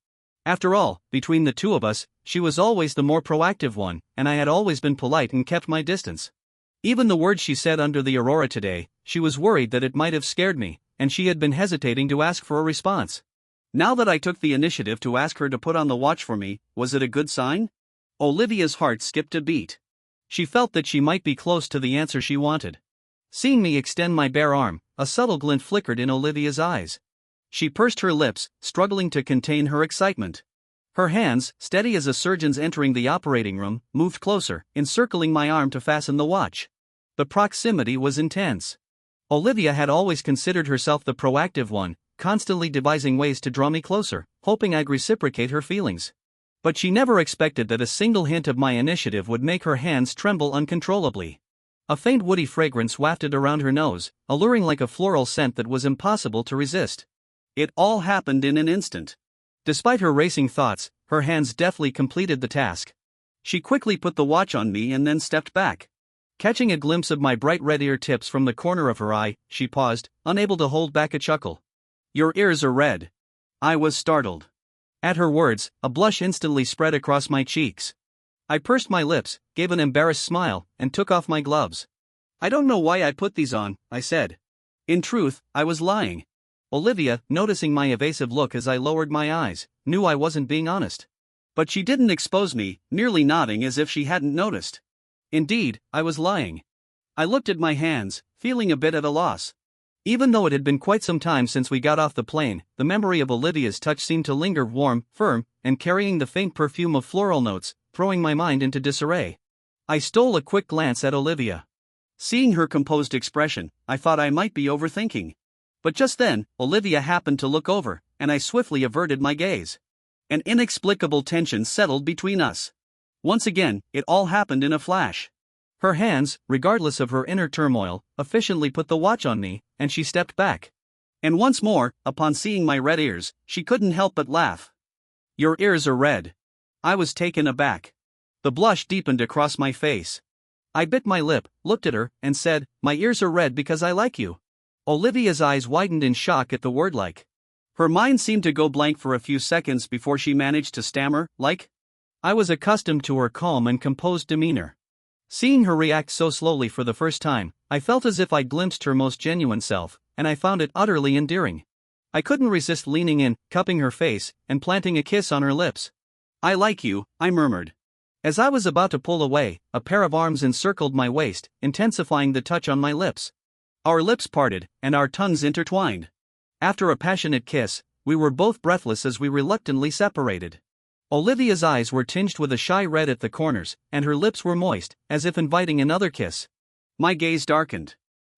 After all, between the two of us, she was always the more proactive one, and I had always been polite and kept my distance. Even the words she said under the aurora today, she was worried that it might have scared me, and she had been hesitating to ask for a response. Now that I took the initiative to ask her to put on the watch for me, was it a good sign? Olivia's heart skipped a beat. She felt that she might be close to the answer she wanted. Seeing me extend my bare arm, a subtle glint flickered in Olivia's eyes. She pursed her lips, struggling to contain her excitement. Her hands, steady as a surgeon's entering the operating room, moved closer, encircling my arm to fasten the watch. The proximity was intense. Olivia had always considered herself the proactive one, constantly devising ways to draw me closer, hoping I'd reciprocate her feelings. But she never expected that a single hint of my initiative would make her hands tremble uncontrollably. A faint woody fragrance wafted around her nose, alluring like a floral scent that was impossible to resist. It all happened in an instant. Despite her racing thoughts, her hands deftly completed the task. She quickly put the watch on me and then stepped back. Catching a glimpse of my bright red ear tips from the corner of her eye, she paused, unable to hold back a chuckle. Your ears are red. I was startled. At her words, a blush instantly spread across my cheeks. I pursed my lips, gave an embarrassed smile, and took off my gloves. I don't know why I put these on, I said. In truth, I was lying. Olivia, noticing my evasive look as I lowered my eyes, knew I wasn't being honest. But she didn't expose me, merely nodding as if she hadn't noticed. Indeed, I was lying. I looked at my hands, feeling a bit at a loss. Even though it had been quite some time since we got off the plane, the memory of Olivia's touch seemed to linger warm, firm, and carrying the faint perfume of floral notes, throwing my mind into disarray. I stole a quick glance at Olivia. Seeing her composed expression, I thought I might be overthinking. But just then, Olivia happened to look over, and I swiftly averted my gaze. An inexplicable tension settled between us. Once again, it all happened in a flash. Her hands, regardless of her inner turmoil, efficiently put the watch on me, and she stepped back. And once more, upon seeing my red ears, she couldn't help but laugh. "Your ears are red." I was taken aback. The blush deepened across my face. I bit my lip, looked at her, and said, "My ears are red because I like you." Olivia's eyes widened in shock at the word "like." Her mind seemed to go blank for a few seconds before she managed to stammer, "Like?" I was accustomed to her calm and composed demeanor. Seeing her react so slowly for the first time, I felt as if I'd glimpsed her most genuine self, and I found it utterly endearing. I couldn't resist leaning in, cupping her face, and planting a kiss on her lips. "I like you," I murmured. As I was about to pull away, a pair of arms encircled my waist, intensifying the touch on my lips. Our lips parted, and our tongues intertwined. After a passionate kiss, we were both breathless as we reluctantly separated. Olivia's eyes were tinged with a shy red at the corners, and her lips were moist, as if inviting another kiss. My gaze darkened.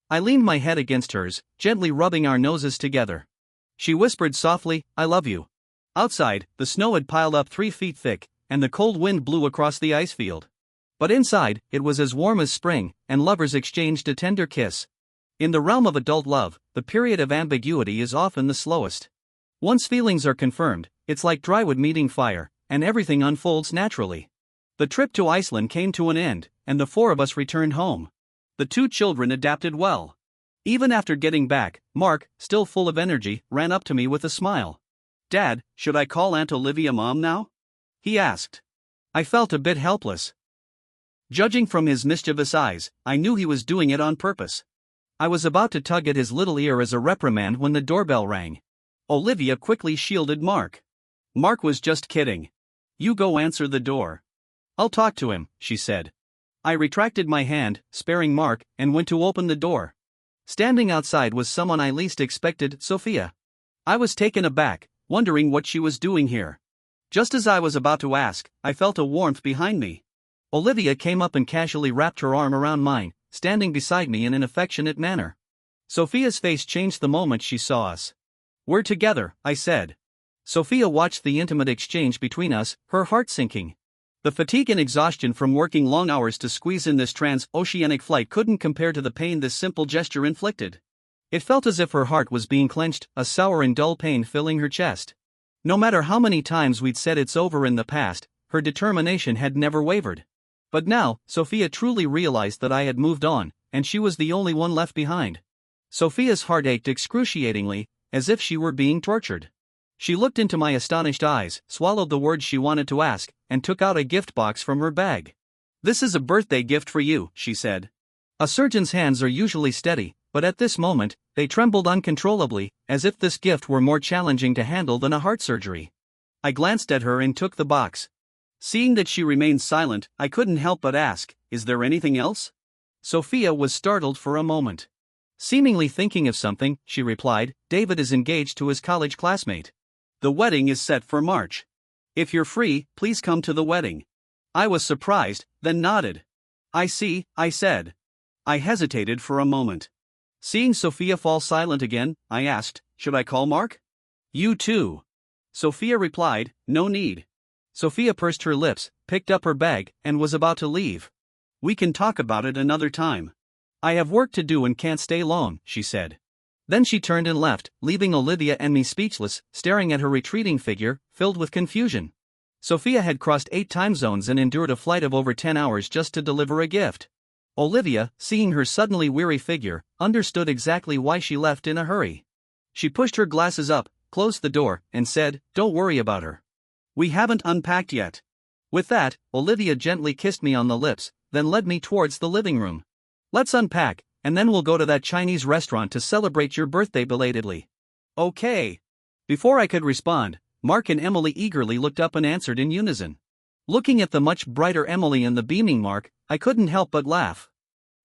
I leaned my head against hers, gently rubbing our noses together. She whispered softly, "I love you." Outside, the snow had piled up 3 feet thick, and the cold wind blew across the ice field. But inside, it was as warm as spring, and lovers exchanged a tender kiss. In the realm of adult love, the period of ambiguity is often the slowest. Once feelings are confirmed, it's like drywood meeting fire, and everything unfolds naturally. The trip to Iceland came to an end, and the 4 of us returned home. The 2 children adapted well. Even after getting back, Mark, still full of energy, ran up to me with a smile. "Dad, should I call Aunt Olivia Mom now?" he asked. I felt a bit helpless. Judging from his mischievous eyes, I knew he was doing it on purpose. I was about to tug at his little ear as a reprimand when the doorbell rang. Olivia quickly shielded Mark. "Mark was just kidding. You go answer the door." "I'll talk to him," she said. I retracted my hand, sparing Mark, and went to open the door. Standing outside was someone I least expected, Sophia. I was taken aback, wondering what she was doing here. Just as I was about to ask, I felt a warmth behind me. Olivia came up and casually wrapped her arm around mine, standing beside me in an affectionate manner. Sophia's face changed the moment she saw us. "We're together," I said. Sophia watched the intimate exchange between us, her heart sinking. The fatigue and exhaustion from working long hours to squeeze in this trans-oceanic flight couldn't compare to the pain this simple gesture inflicted. It felt as if her heart was being clenched, a sour and dull pain filling her chest. No matter how many times we'd said it's over in the past, her determination had never wavered. But now, Sophia truly realized that I had moved on, and she was the only one left behind. Sophia's heart ached excruciatingly, as if she were being tortured. She looked into my astonished eyes, swallowed the words she wanted to ask, and took out a gift box from her bag. "This is a birthday gift for you," she said. A surgeon's hands are usually steady, but at this moment, they trembled uncontrollably, as if this gift were more challenging to handle than a heart surgery. I glanced at her and took the box. Seeing that she remained silent, I couldn't help but ask, "Is there anything else?" Sophia was startled for a moment. Seemingly thinking of something, she replied, "David is engaged to his college classmate. The wedding is set for March. If you're free, please come to the wedding." I was surprised, then nodded. "I see," I said. I hesitated for a moment. Seeing Sophia fall silent again, I asked, "Should I call Mark?" "You too." Sophia replied, "No need." Sophia pursed her lips, picked up her bag, and was about to leave. "We can talk about it another time. I have work to do and can't stay long," she said. Then she turned and left, leaving Olivia and me speechless, staring at her retreating figure, filled with confusion. Sophia had crossed 8 time zones and endured a flight of over 10 hours just to deliver a gift. Olivia, seeing her suddenly weary figure, understood exactly why she left in a hurry. She pushed her glasses up, closed the door, and said, "Don't worry about her. We haven't unpacked yet." With that, Olivia gently kissed me on the lips, then led me towards the living room. "Let's unpack, and then we'll go to that Chinese restaurant to celebrate your birthday belatedly." "Okay." Before I could respond, Mark and Emily eagerly looked up and answered in unison. Looking at the much brighter Emily and the beaming Mark, I couldn't help but laugh.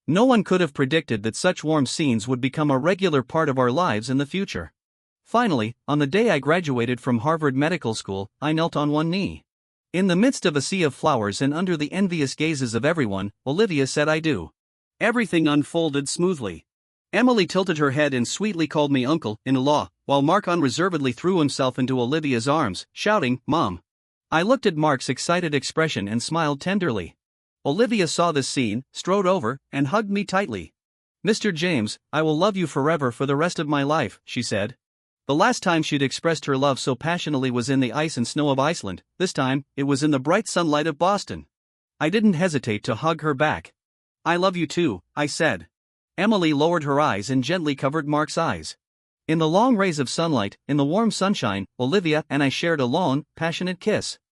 No one could have predicted that such warm scenes would become a regular part of our lives in the future. Finally, on the day I graduated from Harvard Medical School, I knelt on one knee. In the midst of a sea of flowers and under the envious gazes of everyone, Olivia said I do. Everything unfolded smoothly. Emily tilted her head and sweetly called me uncle-in-law, while Mark unreservedly threw himself into Olivia's arms, shouting, "Mom." I looked at Mark's excited expression and smiled tenderly. Olivia saw this scene, strode over, and hugged me tightly. "Mr. James, I will love you forever for the rest of my life," she said. The last time she'd expressed her love so passionately was in the ice and snow of Iceland. This time, it was in the bright sunlight of Boston. I didn't hesitate to hug her back. "I love you too," I said. Emily lowered her eyes and gently covered Mark's eyes. In the long rays of sunlight, in the warm sunshine, Olivia and I shared a long, passionate kiss.